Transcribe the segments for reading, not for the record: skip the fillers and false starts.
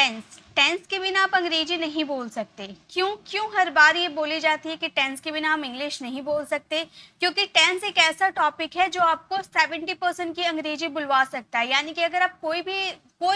Tense, tense के बिना आप अंग्रेजी नहीं बोल सकते। क्यों हर बार ये बोली जाती है कि टेंस के बिना हम इंग्लिश नहीं बोल सकते? क्योंकि टेंस एक ऐसा टॉपिक है जो आपको 70% की अंग्रेजी बुलवा सकता है। यानी कि अगर आप कोई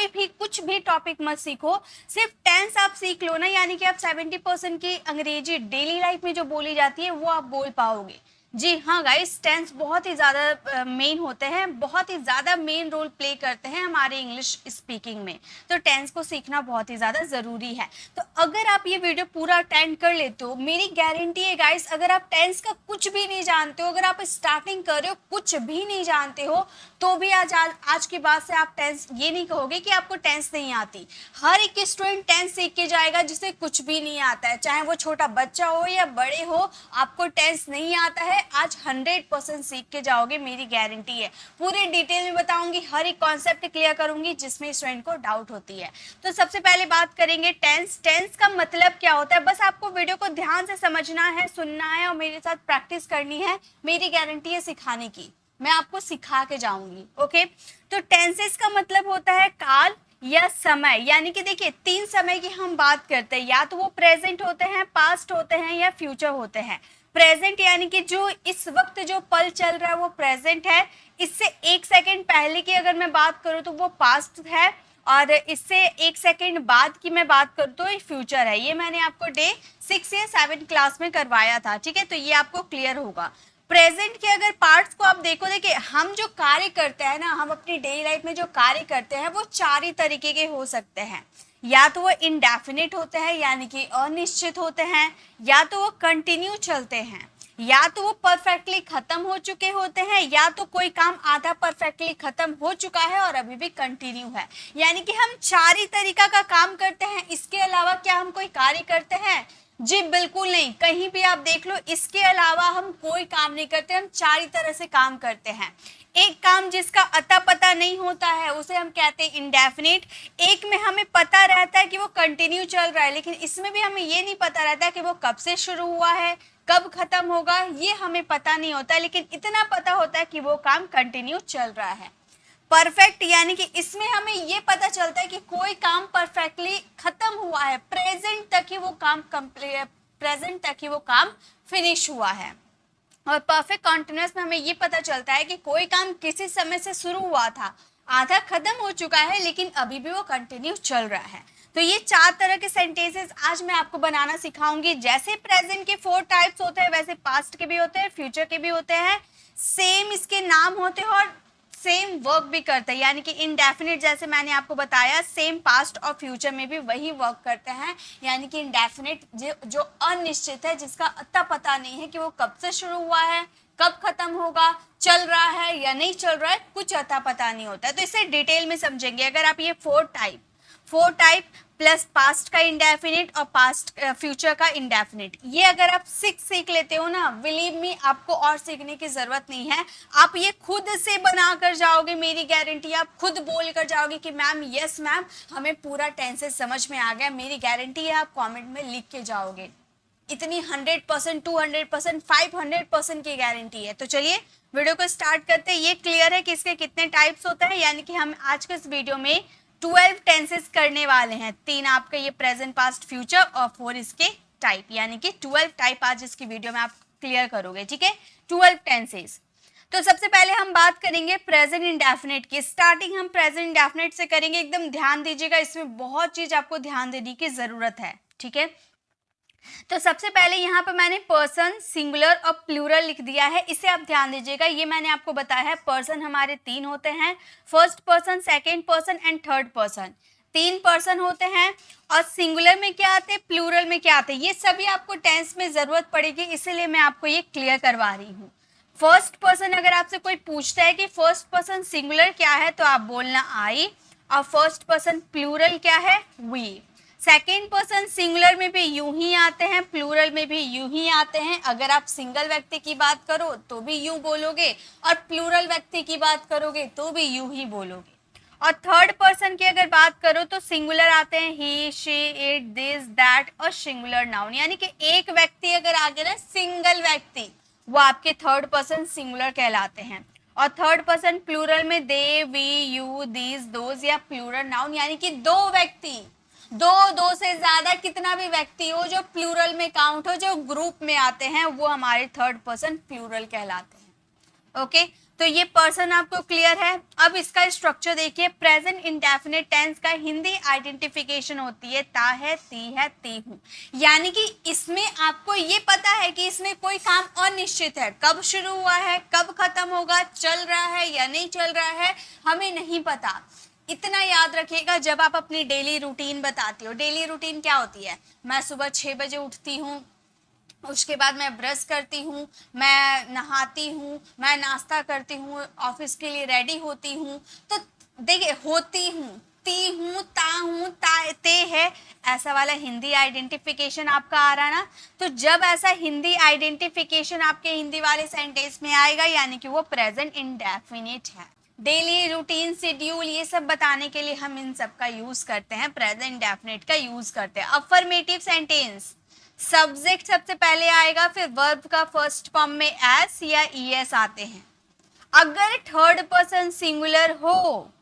भी कुछ भी टॉपिक मत सीखो, सिर्फ टेंस आप सीख लो ना, यानी कि आप 70% की अंग्रेजी डेली लाइफ में जो बोली जाती है वो आप बोल पाओगे। जी हाँ गाइस, टेंस बहुत ही ज़्यादा मेन होते हैं, बहुत ही ज़्यादा मेन रोल प्ले करते हैं हमारे इंग्लिश स्पीकिंग में। तो टेंस को सीखना बहुत ही ज़्यादा ज़रूरी है। तो अगर आप ये वीडियो पूरा अटेंड कर लेते हो, मेरी गारंटी है गाइस, अगर आप टेंस का कुछ भी नहीं जानते हो, अगर आप स्टार्टिंग कर रहे हो कुछ भी नहीं जानते हो, तो भी आज के बाद से आप टेंस ये नहीं कहोगे कि आपको टेंस नहीं आती। हर एक स्टूडेंट टेंस सीख के जाएगा जिसे कुछ भी नहीं आता है, चाहे वो छोटा बच्चा हो या बड़े हो, आपको टेंस नहीं आता है आज 100% सीख के जाओगे, मेरी गारंटी है। पूरे डिटेल में बताऊंगी, हर एक कॉन्सेप्ट क्लियर करूंगी जिसमें स्टूडेंट को डाउट होती है। तो सबसे पहले बात करेंगे टेंस। टेंस का मतलब क्या होता है, बस आपको वीडियो को ध्यान से समझना है, सुनना है और मेरे साथ प्रैक्टिस करनी है। मेरी गारंटी है सिखाने की, मैं आपको सिखा के जाऊंगी। ओके, तो टेंसेस का मतलब होता है काल या समय। यानी कि देखिए, 3 समय की हम बात करते हैं, या तो वो प्रेजेंट होते हैं, पास्ट होते हैं या फ्यूचर होते हैं। प्रेजेंट यानी कि जो इस वक्त जो पल चल रहा है वो प्रेजेंट है। इससे 1 सेकेंड पहले की अगर मैं बात करूँ तो वो पास्ट है, और इससे 1 सेकेंड बाद की मैं बात करूँ तो ये फ्यूचर है। ये मैंने आपको डे 6 या 7 क्लास में करवाया था, ठीक है, तो ये आपको क्लियर होगा। प्रेजेंट के अगर पार्ट्स को आप देखो, देखिए हम जो कार्य करते हैं ना, हम अपनी डेली लाइफ में जो कार्य करते हैं वो 4 ही तरीके के हो सकते हैं। या तो वो इनडेफिनिट होते हैं यानी कि अनिश्चित होते हैं, या तो वो कंटिन्यू चलते हैं, या तो वो परफेक्टली खत्म हो चुके होते हैं, या तो कोई काम आधा परफेक्टली खत्म हो चुका है और अभी भी कंटिन्यू है। यानी कि हम 4 ही तरीका का काम करते हैं। इसके अलावा क्या हम कोई कार्य करते हैं? जी बिल्कुल नहीं, कहीं भी आप देख लो, इसके अलावा हम कोई काम नहीं करते। हम 4 ही तरह से काम करते हैं। एक काम जिसका अता पता नहीं होता है उसे हम कहते हैं इंडेफिनिट। एक में हमें पता रहता है कि वो कंटिन्यू चल रहा है, लेकिन इसमें भी हमें ये नहीं पता रहता कि वो कब से शुरू हुआ है, कब खत्म होगा, ये हमें पता नहीं होता, लेकिन इतना पता होता है कि वो काम कंटिन्यू चल रहा है। परफेक्ट यानी कि इसमें हमें ये पता चलता है कि कोई काम परफेक्टली खत्म हुआ है, प्रेजेंट तक ही वो काम फिनिश हुआ है। और परफेक्ट कॉन्टिन्यूअस में हमें ये पता चलता है कि कोई काम किसी समय से शुरू हुआ था, आधा खत्म हो चुका है, लेकिन अभी भी वो कंटिन्यू चल रहा है। तो ये 4 तरह के सेंटेंसेस आज मैं आपको बनाना सिखाऊंगी। जैसे प्रेजेंट के 4 टाइप्स होते हैं, वैसे पास्ट के भी होते हैं, फ्यूचर के भी होते हैं। सेम इसके नाम होते हैं और सेम वर्क भी करते हैं। यानी कि इनडेफिनिट जैसे मैंने आपको बताया, सेम पास्ट और फ्यूचर में भी वही वर्क करते हैं। यानी कि इनडेफिनिट जो अनिश्चित है, जिसका अता पता नहीं है कि वो कब से शुरू हुआ है, कब खत्म होगा, चल रहा है या नहीं चल रहा है, कुछ अता पता नहीं होता है। तो इसे डिटेल में समझेंगे। अगर आप ये 4 टाइप प्लस पास्ट का इंडेफिनिट और पास्ट फ्यूचर का इंडेफिनिट, ये अगर आप सीख लेते हो ना, बिलीव मी, आपको और सीखने की जरूरत नहीं है। आप ये खुद से बना कर जाओगे, मेरी गारंटी। आप खुद बोल कर जाओगे कि मैम यस मैम, हमें पूरा टेंसेस समझ में आ गया, मेरी गारंटी है। आप कमेंट में लिख के जाओगे। इतनी 100%, 200%, 500% की गारंटी है। तो चलिए वीडियो को स्टार्ट करते हैं। ये क्लियर है कि इसके कितने टाइप्स होते हैं। यानी कि हम आज के इस वीडियो में 12 टेंसेस करने वाले हैं। 3 आपका ये प्रेजेंट, पास्ट, फ्यूचर और 4 इसके टाइप, यानी कि 12 टाइप आज इसकी वीडियो में आप क्लियर करोगे, ठीक है। 12 टेंसेस। तो सबसे पहले हम बात करेंगे प्रेजेंट इंडेफिनिट की। स्टार्टिंग हम प्रेजेंट इंडेफिनिट से करेंगे। एकदम ध्यान दीजिएगा, इसमें बहुत चीज आपको ध्यान देने की जरूरत है, ठीक है। तो सबसे पहले यहाँ पे मैंने पर्सन, सिंगुलर और प्लूरल लिख दिया है, इसे आप ध्यान दीजिएगा। ये मैंने आपको बताया है, पर्सन हमारे 3 होते हैं, first person, second person and third person. 3 person होते हैं। और सिंगुलर में क्या आते हैं, प्लूरल में क्या आते हैं, ये सभी आपको टेंस में जरूरत पड़ेगी, इसीलिए मैं आपको ये क्लियर करवा रही हूँ। फर्स्ट पर्सन, अगर आपसे कोई पूछता है कि फर्स्ट पर्सन सिंगुलर क्या है, तो आप बोलना आई, और फर्स्ट पर्सन प्लूरल क्या है, वी। सेकेंड पर्सन सिंगुलर में भी यूं ही आते हैं, प्लूरल में भी यूं ही आते हैं। अगर आप सिंगल व्यक्ति की बात करो तो भी यूं बोलोगे, और प्लूरल व्यक्ति की बात करोगे तो भी यूं ही बोलोगे। और थर्ड पर्सन की अगर बात करो तो सिंगुलर आते हैं ही, शी, इट, दिस, दैट और सिंगुलर नाउन। यानी कि एक व्यक्ति अगर आगे ना, सिंगल व्यक्ति, वो आपके थर्ड पर्सन सिंगुलर कहलाते हैं। और थर्ड पर्सन प्लूरल में दे, वी, यू, दीज, दोज या प्लूरल नाउन, यानी कि 2 व्यक्ति, दो से ज्यादा कितना भी व्यक्ति हो जो प्लूरल में काउंट हो, जो ग्रुप में आते हैं, वो हमारे थर्ड पर्सन प्लूरल कहलाते हैं। ओके, तो ये पर्सन आपको क्लियर है। अब इसका स्ट्रक्चर देखिए, प्रेजेंट इंडेफिनिट टेंस का हिंदी आइडेंटिफिकेशन होती है ता है, ती है, ती हूं। यानी कि इसमें आपको ये पता है कि इसमें कोई काम अनिश्चित है, कब शुरू हुआ है, कब खत्म होगा, चल रहा है या नहीं चल रहा है, हमें नहीं पता। इतना याद रखिएगा जब आप अपनी डेली रूटीन बताती हो। डेली रूटीन क्या होती है? मैं सुबह 6 बजे उठती हूँ, उसके बाद मैं ब्रश करती हूँ, मैं नहाती हूँ, मैं नाश्ता करती हूँ, ऑफिस के लिए रेडी होती हूँ। तो देखिए, होती हूँ, ती हूँ, ता हूँ, ते है, ऐसा वाला हिंदी आइडेंटिफिकेशन आपका आ रहा ना। तो जब ऐसा हिंदी आइडेंटिफिकेशन आपके हिंदी वाले सेंटेंस में आएगा, यानी कि वो प्रेजेंट इंडेफिनिट है। डेली रूटीन, शेड्यूल, ये सब बताने के लिए हम इन सब का यूज करते हैं, प्रेजेंट इंडेफिनिट का यूज करते हैं। अफर्मेटिव सेंटेंस, सब्जेक्ट सबसे पहले आएगा, फिर वर्ब का फर्स्ट फॉर्म में एस या ईएस आते हैं। अगर थर्ड पर्सन सिंगुलर हो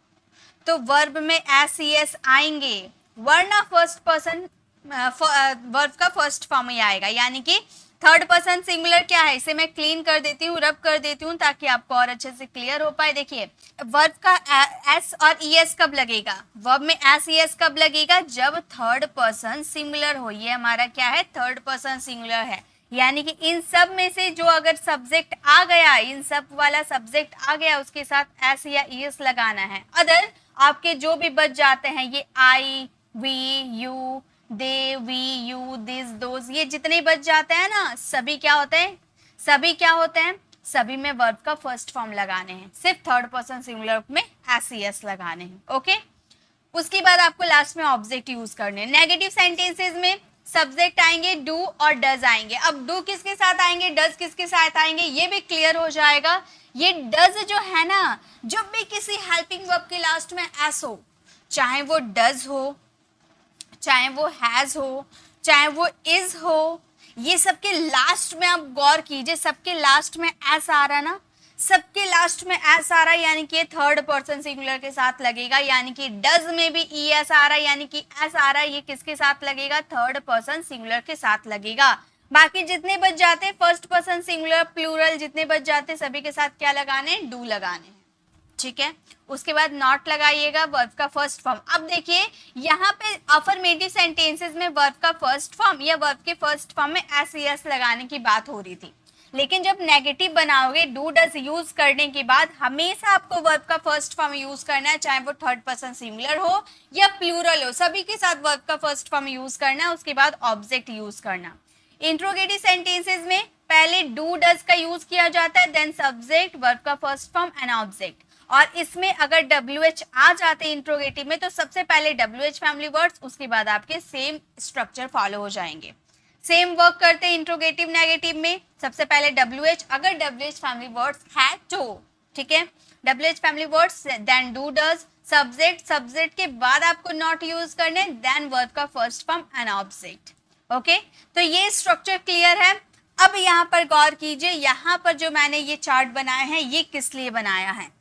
तो वर्ब में एस ईएस आएंगे, वरना फर्स्ट पर्सन वर्ब का फर्स्ट फॉर्म ही आएगा। यानी कि थर्ड पर्सन सिंगुलर क्या है, इसे मैं क्लीन कर देती हूँ, रब कर देती हूँ ताकि आपको और अच्छे से क्लियर हो पाए। देखिए, वर्ब का एस और ईएस कब लगेगा? वर्ब में एस ईएस कब लगेगा? जब थर्ड पर्सन सिंगुलर हो। ये हमारा क्या है? थर्ड पर्सन सिंगुलर है। यानी कि इन सब में से जो अगर सब्जेक्ट आ गया, इन सब वाला सब्जेक्ट आ गया, उसके साथ एस या ईएस लगाना है। अदर आपके जो भी बच जाते हैं, ये I, we, you, they, we, you, this, those, ये जितने बच जाते हैं ना, सभी क्या होते हैं? सभी क्या होते हैं? सभी में वर्ब का फर्स्ट फॉर्म लगाने हैं, सिर्फ थर्ड पर्सन सिंगुलर में एस ईएस लगाने हैं। ओके, उसके बाद आपको लास्ट में ऑब्जेक्ट यूज करने हैं। नेगेटिव सेंटेंसेस में सब्जेक्ट आएंगे, डू और डज आएंगे। अब डू किसके साथ आएंगे, डज किसके साथ आएंगे, ये भी क्लियर हो जाएगा। ये डज जो है ना, जब भी किसी हेल्पिंग वर्ब के लास्ट में एस हो, चाहे वो डज हो, चाहे वो हैज हो, चाहे वो इज हो, ये सबके लास्ट में आप गौर कीजिए, सबके लास्ट में एस आ रहा ना, सबके लास्ट में एस आ रहा है, यानी कि थर्ड पर्सन सिंगुलर के साथ लगेगा। यानी कि डज में भी ई एस आ रहा है, यानी कि एस आ रहा है, ये किसके साथ लगेगा? थर्ड पर्सन सिंगुलर के साथ लगेगा। बाकी जितने बच जाते फर्स्ट पर्सन सिंगुलर, प्लूरल, जितने बच जाते सभी के साथ क्या लगाने? डू लगाने हैं। ठीक है, उसके बाद नॉट लगाइएगा, वर्ब का फर्स्ट फॉर्म। अब देखिए, यहाँ पे अफर्मेटिव सेंटेंसेस में वर्ब का फर्स्ट फॉर्म या वर्ब के फर्स्ट फॉर्म में एस ईएस लगाने की बात हो रही थी। लेकिन जब नेगेटिव बनाओगे, डू डज यूज करने के बाद हमेशा आपको वर्ब का फर्स्ट फॉर्म यूज करना है, चाहे वो थर्ड पर्सन सिंगुलर हो या प्लूरल हो, सभी के साथ वर्ब का फर्स्ट फॉर्म यूज करना है। उसके बाद ऑब्जेक्ट यूज करना। इंट्रोगेटिव सेंटेंसेस में पहले डू डज का यूज किया जाता है, देन सब्जेक्ट, वर्ब का फर्स्ट फॉर्म एंड ऑब्जेक्ट। और इसमें अगर WH आ जाते इंट्रोगेटिव में तो सबसे पहले WH फैमिली वर्ड्स, उसके बाद आपके सेम स्ट्रक्चर फॉलो हो जाएंगे। सेम वर्क करते हैं इंट्रोगेटिव नेगेटिव में, सबसे पहले WH, अगर WH फैमिली वर्ड्स है तो, ठीक है, WH family words, then do does, subject, subject के बाद आपको नॉट यूज करने, देन वर्ब का first form and object. Okay, तो ये स्ट्रक्चर क्लियर है। अब यहाँ पर गौर कीजिए, यहाँ पर जो मैंने ये चार्ट बनाया है, ये किस लिए बनाया है?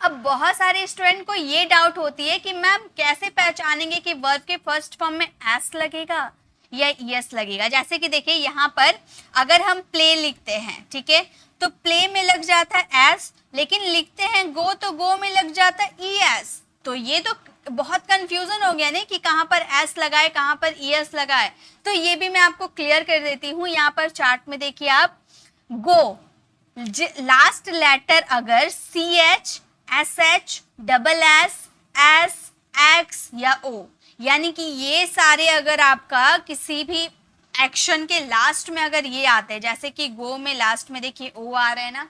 अब बहुत सारे स्टूडेंट को ये डाउट होती है कि मैम कैसे पहचानेंगे कि वर्ब के फर्स्ट फॉर्म में एस लगेगा या ईएस लगेगा। जैसे कि देखिए, यहाँ पर अगर हम प्ले लिखते हैं, ठीक है, तो प्ले में लग जाता है एस, लेकिन लिखते हैं गो तो गो में लग जाता है ईएस। तो ये तो बहुत कंफ्यूजन हो गया नहीं कि कहाँ पर एस लगाए, कहाँ पर ईएस लगाए। तो ये भी मैं आपको क्लियर कर देती हूँ। यहाँ पर चार्ट में देखिए आप, गो लास्ट लेटर अगर CH, SH, double S, S, x या ओ, यानी कि ये सारे अगर आपका किसी भी एक्शन के लास्ट में अगर ये आते हैं, जैसे कि गो में लास्ट में देखिए ओ आ रहे हैं ना,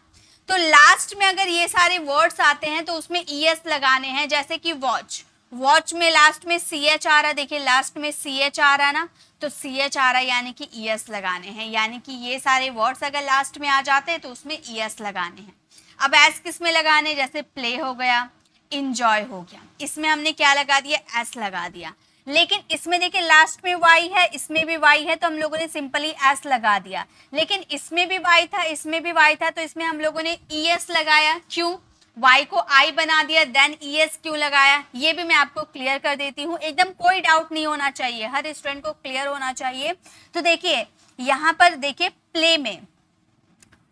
तो लास्ट में अगर ये सारे वर्ड्स आते हैं तो उसमें ईएस लगाने हैं। जैसे कि वॉच, वॉच में लास्ट में CH आ रहा है, देखिए लास्ट में CH आ रहा है ना, तो CH आ रहा है, यानी कि ईएस लगाने हैं। यानी कि ये सारे वर्ड्स अगर लास्ट में आ जाते हैं तो उसमें ईएस लगाने हैं। अब एस किस में लगाने? जैसे प्ले हो गया, इंजॉय हो गया, इसमें हमने क्या लगा दिया? एस लगा दिया। लेकिन इसमें देखिए लास्ट में वाई है, इसमें भी वाई है, तो हम लोगों ने सिंपली एस लगा दिया। लेकिन इसमें भी वाई था, इसमें भी वाई था, तो इसमें हम लोगों ने ईएस लगाया। क्यों? y को I बना दिया, देन es क्यों लगाया, ये भी मैं आपको क्लियर कर देती हूँ, एकदम कोई डाउट नहीं होना चाहिए, हर स्टूडेंट को क्लियर होना चाहिए। तो देखिए यहाँ पर देखिए प्ले में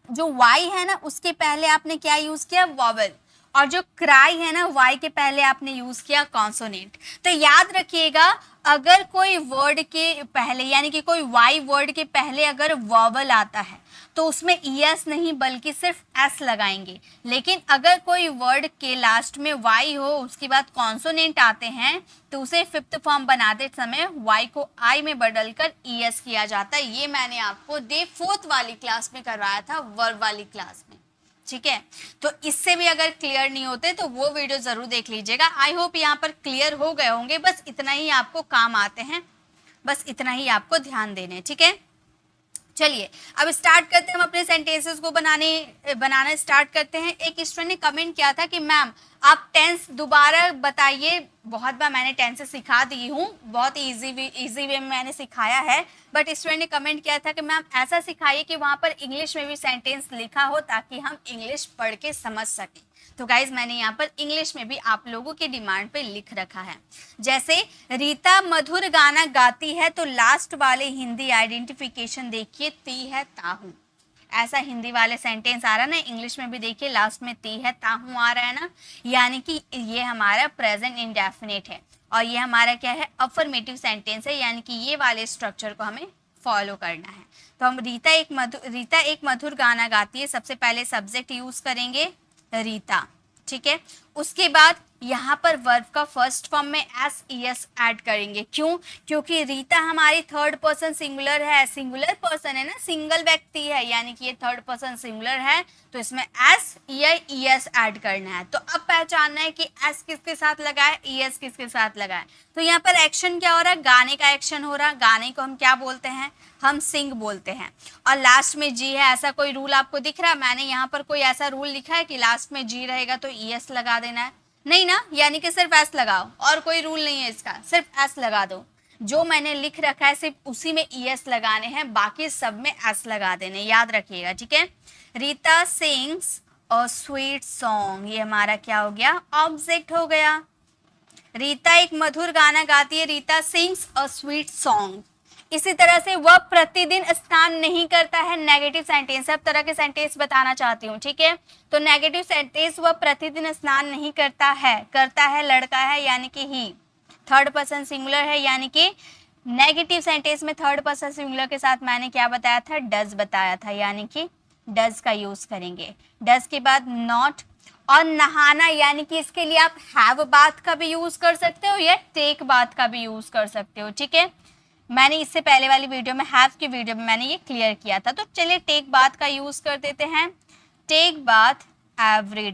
जो y है ना उसके पहले आपने क्या यूज किया, वॉवल, और जो क्राई है ना y के पहले आपने यूज किया कॉन्सोनेंट। तो याद रखिएगा अगर कोई वर्ड के पहले यानी कि कोई y वर्ड के पहले अगर वॉवल आता है तो उसमें es नहीं बल्कि सिर्फ s लगाएंगे, लेकिन अगर कोई वर्ड के लास्ट में y हो उसके बाद कॉन्सोनेंट आते हैं तो उसे फिफ्थ फॉर्म बनाते समय y को I में बदलकर es किया जाता है। ये मैंने आपको डे 4th वाली क्लास में करवाया था, वर्ब वाली क्लास में, ठीक है। तो इससे भी अगर क्लियर नहीं होते तो वो वीडियो जरूर देख लीजिएगा। आई होप यहाँ पर क्लियर हो गए होंगे, बस इतना ही आपको काम आते हैं, बस इतना ही आपको ध्यान देने, ठीक है। चलिए अब स्टार्ट करते हैं, हम अपने सेंटेंसेस को बनाना स्टार्ट करते हैं। एक स्टूडेंट ने कमेंट किया था कि मैम आप टेंस दोबारा बताइए, बहुत बार मैंने टेंसेस सिखा दी हूँ, बहुत इजी वे में मैंने सिखाया है, बट स्टूडेंट ने कमेंट किया था कि मैम ऐसा सिखाइए कि वहाँ पर इंग्लिश में भी सेंटेंस लिखा हो ताकि हम इंग्लिश पढ़ के समझ सकें। तो गाइज मैंने यहाँ पर इंग्लिश में भी आप लोगों की डिमांड पे लिख रखा है, जैसे रीता मधुर गाना गाती है तो लास्ट वाले हिंदी आइडेंटिफिकेशन देखिए ती है ताहू, ऐसा हिंदी वाले सेंटेंस आ रहा है ना, इंग्लिश में भी देखिए लास्ट में ती है ताहू आ रहा है ना, यानी कि ये हमारा प्रेजेंट इंडेफिनिट है और ये हमारा क्या है, अफर्मेटिव सेंटेंस है, यानी कि ये वाले स्ट्रक्चर को हमें फॉलो करना है। तो हम रीता एक मधुर गाना गाती है, सबसे पहले सब्जेक्ट यूज करेंगे रीता, ठीक है। उसके बाद यहाँ पर वर्ब का फर्स्ट फॉर्म में एस ई एस ऐड करेंगे, क्यों, क्योंकि रीता हमारी थर्ड पर्सन सिंगुलर है, सिंगुलर पर्सन है ना, सिंगल व्यक्ति है, यानी कि ये थर्ड पर्सन सिंगुलर है, तो इसमें एस या ई एस ऐड करना है। तो अब पहचानना है कि एस किसके साथ लगा है, ई एस किसके साथ लगा है। तो यहाँ पर एक्शन क्या हो रहा है, गाने का एक्शन हो रहा है, गाने को हम क्या बोलते हैं, हम सिंग बोलते हैं, और लास्ट में जी है। ऐसा कोई रूल आपको दिख रहा है, मैंने यहाँ पर कोई ऐसा रूल लिखा है कि लास्ट में जी रहेगा तो ई एस लगा देना है, नहीं ना, यानी कि सिर्फ एस लगाओ, और कोई रूल नहीं है इसका, सिर्फ एस लगा दो। जो मैंने लिख रखा है सिर्फ उसी में ई एस लगाने हैं, बाकी सब में एस लगा देने, याद रखिएगा, ठीक है। Rita sings a sweet song, ये हमारा क्या हो गया, ऑब्जेक्ट हो गया। रीता एक मधुर गाना गाती है, Rita sings a sweet song. इसी तरह से वह प्रतिदिन स्नान नहीं करता है, नेगेटिव सेंटेंस, सब तरह के सेंटेंस बताना चाहती हूँ, ठीक है। तो नेगेटिव सेंटेंस, वह प्रतिदिन स्नान नहीं करता है लड़का है, यानी कि ही, थर्ड पर्सन सिंगुलर है, यानी कि नेगेटिव सेंटेंस में थर्ड पर्सन सिंगुलर के साथ मैंने क्या बताया था, डज बताया था, यानी कि डज का यूज करेंगे। डज के बाद नॉट, और नहाना, यानी कि इसके लिए आप हैव बाथ का भी यूज कर सकते हो या टेक बाथ का भी यूज कर सकते हो, ठीक है। मैंने इससे पहले वाली वीडियो में, हैव की वीडियो में मैंने ये क्लियर किया था। तो चलिए टेक बाथ का यूज कर देते हैं, टेक बाथ एवरी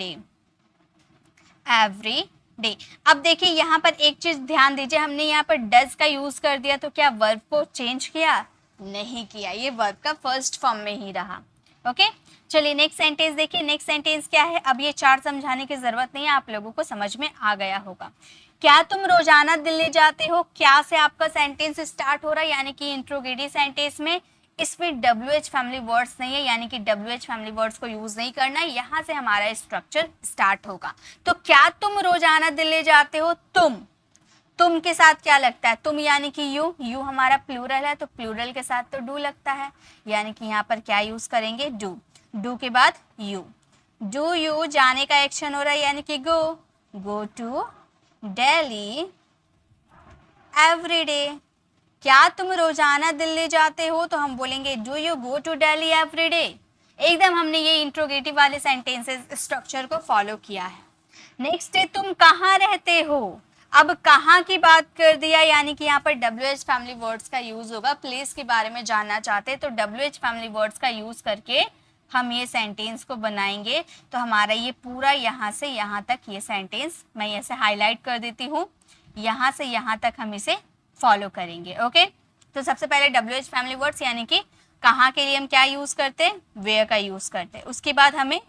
डे। अब देखिए यहाँ पर एक चीज ध्यान दीजिए, हमने यहाँ पर डज का यूज कर दिया तो क्या वर्ब को चेंज किया, नहीं किया, ये वर्ब का फर्स्ट फॉर्म में ही रहा, ओके। चलिए नेक्स्ट सेंटेंस देखिए, नेक्स्ट सेंटेंस क्या है। अब ये चार समझाने की जरूरत नहीं है, आप लोगों को समझ में आ गया होगा। क्या तुम रोजाना दिल्ली जाते हो, क्या से आपका सेंटेंस स्टार्ट हो रहा है, यानी कि इंट्रोगेटिव सेंटेंस में इसमें WH फैमिली वर्ड्स नहीं है, यानी कि WH फैमिली वर्ड्स को यूज नहीं करना है, यहाँ से हमारा स्ट्रक्चर स्टार्ट होगा। तो क्या तुम रोजाना दिल्ली जाते हो, तुम के साथ क्या लगता है, तुम यानी कि यू हमारा प्लूरल है, तो प्लूरल के साथ तो डू लगता है, यानी कि यहाँ पर क्या यूज करेंगे, डू के बाद यू, डू यू जाने का एक्शन हो रहा है, यानी कि go to Delhi every day. क्या तुम रोजाना दिल्ली जाते हो, तो हम बोलेंगे do you go to Delhi every day. एकदम हमने ये इंट्रोगेटिव वाले सेंटेंसेस स्ट्रक्चर को फॉलो किया है। नेक्स्ट है तुम कहाँ रहते हो, अब कहाँ की बात कर दिया, यानी कि यहाँ पर WH फैमिली वर्ड्स का यूज होगा। प्लेस के बारे में जानना चाहते हैं तो WH फैमिली वर्ड्स का यूज करके हम ये सेंटेंस को बनाएंगे। तो हमारा ये पूरा यहाँ से यहाँ तक ये सेंटेंस मैं ऐसे हाईलाइट कर देती हूँ, यहाँ से यहाँ तक हम इसे फॉलो करेंगे, ओके। तो सबसे पहले WH फैमिली वर्ड्स यानी कि कहाँ के लिए हम क्या यूज करते हैं, वेयर का यूज करते हैं। उसके बाद हमें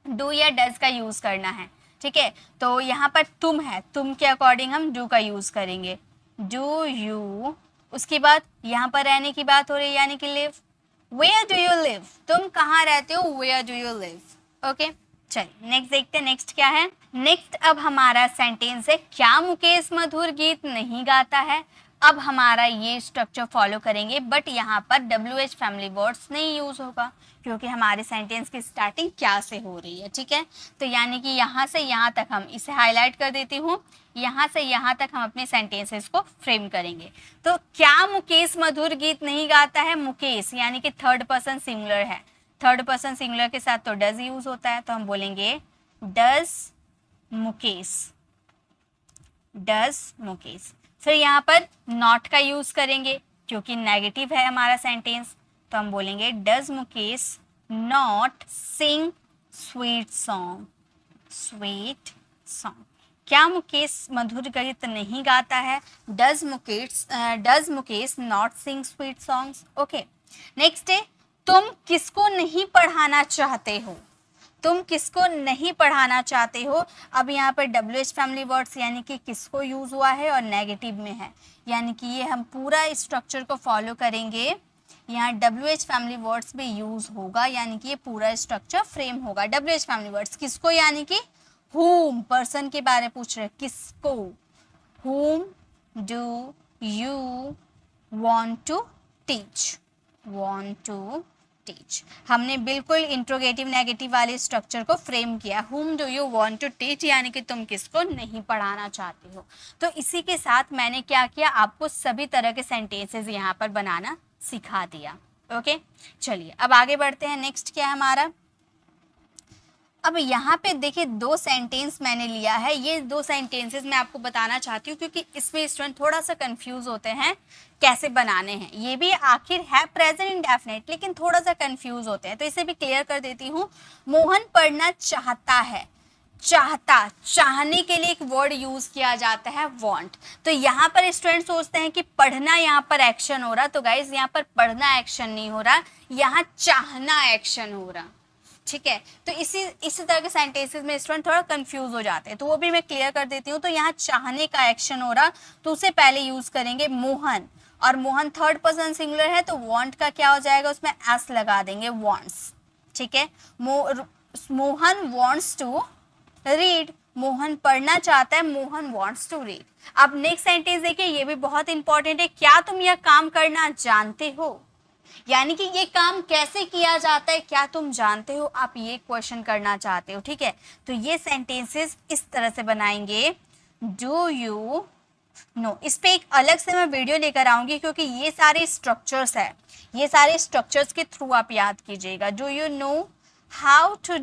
डू या डज का यूज करना है, ठीक है। तो यहाँ पर तुम है, तुम के अकॉर्डिंग हम डू का यूज करेंगे, डू यू। उसके बाद यहाँ पर रहने की बात हो रही है, यानी कि live, where do you live, तुम कहाँ रहते हो, where do you live, okay. चलिए नेक्स्ट देखते हैं, नेक्स्ट क्या है। नेक्स्ट अब हमारा सेंटेंस है, क्या मुकेश मधुर गीत नहीं गाता है। अब हमारा ये स्ट्रक्चर फॉलो करेंगे, बट यहाँ पर WH फैमिली वर्ड्स नहीं यूज होगा क्योंकि हमारे सेंटेंस की स्टार्टिंग क्या से हो रही है, ठीक है। तो यानी कि यहाँ से यहाँ तक हम इसे हाईलाइट कर देती हूँ, यहाँ से यहाँ तक हम अपने सेंटेंसेस को फ्रेम करेंगे। तो क्या मुकेश मधुर गीत नहीं गाता है, मुकेश यानी कि थर्ड पर्सन सिंगुलर है, थर्ड पर्सन सिंगुलर के साथ तो डज यूज होता है, तो हम बोलेंगे डज मुकेश, डज मुकेश। फिर यहाँ पर नॉट का यूज करेंगे क्योंकि नेगेटिव है हमारा सेंटेंस, तो हम बोलेंगे does Mukesh not sing sweet song, sweet song. क्या मुकेश मधुर गीत नहीं गाता है, does Mukesh not sing sweet songs. Okay, next है, तुम किसको नहीं पढ़ाना चाहते हो, तुम किसको नहीं पढ़ाना चाहते हो। अब यहाँ पर WH फैमिली वर्ड्स यानी कि किसको यूज हुआ है और नेगेटिव में है, यानी कि ये हम पूरा स्ट्रक्चर को फॉलो करेंगे। यहाँ WH फैमिली वर्ड्स भी यूज होगा, यानी कि ये पूरा स्ट्रक्चर फ्रेम होगा। WH फैमिली वर्ड्स किसको, यानी कि whom, पर्सन के बारे में पूछ रहे, किसको, whom do you want to teach, want to teach. हमने बिल्कुल इंट्रोगेटिव नेगेटिव वाले स्ट्रक्चर को फ्रेम किया। whom do you want to teach यानी कि तुम किसको नहीं पढ़ाना चाहते हो। तो इसी के साथ मैंने क्या किया, आपको सभी तरह के सेंटेंसेस यहाँ पर बनाना सिखा दिया। ओके, चलिए अब आगे बढ़ते हैं। नेक्स्ट क्या है हमारा, अब यहाँ पे देखिए दो सेंटेंस मैंने लिया है। ये दो सेंटेंसेस मैं आपको बताना चाहती हूँ क्योंकि इसमें स्टूडेंट थोड़ा सा कंफ्यूज होते हैं कैसे बनाने हैं। ये भी आखिर है प्रेजेंट इंडेफिनिट लेकिन थोड़ा सा कंफ्यूज होते हैं, तो इसे भी क्लियर कर देती हूँ। मोहन पढ़ना चाहता है, चाहता, चाहने के लिए एक वर्ड यूज किया जाता है वांट। तो यहाँ पर स्टूडेंट सोचते हैं कि पढ़ना यहाँ पर एक्शन हो रहा, तो गाइज यहाँ पर पढ़ना एक्शन नहीं हो रहा, यहाँ चाहना एक्शन हो रहा, ठीक है। तो इसी तरह के सेंटेंसेस में स्टूडेंट थोड़ा कंफ्यूज हो जाते हैं, तो वो भी मैं क्लियर कर देती हूँ। तो यहाँ चाहने का एक्शन हो रहा, तो उसे पहले यूज करेंगे मोहन, और मोहन थर्ड पर्सन सिंगुलर है तो वांट का क्या हो जाएगा, उसमें एस लगा देंगे, वांट्स, ठीक है। Mohan wants to read, Mohan पढ़ना चाहता है, मोहन वांट्स टू रीड। अब नेक्स्ट सेंटेंस देखिए, ये भी बहुत इंपॉर्टेंट है, क्या तुम यह काम करना जानते हो, यानी कि ये काम कैसे किया जाता है, क्या तुम जानते हो, आप ये क्वेश्चन करना चाहते हो, ठीक है। तो ये सेंटेंसेस इस तरह से बनाएंगे, डू यू नो। इस पे एक अलग से मैं वीडियो लेकर आऊंगी क्योंकि ये सारे स्ट्रक्चर्स है, ये सारे स्ट्रक्चर्स के थ्रू आप याद कीजिएगा। Do you know how to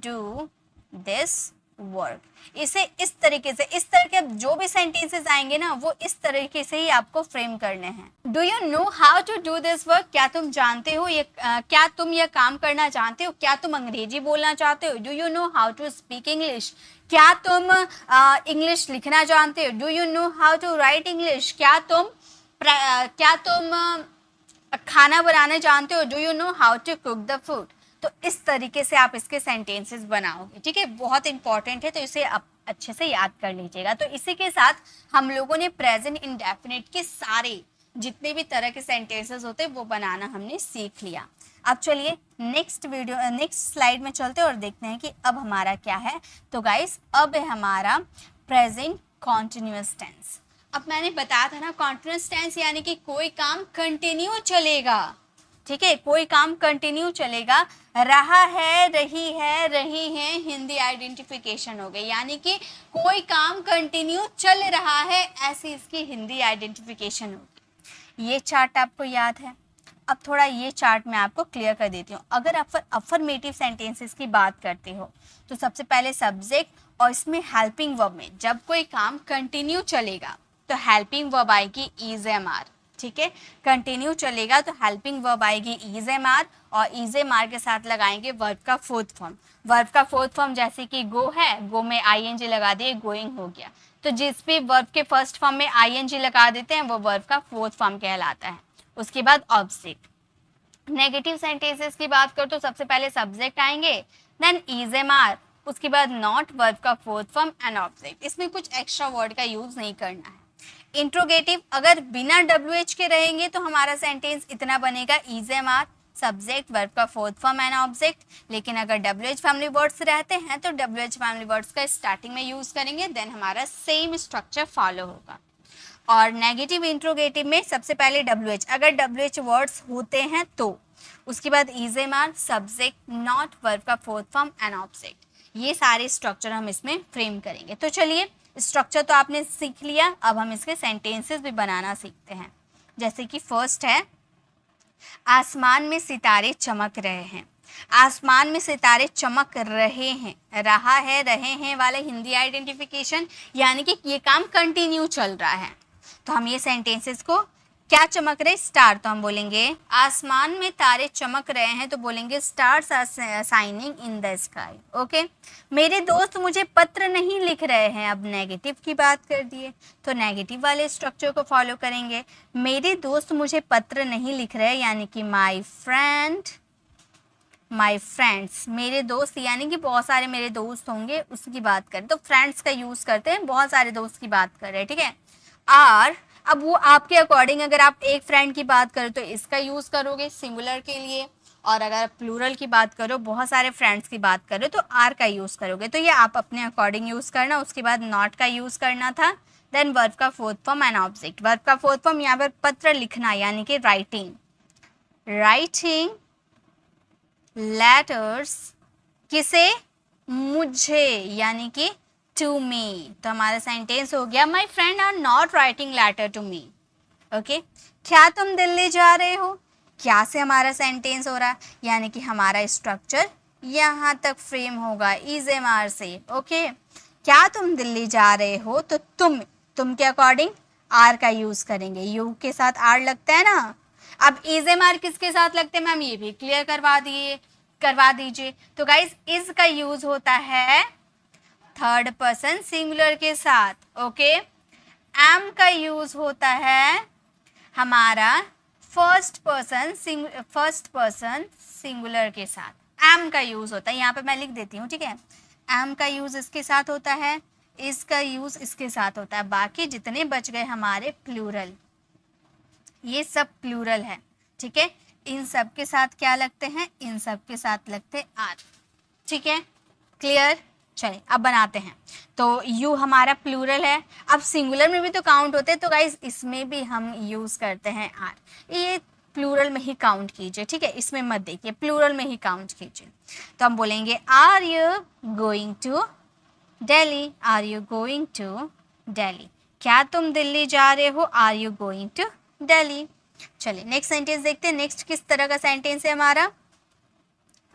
do this work. इसे इस तरीके से, इस तरह के जो भी सेंटेंसेस आएंगे ना वो इस तरीके से ही आपको फ्रेम करने हैं। Do you know how to do this work, क्या तुम जानते हो ये, क्या तुम यह काम करना जानते हो, क्या तुम अंग्रेजी बोलना चाहते हो। Do you know how to speak English, क्या तुम इंग्लिश लिखना जानते हो। Do you know how to write English, क्या तुम खाना बनाना जानते हो। Do you know how to cook the food. तो इस तरीके से आप इसके सेंटेंसेस बनाओगे, ठीक है, बहुत इंपॉर्टेंट है, तो इसे आप अच्छे से याद कर लीजिएगा। तो इसी के साथ हम लोगों ने प्रेजेंट इंडेफिनिट के सारे जितने भी तरह के सेंटेंसेस होते हैं वो बनाना हमने सीख लिया। अब चलिए नेक्स्ट स्लाइड में चलते हैं और देखते हैं कि अब हमारा क्या है। तो गाइस अब है हमारा प्रेजेंट कॉन्टिन्यूअस टेंस। अब मैंने बताया था ना, कॉन्टिन्यूअस टेंस यानी कि कोई काम कंटिन्यू चलेगा, ठीक है, कोई काम कंटिन्यू चलेगा। रहा है, रही है, हिंदी आइडेंटिफिकेशन हो गई, यानी कि कोई काम कंटिन्यू चल रहा है, ऐसी इसकी हिंदी आइडेंटिफिकेशन होगी। ये चार्ट आपको याद है। अब थोड़ा ये चार्ट मैं आपको क्लियर कर देती हूँ। अगर आप अफर्मेटिव सेंटेंसेस की बात करते हो तो सबसे पहले सब्जेक्ट और इसमें हेल्पिंग वर्ब में जब कोई काम कंटिन्यू चलेगा तो हेल्पिंग वर्ब आएगी इज एम आर, ठीक है। कंटिन्यू चलेगा तो हेल्पिंग वर्ब आएगी इज एम आर, और इज एम आर के साथ लगाएंगे वर्ब का फोर्थ फॉर्म। वर्ब का फोर्थ फॉर्म जैसे कि गो है, गो में आईएनजी लगा दिए, गोइंग हो गया। तो जिस भी वर्ब के फर्स्ट फॉर्म में आईएनजी लगा देते हैं वो वर्ब का फोर्थ फॉर्म कहलाता है। उसके बाद ऑब्जेक्ट। नेगेटिव सेंटेंसेस की बात करो तो सबसे पहले सब्जेक्ट आएंगे, देन इज एम आर, उसके बाद नॉट, वर्ब का फोर्थ फॉर्म एंड ऑब्जेक्ट। इसमें कुछ एक्स्ट्रा वर्ड का यूज नहीं करना है। इंट्रोगेटिव अगर बिना WH के रहेंगे तो हमारा सेंटेंस इतना बनेगा, is am are, subject, verb का फोर्थ फॉर्म एंड ऑब्जेक्ट। लेकिन अगर WH फैमिली वर्ड्स रहते हैं तो WH फैमिली वर्ड्स का स्टार्टिंग में यूज करेंगे, देन हमारा सेम स्ट्रक्चर फॉलो होगा। और नेगेटिव इंट्रोगेटिव में सबसे पहले WH, अगर WH वर्ड्स होते हैं तो उसके बाद is am are, subject, not, verb का फोर्थ फॉर्म एंड ऑब्जेक्ट। ये सारे स्ट्रक्चर हम इसमें फ्रेम करेंगे। तो चलिए, स्ट्रक्चर तो आपने सीख लिया, अब हम इसके सेंटेंसेस भी बनाना सीखते हैं। जैसे कि फर्स्ट है, आसमान में सितारे चमक रहे हैं। आसमान में सितारे चमक रहे हैं, रहा है, रहे हैं वाला हिंदी आइडेंटिफिकेशन, यानी कि ये काम कंटिन्यू चल रहा है। तो हम ये सेंटेंसेस को, क्या चमक रहे, स्टार, तो हम बोलेंगे आसमान में तारे चमक रहे हैं, तो बोलेंगे stars are shining in the sky. Okay, मेरे दोस्त मुझे पत्र नहीं लिख रहे हैं, अब नेगेटिव की बात कर दिए तो नेगेटिव वाले स्ट्रक्चर को फॉलो करेंगे। मेरे दोस्त मुझे पत्र नहीं लिख रहे, यानी कि माई फ्रेंड, माई फ्रेंड्स, मेरे दोस्त, यानी कि बहुत सारे मेरे दोस्त होंगे उसकी बात करें तो फ्रेंड्स का यूज़ करते हैं, बहुत सारे दोस्त की बात कर रहे हैं, ठीक है। आर, अब वो आपके अकॉर्डिंग, अगर आप एक फ्रेंड की बात करो तो इसका यूज़ करोगे सिंगुलर के लिए, और अगर प्लूरल की बात करो, बहुत सारे फ्रेंड्स की बात करो तो आर का यूज़ करोगे। तो ये आप अपने अकॉर्डिंग यूज़ करना। उसके बाद नॉट का यूज़ करना था, देन वर्ब का fourth form and object. Verb का फोर्थ फॉर्म यहाँ पर पत्र लिखना, यानी कि राइटिंग, राइटिंग लेटर्स, किसे, मुझे, यानी कि टू मी। तो हमारा सेंटेंस हो गया, my friend are not writing letter to me. Okay, क्या तुम दिल्ली जा रहे हो, क्या से हमारा सेंटेंस हो रहा है, यानी कि हमारा स्ट्रक्चर यहाँ तक फ्रेम होगा इज एम आर से। ओके, क्या तुम दिल्ली जा रहे हो, तो तुम के अकॉर्डिंग आर का यूज करेंगे, यू के साथ आर लगता है ना। अब इज एम आर किसके साथ लगते हैं मैम, ये भी क्लियर करवा दीजिए। तो गाइज, इज का यूज होता है थर्ड पर्सन सिंगुलर के साथ। ओके, एम का यूज होता है हमारा फर्स्ट पर्सन सिंगुलर के साथ। एम का यूज होता है, यहाँ पे मैं लिख देती हूँ, ठीक है। एम का यूज इसके साथ होता है, इसका यूज इसके साथ होता है। बाकी जितने बच गए हमारे प्लूरल, ये सब प्लूरल है, ठीक है। इन सब के साथ क्या लगते हैं, इन सब के साथ लगते आर, ठीक है, क्लियर। चलिए अब बनाते हैं। तो यू हमारा प्लूरल है, अब सिंगुलर में भी तो काउंट होते हैं, तो गाइज इसमें भी हम यूज करते हैं आर। ये प्लूरल में ही काउंट कीजिए, ठीक है, इसमें मत देखिए, प्लूरल में ही काउंट कीजिए। तो हम बोलेंगे are you going to Delhi, are you going to Delhi, क्या तुम दिल्ली जा रहे हो, are you going to Delhi. चलिए नेक्स्ट सेंटेंस देखते हैं। नेक्स्ट किस तरह का सेंटेंस है हमारा,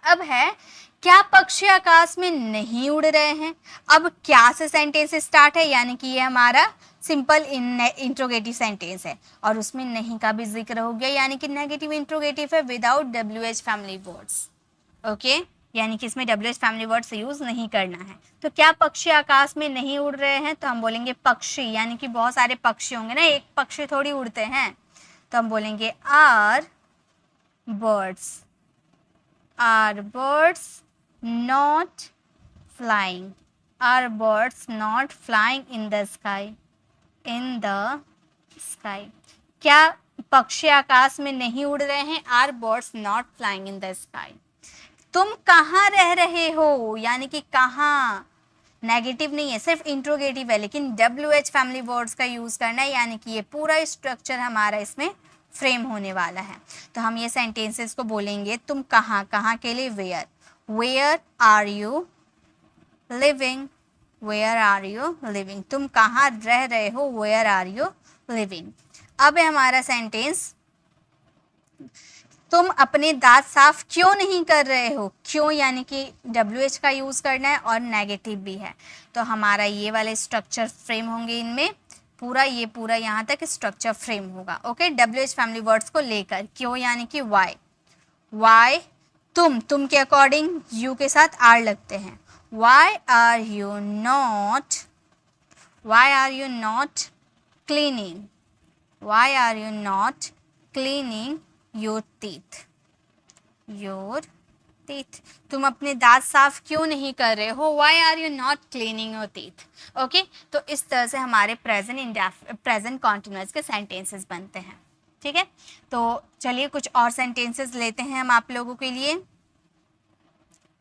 अब है, क्या पक्षी आकाश में नहीं उड़ रहे हैं। अब क्या से सेंटेंस स्टार्ट है, यानी कि ये हमारा सिंपल इंट्रोगेटिव सेंटेंस है, और उसमें नहीं का भी जिक्र हो गया, यानी कि नेगेटिव इंट्रोगेटिव है without WH family words. Okay, यानी कि इसमें WH फैमिली वर्ड्स यूज नहीं करना है। तो क्या पक्षी आकाश में नहीं उड़ रहे हैं, तो हम बोलेंगे पक्षी, यानी कि बहुत सारे पक्षी होंगे ना, एक पक्षी थोड़ी उड़ते हैं। तो हम बोलेंगे are birds, are birds not flying, are birds not flying in the sky, in the sky, क्या पक्षी आकाश में नहीं उड़ रहे हैं, are birds not flying in the sky। तुम कहाँ रह रहे हो, यानी कि कहाँ, नेगेटिव नहीं है, सिर्फ इंट्रोगेटिव है, लेकिन WH फैमिली वर्ड्स का यूज करना है, यानी कि ये पूरा स्ट्रक्चर हमारा इसमें फ्रेम होने वाला है। तो हम ये सेंटेंसेस को बोलेंगे, तुम कहाँ, कहाँ के लिए where, Where are you living? Where are you living? तुम कहाँ रह रहे हो, Where are you living? अब है हमारा सेंटेंस, तुम अपने दांत साफ क्यों नहीं कर रहे हो। क्यों यानी कि WH का यूज करना है और नेगेटिव भी है, तो हमारा ये वाले स्ट्रक्चर फ्रेम होंगे इनमें, ये पूरा यहाँ तक स्ट्रक्चर फ्रेम होगा। ओके, WH फैमिली वर्ड्स को लेकर, क्यों यानी कि वाई, तुम के अकॉर्डिंग यू के साथ आर लगते हैं। Why are you not cleaning, why are you not cleaning your teeth, तुम अपने दांत साफ क्यों नहीं कर रहे हो, why are you not cleaning your teeth. Okay, तो इस तरह से हमारे प्रेजेंट कॉन्टिन्यूअस के सेंटेंसेस बनते हैं, ठीक है। ठीक है। तो चलिए कुछ और सेंटेंसेस लेते हैं हम आप लोगों के लिए।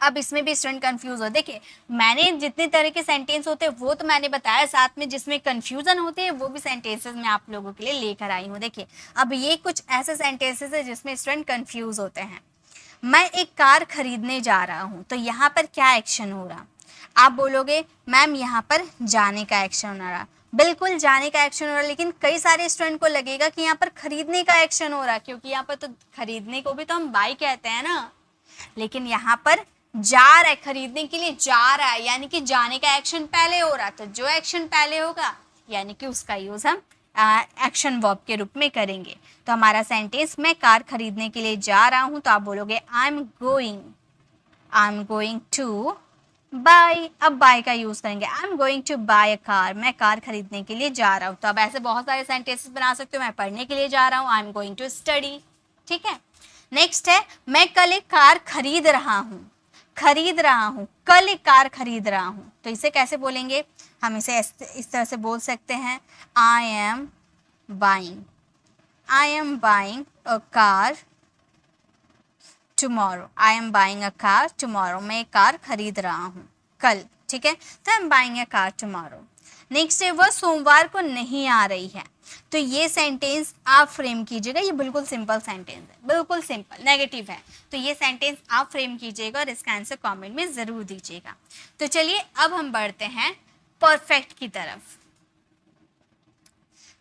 अब इसमें भी स्टूडेंट कंफ्यूज हो, देखिए मैंने जितने तरह के सेंटेंस होते हैं वो तो मैंने बताया, साथ में जिसमें कंफ्यूजन होती है वो भी सेंटेंसेस मैं आप लोगों के लिए लेकर आई हूँ। देखिए अब ये कुछ ऐसे सेंटेंसेस है जिसमें स्टूडेंट कंफ्यूज होते हैं। मैं एक कार खरीदने जा रहा हूँ, तो यहाँ पर क्या एक्शन हो रहा? आप बोलोगे मैम यहाँ पर जाने का एक्शन हो रहा। बिल्कुल जाने का एक्शन हो रहा, लेकिन कई सारे स्टूडेंट को लगेगा कि यहाँ पर खरीदने का एक्शन हो रहा, क्योंकि यहाँ पर तो खरीदने को भी तो हम बाय कहते हैं ना, लेकिन यहाँ पर जा रहा है, खरीदने के लिए जा रहा है, यानी कि जाने का एक्शन पहले हो रहा। तो जो एक्शन पहले होगा यानी कि उसका यूज हम एक्शन वर्ब के रूप में करेंगे। तो हमारा सेंटेंस मैं कार खरीदने के लिए जा रहा हूं, तो आप बोलोगे I am going to buy. अब बाय का यूज करेंगे, I am going to buy a car, मैं कार खरीदने के लिए जा रहा हूं। तो अब ऐसे बहुत सारे सेंटेंसेस बना सकते हो, मैं पढ़ने के लिए जा रहा हूं, I am going to study. ठीक है। नेक्स्ट है मैं कल एक कार खरीद रहा हूं, कल एक कार खरीद रहा हूं। तो इसे कैसे बोलेंगे? हम इसे इस तरह से बोल सकते हैं, I am buying a car tomorrow, I am buying a car tomorrow, मैं एक कार खरीद रहा हूँ कल। ठीक है, तो I am buying a car tomorrow. Next है वह सोमवार को नहीं आ रही है। तो ये सेंटेंस आप फ्रेम कीजिएगा, ये बिल्कुल सिंपल सेंटेंस है, बिल्कुल सिंपल, नेगेटिव है। तो ये सेंटेंस आप फ्रेम कीजिएगा और इसका आंसर कमेंट में ज़रूर दीजिएगा। तो चलिए अब हम बढ़ते हैं परफेक्ट की तरफ।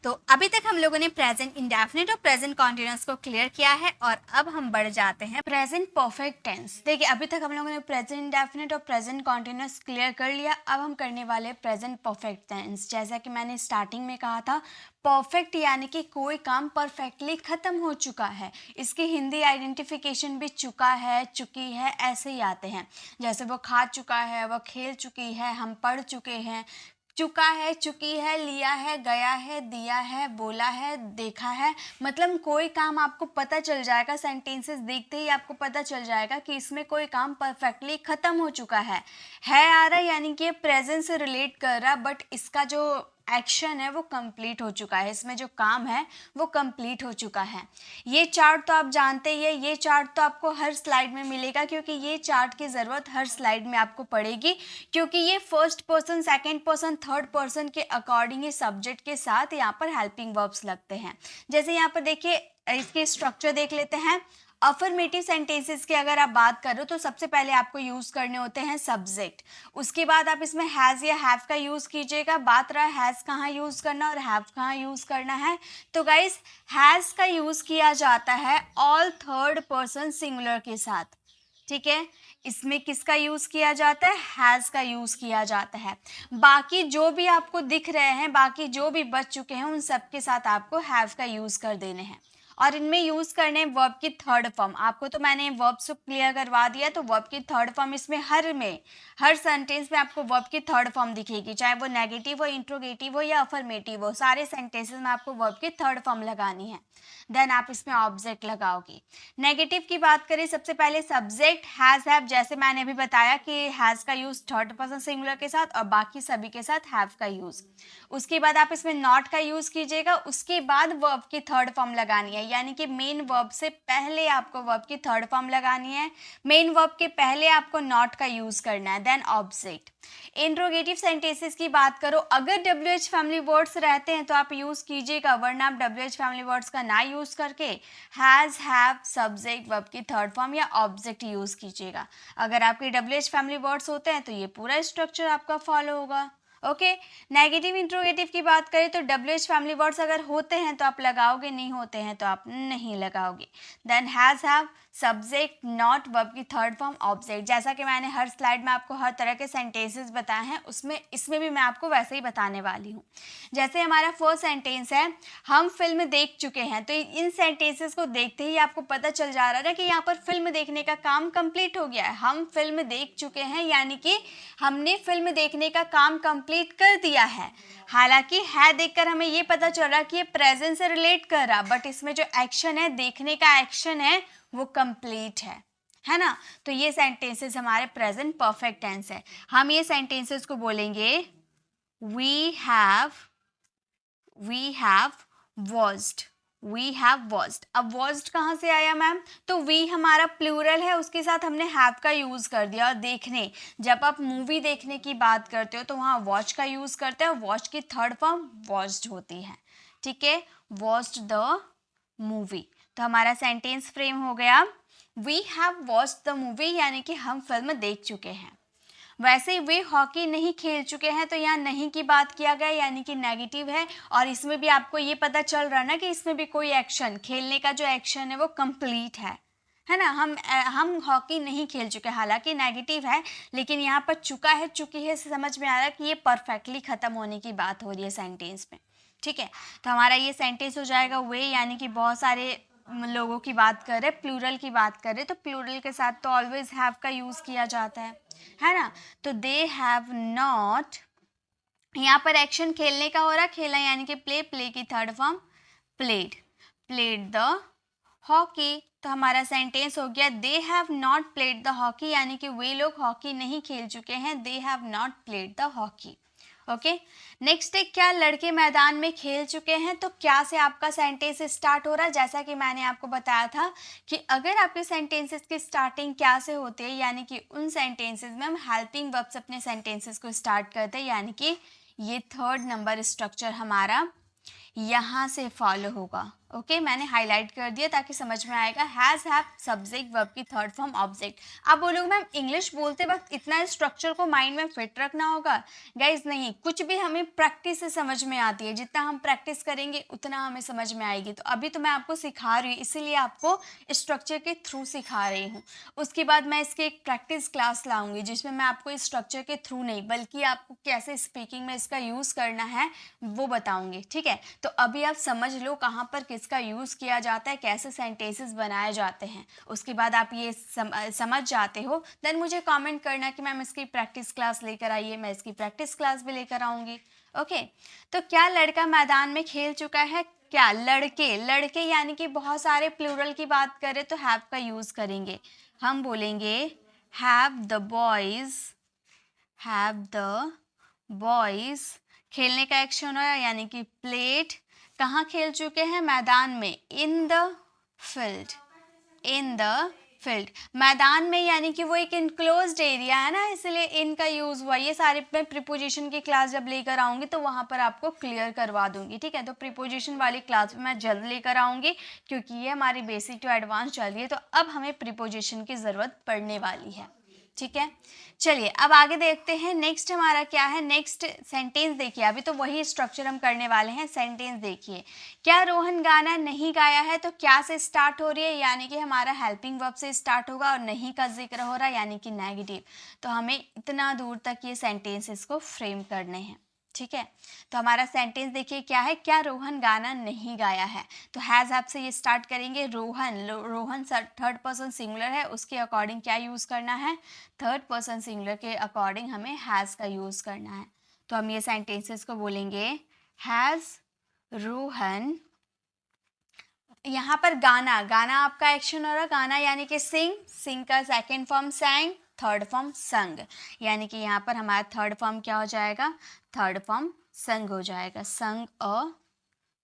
तो अभी तक हम लोगों ने प्रेजेंट इंडेफिनिट और प्रेजेंट कॉन्टिन्यूअस को क्लियर किया है, और अब हम बढ़ जाते हैं प्रेजेंट परफेक्ट टेंस। देखिए अभी तक हम लोगों ने प्रेजेंट इंडेफिनिट और प्रेजेंट कॉन्टिन्यूअस क्लियर कर लिया। अब हम करने वाले प्रेजेंट परफेक्ट टेंस। जैसा कि मैंने स्टार्टिंग में कहा था, परफेक्ट यानी कि कोई काम परफेक्टली ख़त्म हो चुका है, इसकी हिंदी आइडेंटिफिकेशन भी चुका है, चुकी है, ऐसे ही आते हैं। जैसे वो खा चुका है, वो खेल चुकी है, हम पढ़ चुके हैं, चुका है, चुकी है, लिया है, गया है, दिया है, बोला है, देखा है। मतलब कोई काम आपको पता चल जाएगा, सेंटेंसेस देखते ही आपको पता चल जाएगा कि इसमें कोई काम परफेक्टली ख़त्म हो चुका है आ रहा है, यानी कि प्रेजेंट से रिलेट कर रहा, बट इसका जो एक्शन है वो कंप्लीट हो चुका है, इसमें जो काम है वो कंप्लीट हो चुका है। ये चार्ट तो आप जानते ही है, ये चार्ट तो आपको हर स्लाइड में मिलेगा, क्योंकि ये चार्ट की ज़रूरत हर स्लाइड में आपको पड़ेगी, क्योंकि ये first person, second person, third person के अकॉर्डिंग ये सब्जेक्ट के साथ यहाँ पर हेल्पिंग वर्ब्स लगते हैं। जैसे यहाँ पर देखिए, इसके स्ट्रक्चर देख लेते हैं। अफर्मेटिव सेंटेंसेस की अगर आप बात करो तो सबसे पहले आपको यूज़ करने होते हैं सब्जेक्ट, उसके बाद आप इसमें हैज़ या हैव का यूज़ कीजिएगा। बात रहा हैज़ कहाँ यूज़ करना और हैव कहाँ यूज़ करना है, तो गाइस हैज़ का यूज़ किया जाता है ऑल थर्ड पर्सन सिंगुलर के साथ। ठीक है, इसमें किसका यूज़ किया जाता है? हैज़ का यूज़ किया जाता है। बाकी जो भी आपको दिख रहे हैं, बाकी जो भी बच चुके हैं, उन सब के साथ आपको हैव का यूज़ कर देने हैं, और इनमें यूज़ करने वर्ब की थर्ड फॉर्म। आपको तो मैंने वर्ब्स को क्लियर करवा दिया, तो वर्ब की थर्ड फॉर्म इसमें हर सेंटेंस में आपको वर्ब की थर्ड फॉर्म दिखेगी, चाहे वो नेगेटिव हो, इंट्रोगेटिव हो या अफर्मेटिव हो, सारे सेंटेंसेस में आपको वर्ब की थर्ड फॉर्म लगानी है। देन आप इसमें ऑब्जेक्ट लगाओगे। नेगेटिव की बात करें, सबसे पहले सब्जेक्ट हैज़ हैव, जैसे मैंने अभी बताया कि हैज़ का यूज़ थर्ड पर्सन सिंगुलर के साथ और बाकी सभी के साथ हैव का यूज़। उसके बाद आप इसमें नॉट का यूज़ कीजिएगा, उसके बाद वर्ब की थर्ड फॉर्म लगानी है, यानी कि मेन वर्ब से पहले आपको वर्ब की थर्ड फॉर्म लगानी है, मेन वर्ब के पहले आपको नॉट का यूज़ करना है, देन ऑब्जेक्ट। इंट्रोगेटिव सेंटेंसेस की बात करो, अगर WH फैमिली वर्ड्स रहते हैं तो आप यूज़ कीजिएगा, वरना आप WH फैमिली वर्ड्स का ना यूज़ करके हैज़, हैव, सब्जेक्ट, वर्ब की थर्ड फॉर्म या ऑब्जेक्ट यूज़ कीजिएगा। अगर आपके WH फैमिली वर्ड्स होते हैं तो ये पूरा स्ट्रक्चर आपका फॉलो होगा। ओके, नेगेटिव इंट्रोगेटिव की बात करें तो WH फैमिली वर्ड्स अगर होते हैं तो आप लगाओगे, नहीं होते हैं तो आप नहीं लगाओगे। Then has, have, subject, not, verb की थर्ड फॉर्म, ऑब्जेक्ट। जैसा कि मैंने हर स्लाइड में आपको हर तरह के सेंटेंसेस बताए हैं, इसमें भी मैं आपको वैसे ही बताने वाली हूँ। जैसे हमारा फर्स्ट सेंटेंस है, हम फिल्म देख चुके हैं, तो इन सेंटेंसेस को देखते ही आपको पता चल जा रहा है कि यहाँ पर फिल्म देखने का काम कंप्लीट हो गया है। हम फिल्म देख चुके हैं यानी कि हमने फिल्म देखने का काम कंप्लीट कर दिया है। हालांकि है देखकर हमें ये पता चल रहा कि ये प्रेजेंट से रिलेट कर रहा, बट इसमें जो एक्शन है, देखने का एक्शन है, वो कंप्लीट है ना। तो ये सेंटेंसेस हमारे प्रेजेंट परफेक्ट टेंस है। हम ये सेंटेंसेस को बोलेंगे we have watched, we have watched. अब वॉच्ड कहाँ से आया मैम? तो वी हमारा प्लूरल है, उसके साथ हमने हैव का यूज़ कर दिया। और देखने, जब आप मूवी देखने की बात करते हो तो वहाँ वॉच का यूज़ करते हैं, वॉच की थर्ड फॉर्म वॉच्ड होती है, ठीक है, वॉच्ड द मूवी। तो हमारा सेंटेंस फ्रेम हो गया we have watched the movie, यानी कि हम फिल्म देख चुके हैं। वैसे वे हॉकी नहीं खेल चुके हैं, तो यहाँ नहीं की बात किया गया, यानी कि नेगेटिव है। और इसमें भी आपको ये पता चल रहा है ना कि इसमें भी कोई एक्शन, खेलने का जो एक्शन है वो कंप्लीट है ना। हम हॉकी नहीं खेल चुके, हालांकि नेगेटिव है, लेकिन यहाँ पर चुका है, चुकी है से समझ में आ रहा है कि ये परफेक्टली ख़त्म होने की बात हो रही है सेंटेंस में, ठीक है। तो हमारा ये सेंटेंस हो जाएगा वे, यानी कि बहुत सारे लोगों की बात कर रहे, प्लूरल की बात कर रहे, तो प्लूरल के साथ तो ऑलवेज हैव का यूज़ किया जाता है ना। तो दे हैव नॉट, यहाँ पर एक्शन खेलने का हो रहा, खेला यानी कि प्ले, प्ले की third form played, played the hockey. तो हमारा सेंटेंस हो गया they have not played the hockey, यानी कि वे लोग हॉकी नहीं खेल चुके हैं, they have not played the hockey. Okay, next है क्या लड़के मैदान में खेल चुके हैं। तो क्या से आपका सेंटेंस स्टार्ट हो रहा है, जैसा कि मैंने आपको बताया था कि अगर आपके सेंटेंसेस की स्टार्टिंग क्या से होती है, यानी कि उन सेंटेंसेस में हम हेल्पिंग वर्ब से अपने सेंटेंसेस को स्टार्ट करते हैं, यानी कि ये थर्ड नंबर स्ट्रक्चर हमारा यहाँ से फॉलो होगा। ओके, मैंने हाईलाइट कर दिया ताकि समझ में आएगा। हैज़, हैव, सब्जेक्ट, वर्ब की थर्ड फॉर्म ऑब्जेक्ट। आप बोलोगे मैम इंग्लिश बोलते वक्त इतना स्ट्रक्चर को माइंड में फिट रखना होगा। गाइज नहीं, कुछ भी हमें प्रैक्टिस से समझ में आती है, जितना हम प्रैक्टिस करेंगे उतना हमें समझ में आएगी। तो अभी तो मैं आपको सिखा रही हूँ, इसीलिए आपको स्ट्रक्चर के थ्रू सिखा रही हूँ। उसके बाद मैं इसकी एक प्रैक्टिस क्लास लाऊंगी, जिसमें मैं आपको स्ट्रक्चर के थ्रू नहीं बल्कि आपको कैसे स्पीकिंग में इसका यूज़ करना है वो बताऊंगी, ठीक है। तो अभी आप समझ लो कहाँ पर किसका यूज़ किया जाता है, कैसे सेंटेंसेस बनाए जाते हैं। उसके बाद आप ये समझ जाते हो, देन मुझे कमेंट करना कि मैम इसकी प्रैक्टिस क्लास लेकर आइए, मैं इसकी प्रैक्टिस क्लास भी लेकर आऊँगी। ओके, तो क्या लड़का मैदान में खेल चुका है? क्या लड़के, लड़के यानी कि बहुत सारे प्लूरल की बात करें तो हैव का यूज़ करेंगे। हम बोलेंगे have the boys, have the boys, खेलने का एक्शन हो रहा है यानी कि प्लेड। कहाँ खेल चुके हैं? मैदान में, in the field, in the field. मैदान में यानी कि वो एक इनक्लोज्ड एरिया है ना, इसलिए इन का यूज़ हुआ। ये सारे मैं प्रीपोजिशन की क्लास जब लेकर आऊँगी तो वहाँ पर आपको क्लियर करवा दूँगी, ठीक है। तो प्रीपोजिशन वाली क्लास में मैं जल्द लेकर आऊँगी, क्योंकि ये हमारी बेसिक टू एडवांस चल रही है, तो अब हमें प्रीपोजिशन की ज़रूरत पड़ने वाली है, ठीक है। चलिए अब आगे देखते हैं, नेक्स्ट हमारा क्या है। नेक्स्ट सेंटेंस देखिए, अभी तो वही स्ट्रक्चर हम करने वाले हैं। सेंटेंस देखिए, क्या रोहन गाना नहीं गाया है? तो क्या से स्टार्ट हो रही है, यानी कि हमारा हेल्पिंग वर्ब से स्टार्ट होगा, और नहीं का जिक्र हो रहा है यानी कि नेगेटिव। तो हमें इतना दूर तक ये सेंटेंसेस को फ्रेम करने हैं, ठीक है। तो हमारा सेंटेंस देखिए क्या है, क्या रोहन गाना नहीं गाया है। तो हैज़ हैव से ये स्टार्ट करेंगे। Rohan, Rohan third person singular है, उसके अकॉर्डिंग क्या यूज़ करना है? थर्ड पर्सन सिंगुलर के अकॉर्डिंग हमें हैज़ का यूज़ करना है। तो हम ये सेंटेंसेस को बोलेंगे हैज़ रोहन, यहाँ पर गाना, गाना आपका एक्शन हो रहा है, गाना यानी कि सिंग, सिंग का सेकेंड फॉर्म सैंग, थर्ड फॉर्म संग, यानी कि यहाँ पर हमारा थर्ड फॉर्म क्या हो जाएगा? थर्ड फॉर्म संग हो जाएगा, संग अ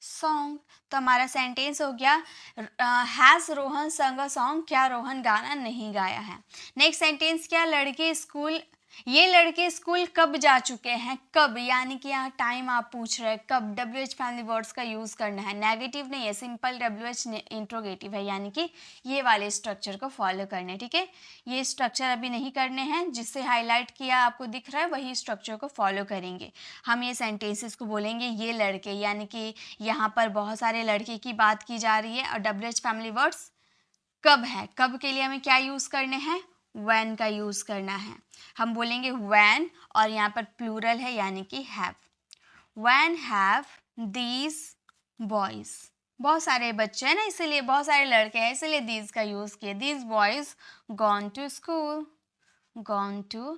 सॉन्ग। तो हमारा सेंटेंस हो गया हैज़ रोहन संग अ सॉन्ग, क्या रोहन गाना नहीं गाया है। नेक्स्ट सेंटेंस क्या? लड़के स्कूल, ये लड़के स्कूल कब जा चुके हैं? कब यानी कि यहाँ टाइम आप पूछ रहे हैं, कब। WH फैमिली वर्ड्स का यूज़ करना है, नेगेटिव नहीं है, सिंपल WH इंट्रोगेटिव है, यानी कि ये वाले स्ट्रक्चर को फॉलो करने, ठीक है। ये स्ट्रक्चर अभी नहीं करने हैं, जिससे हाईलाइट किया आपको दिख रहा है वही स्ट्रक्चर को फॉलो करेंगे। हम ये सेंटेंसेस को बोलेंगे ये लड़के, यानी कि यहाँ पर बहुत सारे लड़के की बात की जा रही है, और WH फैमिली वर्ड्स कब है, कब के लिए हमें क्या यूज़ करने हैं? when का यूज़ करना है। हम बोलेंगे when, और यहाँ पर प्लूरल है यानी कि have। when have these boys, बहुत सारे बच्चे हैं ना, इसीलिए बहुत सारे लड़के हैं, इसलिए these का यूज़ किया। these boys gone to school, gone to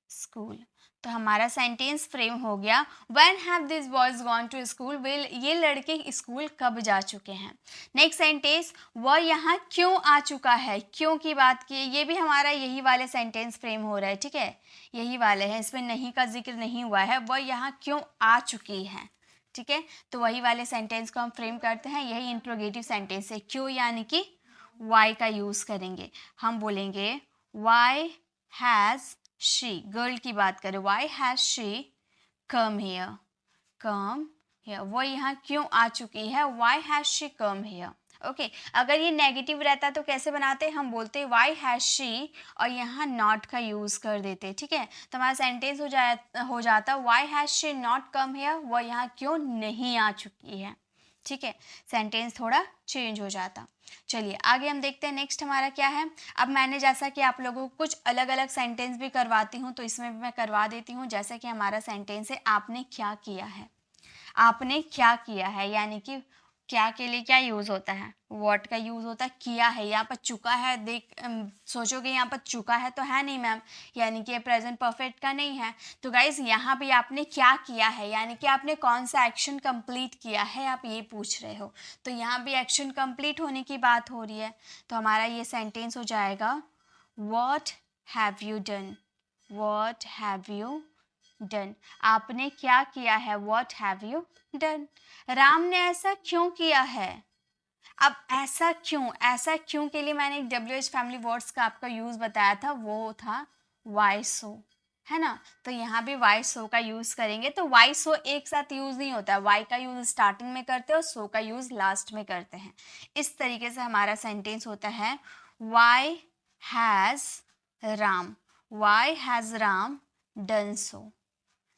school। तो हमारा सेंटेंस फ्रेम हो गया when have this boys gone to school, वे ये लड़के स्कूल कब जा चुके हैं। नेक्स्ट सेंटेंस, वह यहाँ क्यों आ चुका है, क्यों की बात की है, ये भी हमारा यही वाले सेंटेंस फ्रेम हो रहा है, ठीक है, यही वाले हैं, इसमें नहीं का जिक्र नहीं हुआ है। वह यहाँ क्यों आ चुकी है, ठीक है, तो वही वाले सेंटेंस को हम फ्रेम करते हैं, यही इंट्रोगेटिव सेंटेंस है। क्यों यानी कि वाई का यूज़ करेंगे, हम बोलेंगे वाई हैज़ शी, गर्ल की बात करें, why has she come here, come here, वो यहाँ क्यों आ चुकी है, why has she come here. Okay, अगर ये नेगेटिव रहता तो कैसे बनाते, हम बोलते वाई हैज़ शी और यहाँ नॉट का यूज़ कर देते, ठीक है, तो हमारा सेंटेंस हो जाता why has she not come here, वो यहाँ क्यों नहीं आ चुकी है, ठीक है, सेंटेंस थोड़ा चेंज हो जाता। चलिए आगे हम देखते हैं नेक्स्ट हमारा क्या है। अब मैंने जैसा कि आप लोगों को कुछ अलग अलग सेंटेंस भी करवाती हूँ, तो इसमें भी मैं करवा देती हूँ। जैसा कि हमारा सेंटेंस है आपने क्या किया है, आपने क्या किया है, यानी कि क्या के लिए क्या यूज़ होता है, व्हाट का यूज़ होता है, किया है, यहाँ पर चुका है, सोचोगे यहाँ पर चुका है तो है नहीं मैम, यानी कि प्रेजेंट परफेक्ट का नहीं है। तो गाइज यहाँ भी आपने क्या किया है, यानी कि आपने कौन सा एक्शन कंप्लीट किया है, आप ये पूछ रहे हो, तो यहाँ भी एक्शन कंप्लीट होने की बात हो रही है। तो हमारा ये सेंटेंस हो जाएगा what have you done, what have you done, आपने क्या किया है, what have you done. Ram ने ऐसा क्यों किया है, अब ऐसा क्यों के लिए मैंने एक WH फैमिली वर्ड्स का आपका यूज़ बताया था, वो था वाई सो, है ना, तो यहाँ भी वाई सो का यूज़ करेंगे। तो वाई सो एक साथ यूज़ नहीं होता है, वाई का यूज़ स्टार्टिंग में करते हैं और सो का यूज़ लास्ट में करते हैं। इस तरीके से हमारा सेंटेंस होता है why has Ram, why has Ram done so,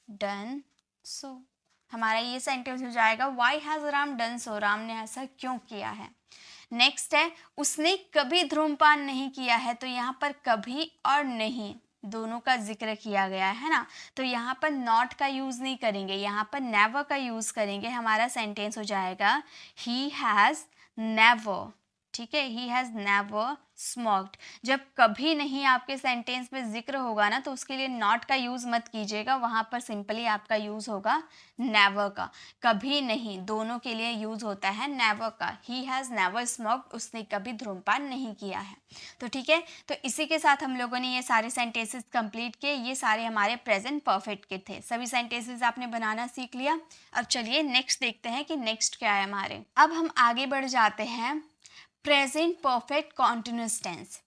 done so, हमारा ये सेंटेंस हो जाएगा why has Ram done so, Ram ने ऐसा क्यों किया है। नेक्स्ट है उसने कभी धूम्रपान नहीं किया है, तो यहाँ पर कभी और नहीं दोनों का जिक्र किया गया है ना, तो यहाँ पर नॉट का यूज़ नहीं करेंगे, यहाँ पर नेवर का यूज़ करेंगे। हमारा सेंटेंस हो जाएगा ही हैज़ नेवर, ठीक है, ही हैज़ नेवर स्मोक्ड। जब कभी नहीं आपके सेंटेंस में जिक्र होगा ना, तो उसके लिए नॉट का यूज़ मत कीजिएगा, वहाँ पर सिंपली आपका यूज़ होगा नेवर का। कभी नहीं दोनों के लिए यूज़ होता है नेवर का, ही हैज़ नेवर स्मोक्ड, उसने कभी धूम्रपान नहीं किया है। तो ठीक है, तो इसी के साथ हम लोगों ने ये सारे सेंटेंसेस कंप्लीट किए, ये सारे हमारे प्रेजेंट परफेक्ट के थे, सभी सेंटेंसेस आपने बनाना सीख लिया। अब चलिए नेक्स्ट देखते हैं कि नेक्स्ट क्या है हमारे। अब हम आगे बढ़ जाते हैं प्रेजेंट परफेक्ट कॉन्टिन्यूअस टेंस।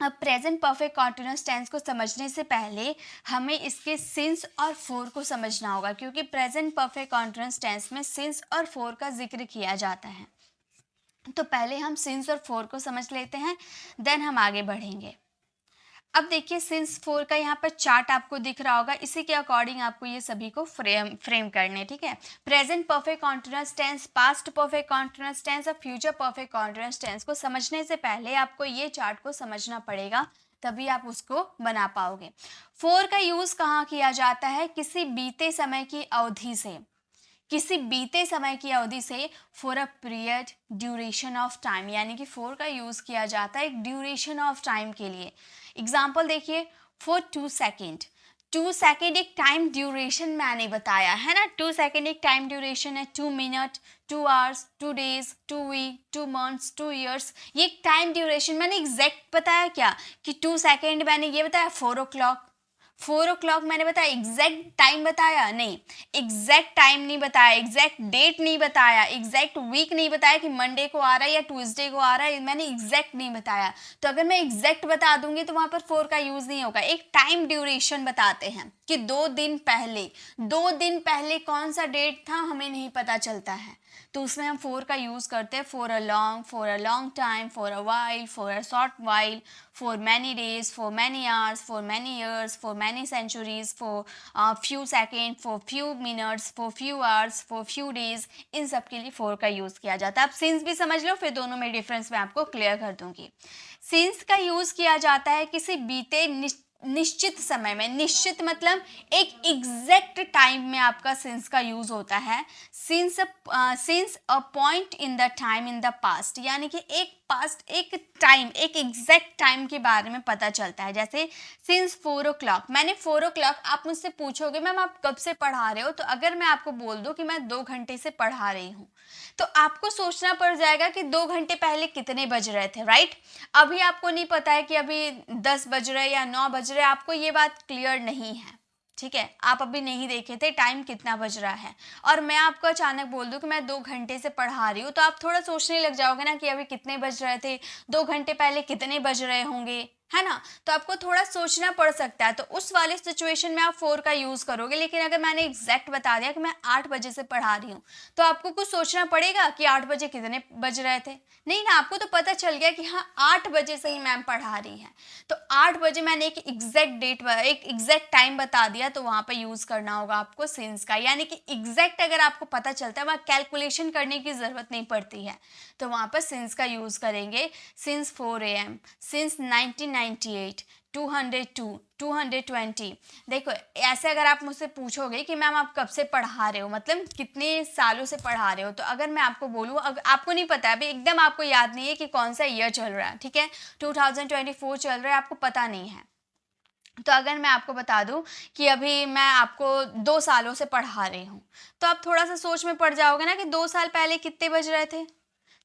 अब प्रेजेंट परफेक्ट कॉन्टिन्यूअस टेंस को समझने से पहले हमें इसके सिंस और फोर को समझना होगा, क्योंकि प्रेजेंट परफेक्ट कॉन्टिन्यूअस टेंस में सिंस और फोर का जिक्र किया जाता है। तो पहले हम सिंस और फोर को समझ लेते हैं, देन हम आगे बढ़ेंगे। अब देखिए सिंस फोर का यहाँ पर चार्ट आपको दिख रहा होगा, इसी के अकॉर्डिंग आपको ये सभी को फ्रेम करने, ठीक है। Present perfect continuous tense, past perfect continuous tense और फ्यूचर परफेक्ट कॉन्टिन्यूअस टेंस को समझने से पहले आपको ये चार्ट को समझना पड़ेगा, तभी आप उसको बना पाओगे। फोर का यूज़ कहाँ किया जाता है, किसी बीते समय की अवधि से, किसी बीते समय की अवधि से, for a period duration of time, यानी कि फोर का यूज़ किया जाता है एक ड्यूरेशन ऑफ टाइम के लिए। एग्जाम्पल देखिए, फॉर 2 सेकेंड, 2 सेकेंड एक टाइम ड्यूरेशन मैंने बताया है ना, 2 सेकेंड एक टाइम ड्यूरेशन है, 2 minute, 2 hours, 2 days, 2 week, 2 months, 2 years, ये एक टाइम ड्यूरेशन मैंने एग्जैक्ट बताया क्या कि 2 सेकेंड मैंने ये बताया 4 o'clock, 4 o'clock मैंने बताया, एग्जैक्ट टाइम बताया नहीं, एग्जैक्ट टाइम नहीं बताया, एग्जैक्ट डेट नहीं बताया, एग्जैक्ट वीक नहीं बताया कि मंडे को आ रहा है या ट्यूसडे को आ रहा है, मैंने एग्जैक्ट नहीं बताया। तो अगर मैं एग्जैक्ट बता दूंगी तो वहाँ पर 4 का यूज़ नहीं होगा। एक टाइम ड्यूरेशन बताते हैं कि 2 दिन पहले कौन सा डेट था हमें नहीं पता चलता है, तो उसमें हम 4 का यूज़ करते हैं, for a long time, for a while, for a short while, for many days, for many hours, for many years, for many centuries, for few second, for few minutes, for few hours, for few days, इन सब के लिए 4 का use किया जाता है। अब since भी समझ लो, फिर दोनों में डिफरेंस मैं आपको क्लियर कर दूंगी। सिंस का यूज़ किया जाता है किसी बीते निश्चित समय में, निश्चित मतलब एक एग्जैक्ट टाइम में आपका सिंस का यूज होता है। Since a point in the time in the past, यानी कि एक पास्ट, एक टाइम, एक एग्जैक्ट टाइम के बारे में पता चलता है। जैसे सिंस 4 o'clock, मैंने 4 o'clock, आप मुझसे पूछोगे मैम आप कब से पढ़ा रहे हो, तो अगर मैं आपको बोल दूं कि मैं 2 घंटे से पढ़ा रही हूँ, तो आपको सोचना पड़ जाएगा कि 2 घंटे पहले कितने बज रहे थे, राइट। अभी आपको नहीं पता है कि अभी 10 बज रहे या 9 बज रहे, आपको ये बात क्लियर नहीं है, ठीक है, आप अभी नहीं देखे थे टाइम कितना बज रहा है, और मैं आपको अचानक बोल दूं कि मैं 2 घंटे से पढ़ा रही हूँ, तो आप थोड़ा सोचने लग जाओगे ना कि अभी कितने बज रहे थे, 2 घंटे पहले कितने बज रहे होंगे, है ना। तो आपको थोड़ा सोचना पड़ सकता है, तो उस वाले सिचुएशन में आप 4 का यूज़ करोगे। लेकिन अगर मैंने एग्जैक्ट बता दिया कि मैं 8 बजे से पढ़ा रही हूँ, तो आपको कुछ सोचना पड़ेगा कि 8 बजे कितने बज रहे थे, नहीं ना, आपको तो पता चल गया कि हाँ 8 बजे से ही मैम पढ़ा रही हैं। तो 8 बजे मैंने एक एग्जैक्ट डेट, एक एग्जैक्ट टाइम बता दिया, तो वहाँ पे यूज़ करना होगा आपको सिंस का। यानी कि एग्जैक्ट अगर आपको पता चलता है, वहाँ कैलकुलेशन करने की ज़रूरत नहीं पड़ती है, तो वहाँ पर सिंस का यूज़ करेंगे। Since 4 AM, since 1998, 202, 220। देखो, ऐसे अगर आप मुझसे पूछोगे कि मैम आप कब से पढ़ा रहे हो, मतलब कितने सालों से पढ़ा रहे हो, तो अगर मैं आपको बोलूँ, अगर आपको नहीं पता है अभी, एकदम आपको याद नहीं है कि कौन सा ईयर चल रहा है, ठीक है, 2024 चल रहा है, आपको पता नहीं है, तो अगर मैं आपको बता दूं कि अभी मैं आपको 2 सालों से पढ़ा रही हूँ, तो आप थोड़ा सा सोच में पड़ जाओगे ना कि 2 साल पहले कितने बज रहे थे,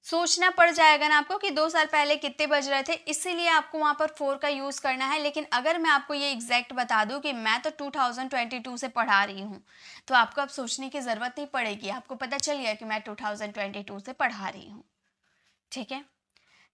सोचना पड़ जाएगा ना आपको कि 2 साल पहले कितने बज रहे थे, इसीलिए आपको वहाँ पर 4 का यूज़ करना है। लेकिन अगर मैं आपको ये एग्जैक्ट बता दूँ कि मैं तो 2022 से पढ़ा रही हूँ, तो आपको अब सोचने की ज़रूरत नहीं पड़ेगी, आपको पता चल गया कि मैं 2022 से पढ़ा रही हूँ, ठीक है।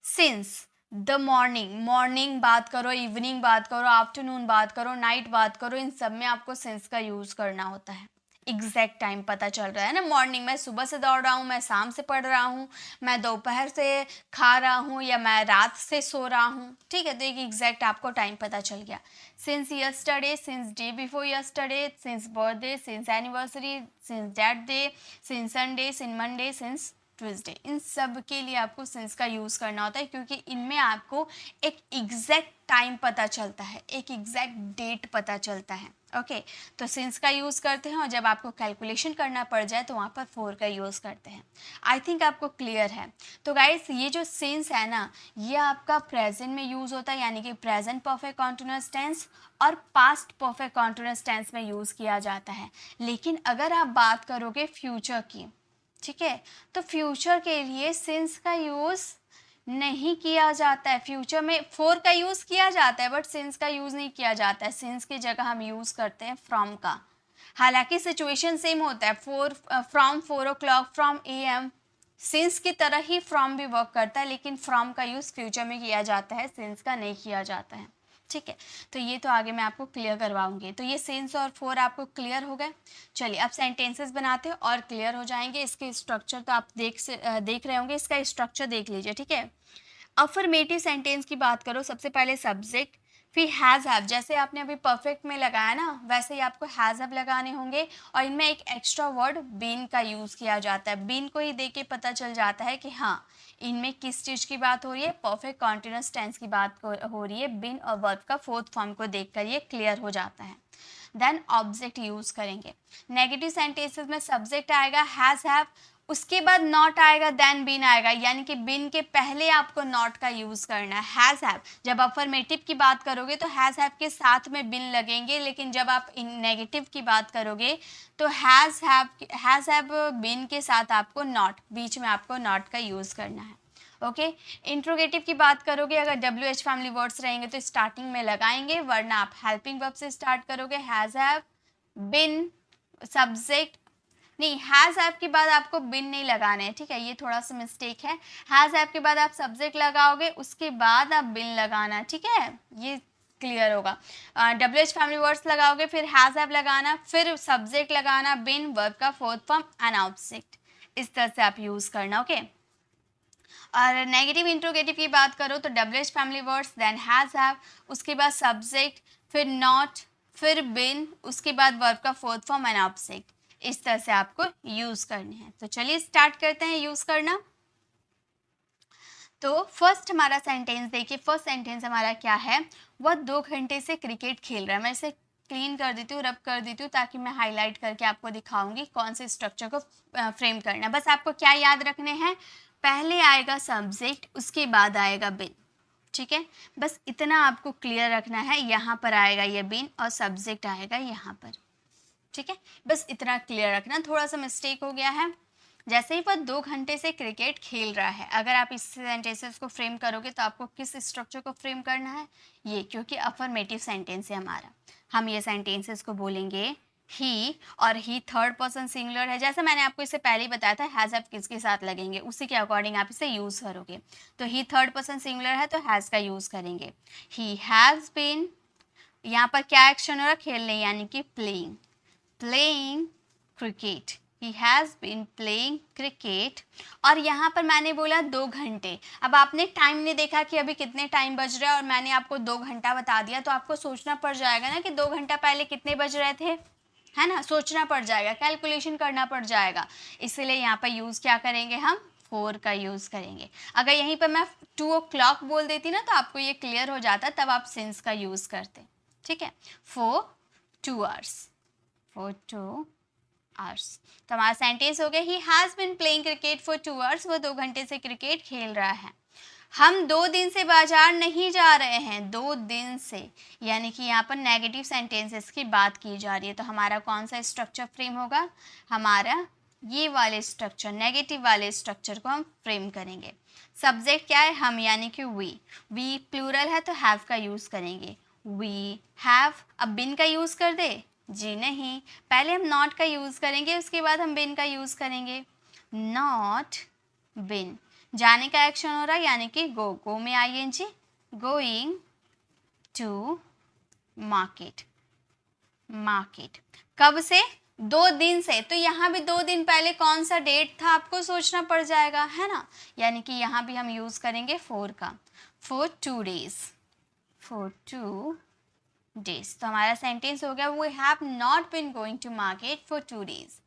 सिंस द मॉर्निंग, मॉर्निंग बात करो, इवनिंग बात करो, आफ्टरनून बात करो, नाइट बात करो, इन सब में आपको सिंस का यूज़ करना होता है। एग्जैक्ट टाइम पता चल रहा है ना, मॉर्निंग मैं सुबह से दौड़ रहा हूँ, मैं शाम से पढ़ रहा हूँ, मैं दोपहर से खा रहा हूँ, या मैं रात से सो रहा हूँ, ठीक है, तो एक एग्जैक्ट आपको टाइम पता चल गया। Since yesterday, since day before yesterday, since birthday, since anniversary, since that day, since Sunday, since Monday, since Tuesday, इन सब के लिए आपको सिंस का यूज़ करना होता है, क्योंकि इनमें आपको एक एग्जैक्ट टाइम पता चलता है, एक एग्जैक्ट डेट पता चलता है। ओके, तो सिंस का यूज़ करते हैं, और जब आपको कैलकुलेशन करना पड़ जाए तो वहाँ पर 4 का यूज़ करते हैं। आई थिंक आपको क्लियर है। तो गाइस, ये जो सिंस है ना, ये आपका प्रेजेंट में यूज़ होता है, यानी कि प्रेजेंट परफेक्ट कॉन्टिन्यूअस टेंस और पास्ट परफेक्ट कॉन्टिन्यूअस टेंस में यूज़ किया जाता है। लेकिन अगर आप बात करोगे फ्यूचर की, ठीक है, तो फ्यूचर के लिए सिंस का यूज़ नहीं किया जाता है। फ्यूचर में 4 का यूज़ किया जाता है, बट सिंस का यूज़ नहीं किया जाता है। सिंस की जगह हम यूज़ करते हैं फ्रॉम का। हालांकि सिचुएशन सेम होता है, from 4 o'clock, from AM, since की तरह ही फ्रॉम भी वर्क करता है, लेकिन फ्रॉम का यूज़ फ्यूचर में किया जाता है, सिंस का नहीं किया जाता है, ठीक है। तो ये तो आगे मैं आपको क्लियर करवाऊंगी। तो ये सिंस और 4 आपको क्लियर हो गए। चलिए अब सेंटेंसेस बनाते हैं और क्लियर हो जाएंगे। इसके स्ट्रक्चर तो आप देख रहे होंगे, इसका स्ट्रक्चर देख लीजिए, ठीक है। अफर्मेटिव सेंटेंस की बात करो, सबसे पहले सब्जेक्ट, फिर हैज़ हैव, जैसे आपने अभी परफेक्ट में लगाया ना, वैसे ही आपको हैज़ हैव लगाने होंगे। और इनमें एक एक्स्ट्रा वर्ड बीन का यूज़ किया जाता है। बीन को ही देख के पता चल जाता है कि हाँ, इनमें किस चीज़ की बात हो रही है, परफेक्ट कॉन्टिन्यूअस टेंस की बात हो रही है। बीन और वर्ब का फोर्थ फॉर्म को देखकर ये क्लियर हो जाता है। देन ऑब्जेक्ट यूज़ करेंगे। नेगेटिव सेंटेंसेस में सब्जेक्ट आएगा, हैज़ हैव, उसके बाद नॉट आएगा, देन बीन आएगा, यानी कि बीन के पहले आपको नॉट का यूज़ करना है। हैज़ हैव, जब अफर्मेटिव की बात करोगे तो हैज़ हैव के साथ में बीन लगेंगे, लेकिन जब आप नेगेटिव की बात करोगे तो हैज़ हैव बीन के साथ आपको नॉट, बीच में आपको नॉट का यूज़ करना है। ओके, इंट्रोगेटिव की बात करोगे, अगर WH फैमिली वर्ड्स रहेंगे तो स्टार्टिंग में लगाएंगे, वरना आप हेल्पिंग वर्ब से स्टार्ट करोगे। हैज़ हैव, बिन, सब्जेक्ट, नहीं, हैज़ हैव के बाद आपको बिन नहीं लगाने हैं, ठीक है, ये थोड़ा सा मिस्टेक है। हैज़ हैव के बाद आप सब्जेक्ट लगाओगे, उसके बाद आप बिन लगाना, ठीक है, ये क्लियर होगा। WH फैमिली वर्ड्स लगाओगे, फिर हैज़ हैव लगाना, फिर सब्जेक्ट लगाना, बिन, वर्ब का फोर्थ फॉर्म एंड ऑब्जेक्ट, इस तरह से आप यूज़ करना। ओके, और नेगेटिव इंट्रोगेटिव की बात करो तो WH family words, then has have, उसके बाद सब्जेक्ट, फिर नॉट, फिर बिन, उसके बाद वर्ब का फोर्थ फॉर्म एंड ऑब्जेक्ट, इस तरह से आपको यूज़ करने हैं। तो चलिए स्टार्ट करते हैं यूज़ करना। तो फर्स्ट हमारा सेंटेंस देखिए, फर्स्ट सेंटेंस हमारा क्या है, वह 2 घंटे से क्रिकेट खेल रहा है। मैं इसे क्लीन कर देती हूँ, रब कर देती हूँ, ताकि मैं हाईलाइट करके आपको दिखाऊंगी कौन से स्ट्रक्चर को फ्रेम करना है। बस आपको क्या याद रखने हैं, पहले आएगा सब्जेक्ट, उसके बाद आएगा बिन, ठीक है, बस इतना आपको क्लियर रखना है। यहाँ पर आएगा ये बिन और सब्जेक्ट आएगा यहाँ पर, ठीक है, बस इतना क्लियर रखना। थोड़ा सा मिस्टेक हो गया है, जैसे ही वह 2 घंटे से क्रिकेट खेल रहा है, अगर आप इस सेंटेंसेस को फ्रेम करोगे तो आपको किस स्ट्रक्चर को फ्रेम करना है, ये, क्योंकि अफर्मेटिव सेंटेंस है हमारा। हम ये सेंटेंसेस को बोलेंगे ही, और ही थर्ड पर्सन सिंगुलर है। जैसे मैंने आपको इससे पहले ही बताया था, हैज़ आप किसके साथ लगेंगे, उसी के अकॉर्डिंग आप इसे यूज़ करोगे। तो ही थर्ड पर्सन सिंगुलर है तो हैज़ का यूज़ करेंगे। ही हैज़ बीन, यहाँ पर क्या एक्शन हो रहा है, खेलने, यानी कि playing, playing cricket. He has been playing cricket. और यहाँ पर मैंने बोला 2 घंटे। अब आपने टाइम नहीं देखा कि अभी कितने टाइम बज रहा है, और मैंने आपको 2 घंटा बता दिया, तो आपको सोचना पड़ जाएगा ना कि 2 घंटा पहले कितने बज रहे थे, है ना, सोचना पड़ जाएगा, कैलकुलेशन करना पड़ जाएगा। इसीलिए यहाँ पर यूज़ क्या करेंगे, हम 4 का यूज़ करेंगे। अगर यहीं पर मैं 2 o'clock बोल देती ना, तो आपको ये क्लियर हो जाता, तब आप सिंस का यूज़ करते। ठीक है, for 2 hours, for 2 hours। तो हमारा सेंटेंस हो गया, he has been playing cricket for 2 hours, वो 2 घंटे से क्रिकेट खेल रहा है। हम 2 दिन से बाजार नहीं जा रहे हैं, 2 दिन से, यानी कि यहाँ पर नेगेटिव सेंटेंसेस की बात की जा रही है। तो हमारा कौन सा स्ट्रक्चर फ्रेम होगा, हमारा ये वाले स्ट्रक्चर, नेगेटिव वाले स्ट्रक्चर को हम फ्रेम करेंगे। सब्जेक्ट क्या है, हम, यानी कि वी प्लूरल है तो हैव का यूज़ करेंगे, वी हैव। अब बिन का यूज़ कर दे, जी नहीं, पहले हम नॉट का यूज़ करेंगे, उसके बाद हम बिन का यूज़ करेंगे। नॉट बिन, जाने का एक्शन हो रहा है, यानी कि गो में ING, going to market, market. कब से, 2 दिन से, तो यहाँ भी 2 दिन पहले कौन सा डेट था आपको सोचना पड़ जाएगा, है ना, यानी कि यहाँ भी हम यूज़ करेंगे 4 का, for 2 days, for 2 days। तो हमारा सेंटेंस हो गया, we have not been going to market for 2 days।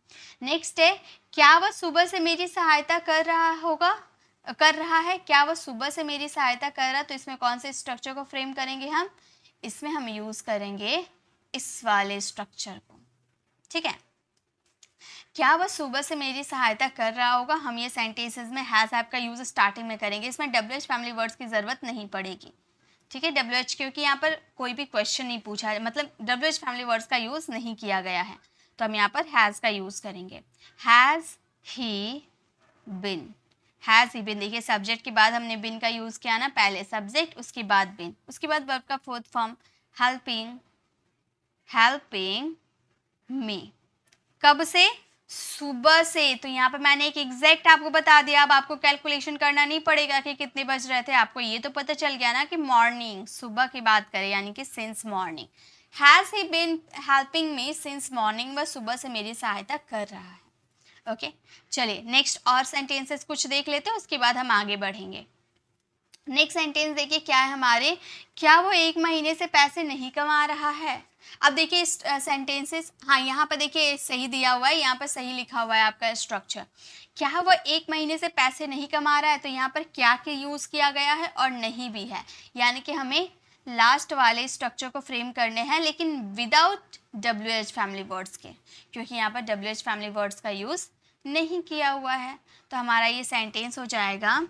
Next है, क्या वह सुबह से मेरी सहायता कर रहा है, क्या वह सुबह से मेरी सहायता कर रहा है, तो इसमें कौन से स्ट्रक्चर को फ्रेम करेंगे हम, इसमें हम यूज़ करेंगे इस वाले स्ट्रक्चर को। ठीक है, क्या वह सुबह से मेरी सहायता कर रहा होगा, हम ये सेंटेंसेस में हैज़ हैव का यूज़ स्टार्टिंग में करेंगे, इसमें WH फैमिली वर्ड्स की ज़रूरत नहीं पड़ेगी। ठीक है, WH, क्योंकि यहाँ पर कोई भी क्वेश्चन नहीं पूछा है, मतलब WH फैमिली वर्ड्स का यूज़ नहीं किया गया है, तो हम यहाँ पर हैज़ का यूज़ करेंगे। Has he bin, has he बिन, देखिए सब्जेक्ट के बाद हमने बिन का यूज़ किया ना, पहले सब्जेक्ट, उसके बाद बिन, उसके बाद वर्ब का fourth form helping, helping me. कब से, सुबह से। तो यहाँ पर मैंने एक एग्जैक्ट आपको बता दिया, अब आपको कैलकुलेशन करना नहीं पड़ेगा कि कितने बज रहे थे, आपको ये तो पता चल गया ना कि मॉर्निंग, सुबह की बात करें, यानी कि since morning. Has he been helping me since morning, वह सुबह से मेरी सहायता कर रहा है। ओके, चलिए नेक्स्ट और सेंटेंसेस कुछ देख लेते हैं, उसके बाद हम आगे बढ़ेंगे। नेक्स्ट सेंटेंस देखिए क्या है हमारे, क्या वो 1 महीने से पैसे नहीं कमा रहा है। अब देखिए सेंटेंसेस, हाँ यहाँ पर देखिए सही दिया हुआ है, यहाँ पर सही लिखा हुआ है आपका स्ट्रक्चर। क्या वो 1 महीने से पैसे नहीं कमा रहा है, तो यहाँ पर क्या के यूज़ किया गया है, और नहीं भी है, यानी कि हमें लास्ट वाले स्ट्रक्चर को फ्रेम करने हैं, लेकिन विदाउट WH फैमिली वर्ड्स के, क्योंकि यहाँ पर WH फैमिली वर्ड्स का यूज़ नहीं किया हुआ है। तो हमारा ये सेंटेंस हो जाएगा,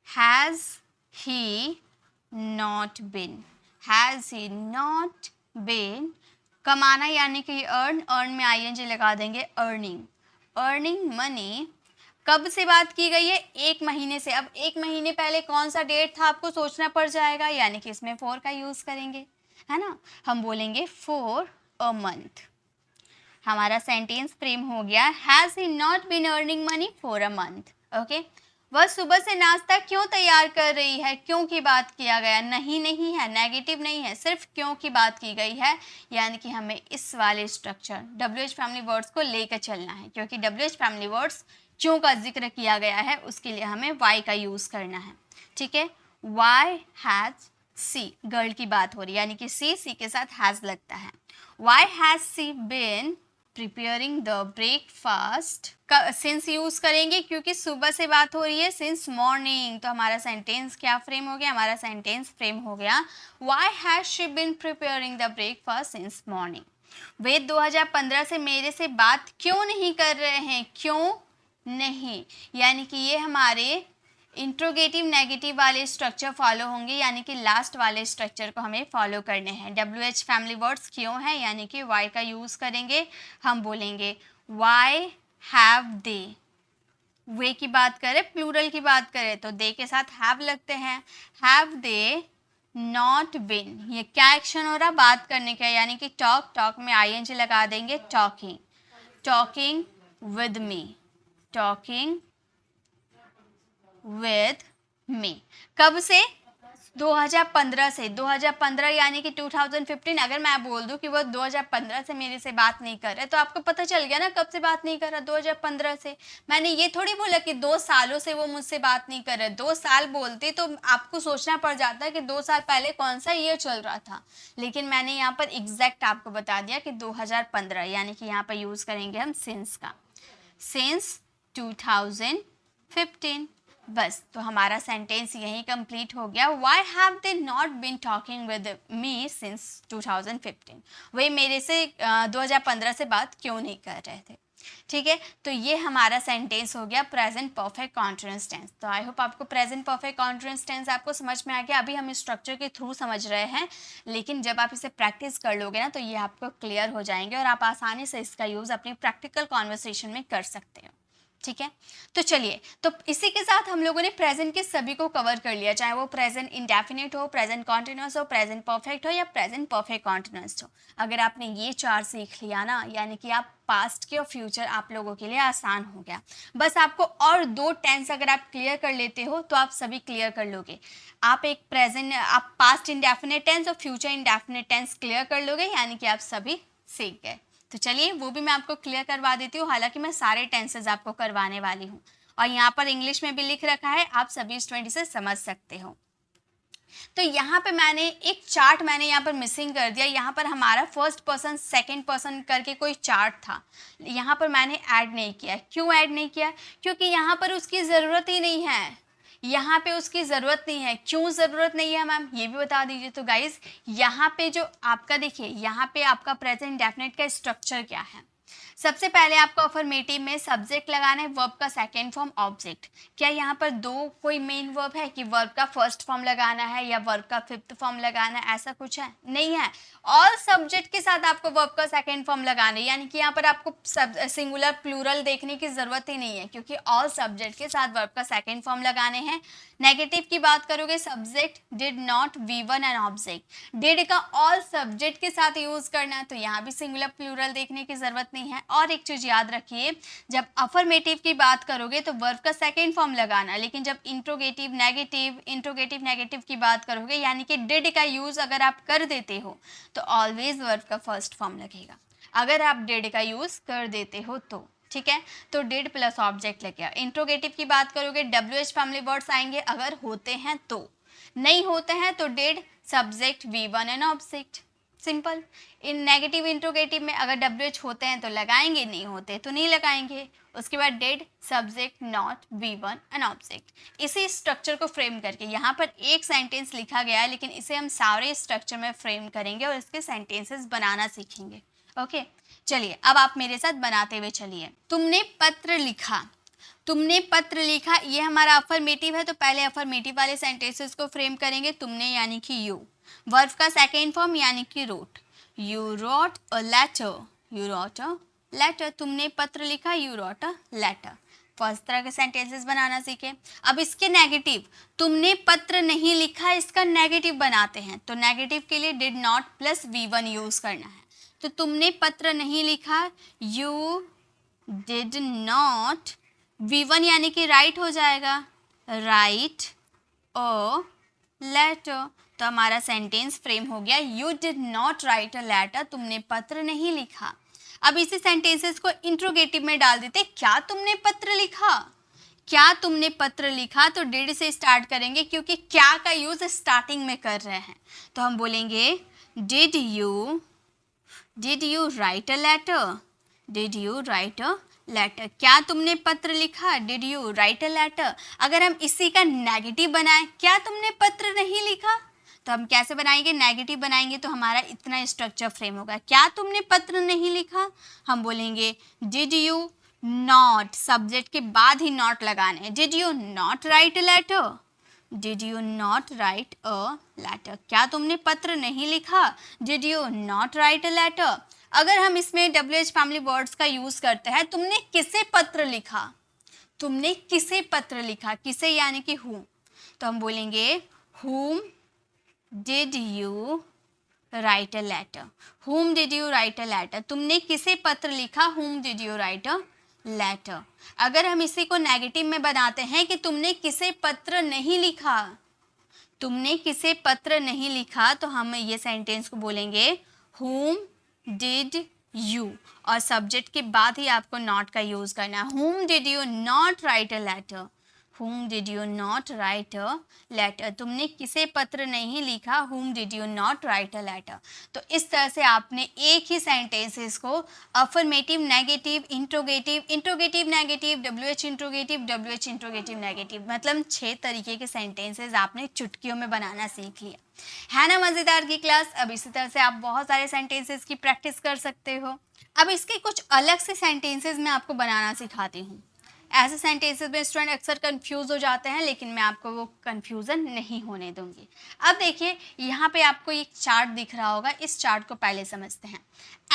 has he not been, has he not been, कमाना यानी कि अर्न में ING लगा देंगे, अर्निंग मनी। कब से बात की गई है, 1 महीने से। अब 1 महीने पहले कौन सा डेट था आपको सोचना पड़ जाएगा, यानी कि इसमें 4 का यूज़ करेंगे, है ना, हम बोलेंगे फॉर अ मंथ। हमारा सेंटेंस फ्रेम हो गया, has he not been earning money for a month. Okay, वह सुबह से नाश्ता क्यों तैयार कर रही है, क्यों की बात किया गया, नहीं है, नेगेटिव नहीं है, सिर्फ क्यों की बात की गई है, यानी कि हमें इस वाले स्ट्रक्चर WH फैमिली वर्ड्स को लेकर चलना है, क्योंकि WH फैमिली वर्ड्स क्यों का जिक्र किया गया है, उसके लिए हमें वाई का यूज़ करना है। ठीक है, वाई हैज़ सी, गर्ल की बात हो रही है, यानी कि सी के साथ हैज़ लगता है। Why has she been preparing the breakfast, since use करेंगे क्योंकि सुबह से बात हो रही है, सिंस मॉर्निंग। तो हमारा सेंटेंस क्या फ्रेम हो गया, हमारा सेंटेंस फ्रेम हो गया, why has she been preparing the breakfast since morning. वे 2015 से मेरे से बात क्यों नहीं कर रहे हैं, क्यों नहीं, यानी कि ये हमारे इंट्रोगेटिव नेगेटिव वाले स्ट्रक्चर फॉलो होंगे, यानी कि लास्ट वाले स्ट्रक्चर को हमें फॉलो करने हैं। WH फैमिली वर्ड्स क्यों है, यानी कि वाई का यूज़ करेंगे, हम बोलेंगे वाई हैव दे वे की बात करें, प्लूरल की बात करें तो दे के साथ हैव लगते हैं। हैव दे नॉट बिन, ये क्या एक्शन हो रहा, बात करने का, यानी कि टॉक, टॉक में आईएनजी लगा देंगे, talking, talking with me, talking with मी। कब से, 2015 से। 2015 यानी कि 2015। अगर मैं बोल दूं कि वो 2015 से मेरे से बात नहीं कर रहे तो आपको पता चल गया ना कब से बात नहीं कर रहा, 2015 से। मैंने ये थोड़ी बोला कि 2 सालों से वो मुझसे बात नहीं कर रहे। 2 साल बोलते तो आपको सोचना पड़ जाता है कि 2 साल पहले कौन सा ईयर चल रहा था, लेकिन मैंने यहाँ पर एग्जैक्ट आपको बता दिया कि 2015, यानी कि यहाँ पर यूज करेंगे हम सिंस का, सिंस 2015। बस, तो हमारा सेंटेंस यहीं कंप्लीट हो गया। Why have they not been talking with me since 2015, वे मेरे से 2015 से बात क्यों नहीं कर रहे थे। ठीक है, तो ये हमारा सेंटेंस हो गया प्रेजेंट परफेक्ट कॉन्टिन्यूअस टेंस। तो आई होप आपको प्रेजेंट परफेक्ट कॉन्टिन्यूअस टेंस आपको समझ में आ गया। अभी हम स्ट्रक्चर के थ्रू समझ रहे हैं, लेकिन जब आप इसे प्रैक्टिस कर लोगे ना तो ये आपको क्लियर हो जाएंगे और आप आसानी से इसका यूज़ अपनी प्रैक्टिकल कॉन्वर्सेशन में कर सकते हो। ठीक है, तो चलिए, तो इसी के साथ हम लोगों ने प्रेजेंट के सभी को कवर कर लिया, चाहे वो प्रेजेंट इंडेफिनिट हो, प्रेजेंट कॉन्टिन्यूअस हो, प्रेजेंट परफेक्ट हो या प्रेजेंट परफेक्ट कॉन्टिन्यूअस हो। अगर आपने ये 4 सीख लिया ना, यानी कि आप पास्ट के और फ्यूचर आप लोगों के लिए आसान हो गया। बस आपको और 2 टेंस अगर आप क्लियर कर लेते हो तो आप सभी क्लियर कर लोगे। आप एक प्रेजेंट, आप पास्ट इंडेफिनिट टेंस और फ्यूचर इंडेफिनिट टेंस क्लियर कर लोगे, यानी कि आप सभी सीख गए। तो चलिए, वो भी मैं आपको क्लियर करवा देती हूँ। हालांकि मैं सारे टेंसेज आपको करवाने वाली हूँ और यहाँ पर इंग्लिश में भी लिख रखा है, आप सभी स्टूडेंट इसे समझ सकते हो। तो यहाँ पे मैंने एक चार्ट मैंने यहाँ पर मिसिंग कर दिया। यहाँ पर हमारा फर्स्ट पर्सन सेकंड पर्सन करके कोई चार्ट था, यहाँ पर मैंने ऐड नहीं किया। क्यों ऐड नहीं किया? क्योंकि यहाँ पर उसकी ज़रूरत ही नहीं है, यहाँ पे उसकी ज़रूरत नहीं है। क्यों ज़रूरत नहीं है मैम, ये भी बता दीजिए। तो गाइज, यहाँ पे जो आपका देखिए, यहाँ पे आपका प्रेजेंट इंडेफिनिट का स्ट्रक्चर क्या है। सबसे पहले आपको अफर्मेटिव में सब्जेक्ट लगाना है, वर्ब का सेकेंड फॉर्म ऑब्जेक्ट। क्या यहाँ पर 2 कोई मेन वर्ब है कि वर्ब का फर्स्ट फॉर्म लगाना है या वर्ब का 5th फॉर्म लगाना है, ऐसा कुछ है? नहीं है। ऑल सब्जेक्ट के साथ आपको वर्ब का सेकेंड फॉर्म लगाना है, यानी कि यहाँ पर आपको सिंगुलर प्लूरल देखने की ज़रूरत ही नहीं है, क्योंकि ऑल सब्जेक्ट के साथ वर्ब का सेकेंड फॉर्म लगाने हैं। नेगेटिव की बात करोगे, subject did not, V1 and object. Did का ऑल सब्जेक्ट के साथ यूज़ करना है, तो यहाँ भी सिंगुलर प्लूरल देखने की ज़रूरत नहीं है। और एक चीज़ याद रखिए, जब अफर्मेटिव की बात करोगे तो वर्ब का सेकेंड फॉर्म लगाना, लेकिन जब इंट्रोगेटिव नेगेटिव की बात करोगे, यानी कि डिड का यूज़ अगर आप कर देते हो तो ऑलवेज वर्ब का फर्स्ट फॉर्म लगेगा, अगर आप डिड का यूज़ कर देते हो तो। ठीक है, तो डिड प्लस ऑब्जेक्ट लगेगा। इंट्रोगेटिव की बात करोगे, WH फैमिली वर्ड्स आएंगे अगर होते हैं तो, नहीं होते हैं तो did subject V1 and object, simple. In negative interrogative में अगर WH होते हैं तो लगाएंगे, नहीं होते तो नहीं लगाएंगे। उसके बाद did subject not V1 and object. इसी स्ट्रक्चर को फ्रेम करके यहाँ पर एक सेंटेंस लिखा गया है, लेकिन इसे हम सारे स्ट्रक्चर में फ्रेम करेंगे और इसके सेंटेंसेस बनाना सीखेंगे। ओके, चलिए अब आप मेरे साथ बनाते हुए चलिए। तुमने पत्र लिखा, तुमने पत्र लिखा, ये हमारा अफर्मेटिव है, तो पहले अफर्मेटिव वाले सेंटेंसेस को फ्रेम करेंगे। तुमने यानी कि यू, वर्ब का सेकेंड फॉर्म यानी कि wrote, you wrote a letter, you wrote a letter. तुमने पत्र लिखा, you wrote a letter. First तरह के सेंटेंसेस बनाना सीखे। अब इसके नेगेटिव, तुमने पत्र नहीं लिखा, इसका नेगेटिव बनाते हैं, तो नेगेटिव के लिए did not plus V1 use करना है। तो तुमने पत्र नहीं लिखा, यू डिड नॉट, V1 यानी कि राइट हो जाएगा, राइट अ लेटर। तो हमारा सेंटेंस फ्रेम हो गया, you did not write a letter, तुमने पत्र नहीं लिखा। अब इसी सेंटेंसेस को इंट्रोगेटिव में डाल देते, क्या तुमने पत्र लिखा, क्या तुमने पत्र लिखा, तो डिड से स्टार्ट करेंगे क्योंकि क्या का यूज स्टार्टिंग में कर रहे हैं, तो हम बोलेंगे did you write a letter, did you write a letter. क्या तुमने पत्र लिखा, did you write a letter. अगर हम इसी का नेगेटिव बनाएं, क्या तुमने पत्र नहीं लिखा, तो हम कैसे बनाएंगे, नेगेटिव बनाएंगे, तो हमारा इतना स्ट्रक्चर फ्रेम होगा। क्या तुमने पत्र नहीं लिखा, हम बोलेंगे डिड यू नॉट, सब्जेक्ट के बाद ही नॉट लगाने हैं, did you not write a letter, did you not write a letter. क्या तुमने पत्र नहीं लिखा, did you not write a letter. अगर हम इसमें WH फैमिली वर्ड्स का यूज करते हैं, तुमने किसे पत्र लिखा, तुमने किसे पत्र लिखा, किसे यानी कि whom, तो हम बोलेंगे whom did you write a letter, whom did you write a letter, तुमने किसे पत्र लिखा, whom did you write a letter। अगर हम इसी को नेगेटिव में बनाते हैं कि तुमने किसे पत्र नहीं लिखा, तुमने किसे पत्र नहीं लिखा, तो हम ये सेंटेंस को बोलेंगे whom did you, और सब्जेक्ट के बाद ही आपको नॉट का यूज करना है। whom did you not write a letter, whom did you not write a letter, तुमने किसे पत्र नहीं लिखा, whom did you not write a letter। तो इस तरह से आपने एक ही सेंटेंसेस को affirmative, negative, interrogative, interrogative negative, WH interrogative, WH interrogative negative, मतलब 6 तरीके के सेंटेंसेस आपने चुटकियों में बनाना सीख लिया है ना। मज़ेदार की क्लास। अब इसी तरह से आप बहुत सारे सेंटेंसेस की प्रैक्टिस कर सकते हो। अब इसके कुछ अलग से सेंटेंसेस मैं आपको बनाना सिखाती हूँ। ऐसे सेंटेंसेस में स्टूडेंट अक्सर कंफ्यूज हो जाते हैं, लेकिन मैं आपको वो कंफ्यूजन नहीं होने दूंगी। अब देखिए यहाँ पे आपको एक चार्ट दिख रहा होगा, इस चार्ट को पहले समझते हैं।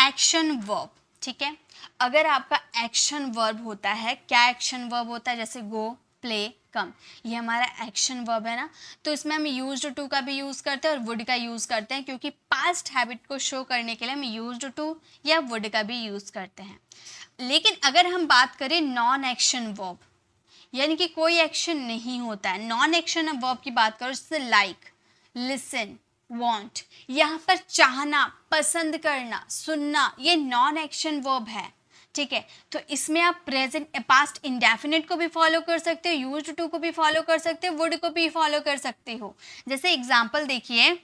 एक्शन वर्ब, ठीक है। अगर आपका एक्शन वर्ब होता है, क्या एक्शन वर्ब होता है, जैसे गो, प्ले, कम, ये हमारा एक्शन वर्ब है ना, तो इसमें हम यूज्ड टू का भी यूज़ करते हैं और वुड का यूज़ करते हैं, क्योंकि पास्ट हैबिट को शो करने के लिए हम यूज्ड टू या वुड का भी यूज़ करते हैं। लेकिन अगर हम बात करें नॉन एक्शन वर्ब, यानी कि कोई एक्शन नहीं होता है, नॉन एक्शन वर्ब की बात करो, जैसे लाइक, लिसन, वांट, यहाँ पर चाहना, पसंद करना, सुनना, ये नॉन एक्शन वर्ब है, ठीक है। तो इसमें आप प्रेजेंट, पास्ट इंडेफिनिट को भी फॉलो कर सकते हो, यूज्ड टू को भी फॉलो कर सकते हो, वुड को भी फॉलो कर सकते हो। जैसे एग्जाम्पल देखिए,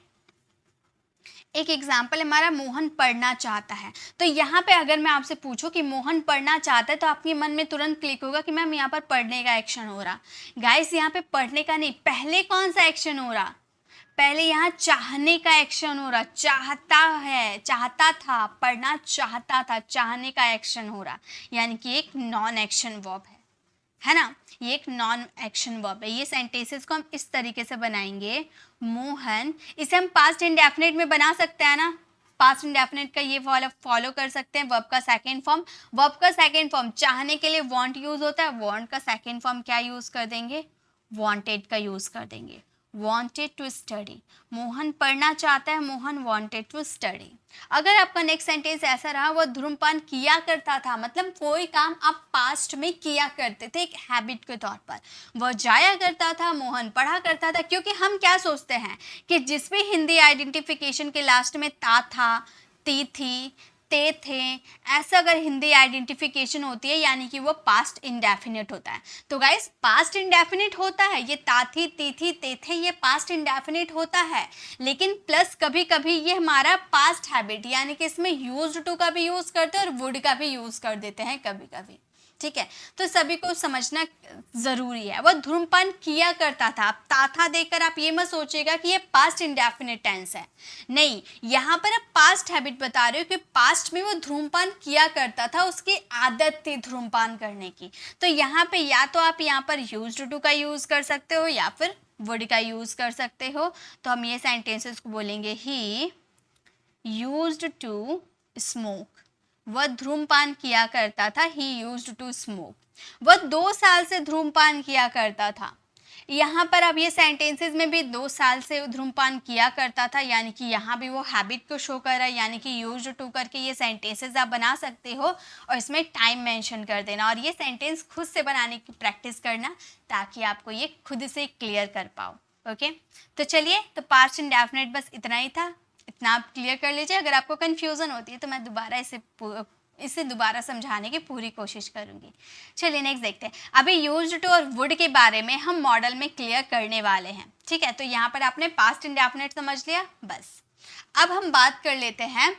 एक एग्जाम्पल हमारा, मोहन पढ़ना चाहता है। तो यहाँ पे अगर मैं आपसे पूछूं कि मोहन पढ़ना चाहता है, तो आपके मन में तुरंत क्लिक होगा कि मैम यहाँ पर पढ़ने का एक्शन हो रहा। गाइस यहाँ पे पढ़ने का नहीं, पहले कौन सा एक्शन हो रहा, पहले यहाँ चाहने का एक्शन हो रहा। चाहता है, चाहता था, पढ़ना चाहता था, चाहने का एक्शन हो रहा, यानी कि एक नॉन एक्शन वर्ब है ना। ये एक नॉन एक्शन वर्ब है। ये सेंटेंसेस को हम इस तरीके से बनाएंगे, मोहन, इसे हम पास्ट इंडेफिनिट में बना सकते हैं ना, पास्ट इंडेफिनिट का ये फॉलो कर सकते हैं। वर्ब का सेकेंड फॉर्म, वर्ब का सेकेंड फॉर्म चाहने के लिए वांट यूज होता है, वांट का सेकेंड फॉर्म क्या यूज कर देंगे, वांटेड का यूज कर देंगे, wanted to study। मोहन पढ़ना चाहता है, मोहन wanted to study। अगर आपका नेक्स्ट सेंटेंस ऐसा रहा, वह धूम्रपान किया करता था, मतलब कोई काम आप पास्ट में किया करते थे एक हैबिट के तौर पर। वह जाया करता था, मोहन पढ़ा करता था। क्योंकि हम क्या सोचते हैं कि जिस भी हिंदी आइडेंटिफिकेशन के लास्ट में ता था, ती थी, ते थे, ऐसा अगर हिंदी आइडेंटिफिकेशन होती है, यानी कि वो पास्ट इंडेफिनिट होता है। तो गाइस पास्ट इंडेफिनिट होता है, ये ता थी, ती थी, ते थे, ये पास्ट इंडेफिनिट होता है। लेकिन प्लस कभी कभी ये हमारा पास्ट हैबिट, यानी कि इसमें यूज्ड टू का भी यूज करते हैं और वुड का भी यूज कर देते हैं कभी कभी, ठीक है। तो सभी को समझना जरूरी है। वह धूम्रपान किया करता था, आप था देकर आप ये मत सोचिएगा कि ये पास्ट इंडेफिनिट टेंस है, नहीं, यहाँ पर आप पास्ट हैबिट बता रहे हो कि पास्ट में वो धूम्रपान किया करता था, उसकी आदत थी धूम्रपान करने की। तो यहाँ पे या तो आप यहाँ पर यूज्ड टू का यूज कर सकते हो या फिर वुड का यूज कर सकते हो। तो हम ये सेंटेंसेस को बोलेंगे, ही यूज्ड टू स्मोक, वह धूम्रपान किया करता था, ही यूज्ड टू स्मोक। वह 2 साल से धूम्रपान किया करता था। यहाँ पर अब ये सेंटेंसेस में भी 2 साल से धूम्रपान किया करता था, यानी कि यहाँ भी वो हैबिट को शो कर रहा है, यानी कि यूज्ड टू करके ये सेंटेंसेस आप बना सकते हो और इसमें टाइम मेंशन कर देना और ये सेंटेंस खुद से बनाने की प्रैक्टिस करना, ताकि आपको ये खुद से क्लियर कर पाओ। ओके, तो चलिए, तो पास्ट इंडेफिनिट बस इतना ही था, इतना आप क्लियर कर लीजिए। अगर आपको कन्फ्यूज़न होती है तो मैं दोबारा इसे दोबारा समझाने की पूरी कोशिश करूंगी। चलिए नेक्स्ट देखते हैं। अभी यूज्ड टू और वुड के बारे में हम मॉडल में क्लियर करने वाले हैं, ठीक है। तो यहाँ पर आपने पास्ट इंडेफिनिट समझ लिया, बस अब हम बात कर लेते हैं,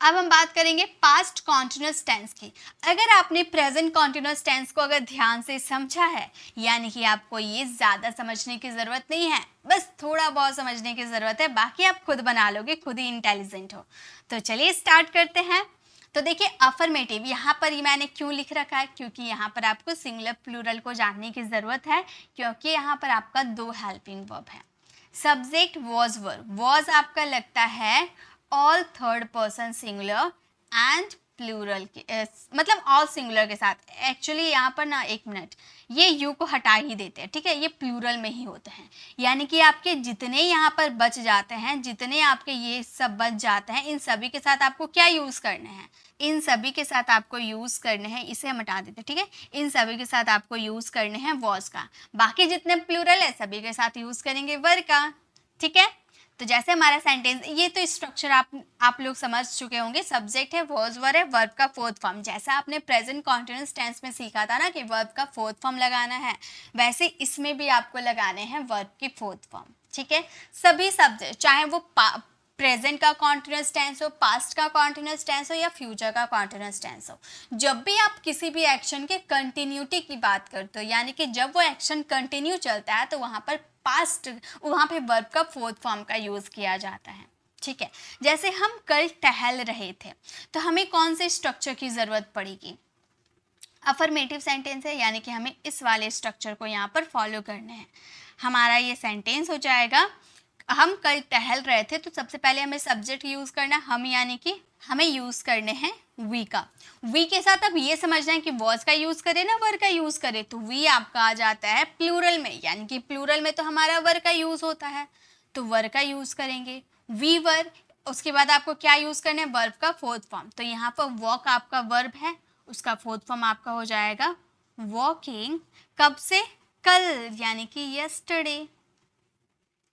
अब हम बात करेंगे पास्ट कॉन्टिन्यूअस टेंस की। अगर आपने प्रेजेंट कॉन्टिन्यूअस टेंस को अगर ध्यान से समझा है, यानी कि आपको ये ज़्यादा समझने की ज़रूरत नहीं है, बस थोड़ा बहुत समझने की ज़रूरत है, बाकी आप खुद बना लोगे, खुद ही इंटेलिजेंट हो। तो चलिए स्टार्ट करते हैं। तो देखिए अफर्मेटिव, यहाँ पर ही मैंने क्यों लिख रखा है, क्योंकि यहाँ पर आपको सिंगुलर प्लूरल को जानने की ज़रूरत है, क्योंकि यहाँ पर आपका 2 हेल्पिंग वर्ब है। सब्जेक्ट वॉज वर्ब, वॉज आपका लगता है all third person singular and plural के मतलब ऑल सिंगुलर के साथ। एक्चुअली यहाँ पर ना, एक मिनट, ये यू को हटा ही देते हैं, ठीक है, ये प्लूरल में ही होते हैं। यानी कि आपके जितने यहाँ पर बच जाते हैं, जितने आपके ये सब बच जाते हैं, इन सभी के साथ आपको क्या यूज़ करने हैं, इन सभी के साथ आपको यूज़ करने हैं, इसे हम हटा देते हैं, ठीक है, इन सभी के साथ आपको यूज़ करने हैं वॉज का। बाकी जितने प्लूरल है सभी के साथ यूज़ करेंगे वर का, ठीक है। तो जैसे हमारा सेंटेंस, ये तो स्ट्रक्चर आप लोग समझ चुके होंगे। सब्जेक्ट है, वॉज वर है, वर्ब का फोर्थ फॉर्म, जैसा आपने प्रेजेंट कॉन्टिन्यूअस टेंस में सीखा था ना कि वर्ब का फोर्थ फॉर्म लगाना है, वैसे इसमें भी आपको लगाने हैं वर्ब की फोर्थ फॉर्म, ठीक है। सभी सब्जेक्ट, चाहे वो प्रेजेंट का कॉन्टिन्यूअस टेंस हो, पास्ट का कॉन्टिन्यूअस टेंस हो या फ्यूचर का कॉन्टिन्यूअस टेंस हो, जब भी आप किसी भी एक्शन के कंटिन्यूटी की बात करते हो, यानी कि जब वो एक्शन कंटिन्यू चलता है, तो वहाँ पर पास्ट, वहाँ पे वर्ब का फोर्थ फॉर्म का यूज़ किया जाता है, ठीक है। जैसे हम कल टहल रहे थे, तो हमें कौन से स्ट्रक्चर की ज़रूरत पड़ेगी, अफर्मेटिव सेंटेंस है, यानी कि हमें इस वाले स्ट्रक्चर को यहाँ पर फॉलो करना है। हमारा ये सेंटेंस हो जाएगा, हम कल टहल रहे थे, तो सबसे पहले हमें सब्जेक्ट यूज़ करना, हम यानी कि हमें यूज़ करने हैं वी का। वी के साथ अब ये समझना है कि वॉज का यूज़ करें ना वर का यूज़ करें, तो वी आपका आ जाता है प्लूरल में, यानी कि प्लूरल में तो हमारा वर का यूज़ होता है, तो वर का यूज़ करेंगे, वी वर। उसके बाद आपको क्या यूज़ करना है, वर्ब का फोर्थ फॉर्म। तो यहाँ पर वॉक आपका वर्ब है, उसका फोर्थ फॉर्म आपका हो जाएगा वॉकिंग। कब से, कल, यानी कि यस्टरडे,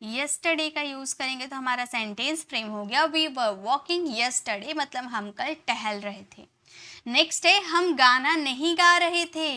यस्टरडे का यूज़ करेंगे तो हमारा सेंटेंस फ्रेम हो गया, वी वर वॉकिंग यस्टरडे, मतलब हम कल टहल रहे थे। नेक्स्ट है, हम गाना नहीं गा रहे थे।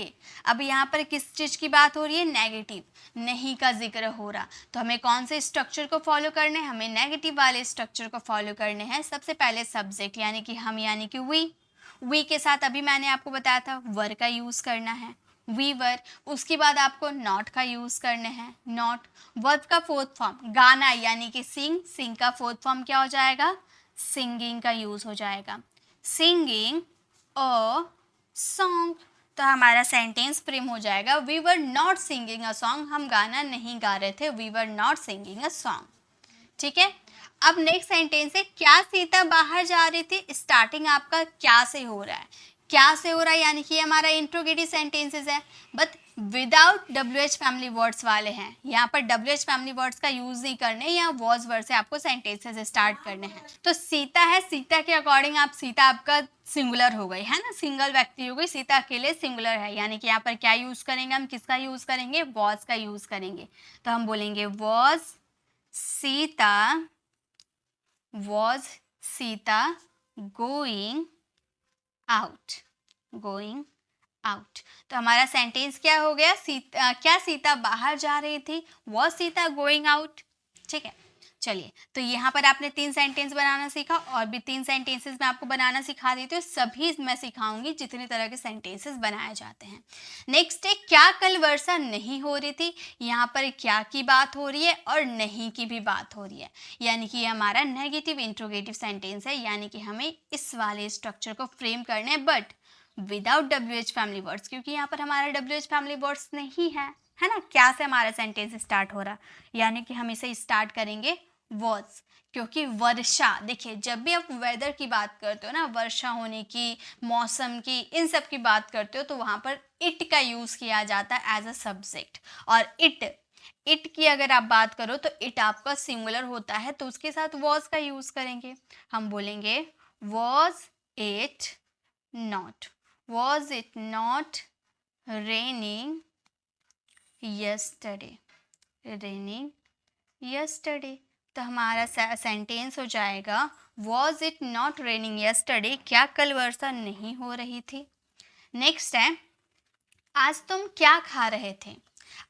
अब यहाँ पर किस चीज़ की बात हो रही है, नेगेटिव, नहीं का जिक्र हो रहा, तो हमें कौन से स्ट्रक्चर को फॉलो करने हैं, हमें नेगेटिव वाले स्ट्रक्चर को फॉलो करने हैं। सबसे पहले सब्जेक्ट यानी कि हम, यानी कि वी के साथ अभी मैंने आपको बताया था वर का यूज़ करना है, वी वर। उसके बाद आपको नॉट का यूज़ करने हैं, नॉट। वर्ब का फोर्थ फॉर्म गाना यानी कि सिंग, सिंग का फोर्थ फॉर्म क्या हो जाएगा, सिंगिंग का यूज़ हो जाएगा, सिंगिंग अ सॉन्ग। तो हमारा सेंटेंस फ्रेम हो जाएगा, we were not singing a song, हम गाना नहीं गा रहे थे, we were not singing a song, ठीक है। अब नेक्स्ट सेंटेंस है, क्या सीता बाहर जा रही थी। स्टार्टिंग आपका क्या से हो रहा है, क्या से हो रहा है, यानी कि हमारा इंट्रोगेटिव सेंटेंसेस है, but without WH family words वाले हैं। यहाँ पर WH फैमिली वर्ड्स का यूज नहीं करने, या वॉज वर्ड से आपको सेंटेंसेस स्टार्ट करने हैं। तो सीता है, सीता के अकॉर्डिंग आप, सीता आपका सिंगुलर हो गई है ना, सिंगल व्यक्ति हो गई, सीता अकेले सिंगुलर है, यानी कि यहाँ पर क्या यूज करेंगे, हम किसका यूज करेंगे, वॉज का यूज करेंगे। तो हम बोलेंगे was Sita, was Sita going out, going out। तो हमारा सेंटेंस क्या हो गया, क्या सीता बाहर जा रही थी, was सीता going out, ठीक है। चलिए, तो यहाँ पर आपने 3 सेंटेंस बनाना सीखा, और भी 3 सेंटेंसेस मैं आपको बनाना सिखा देती हूँ, सभी मैं सिखाऊंगी जितने तरह के सेंटेंसेस बनाए जाते हैं। नेक्स्ट है, क्या कल वर्षा नहीं हो रही थी। यहाँ पर क्या की बात हो रही है और नहीं की भी बात हो रही है, यानी कि हमारा नेगेटिव इंट्रोगेटिव सेंटेंस है, यानी कि हमें इस वाले स्ट्रक्चर को फ्रेम करना है, but without WH family words, क्योंकि यहाँ पर हमारा WH फैमिली वर्ड्स नहीं है ना। क्या से हमारा सेंटेंस स्टार्ट हो रहा, यानी कि हम इसे स्टार्ट करेंगे वॉज, क्योंकि वर्षा, देखिए जब भी आप वेदर की बात करते हो ना, वर्षा होने की, मौसम की, इन सब की बात करते हो, तो वहाँ पर इट का यूज़ किया जाता है एज अ सब्जेक्ट। और इट की अगर आप बात करो तो इट आपका सिंगुलर होता है, तो उसके साथ वॉज का यूज़ करेंगे। हम बोलेंगे was it not, was it not raining yesterday, raining yesterday। तो हमारा सेंटेंस हो जाएगा, was it not raining yesterday, क्या कल वर्षा नहीं हो रही थी। नेक्स्ट है, आज तुम क्या खा रहे थे।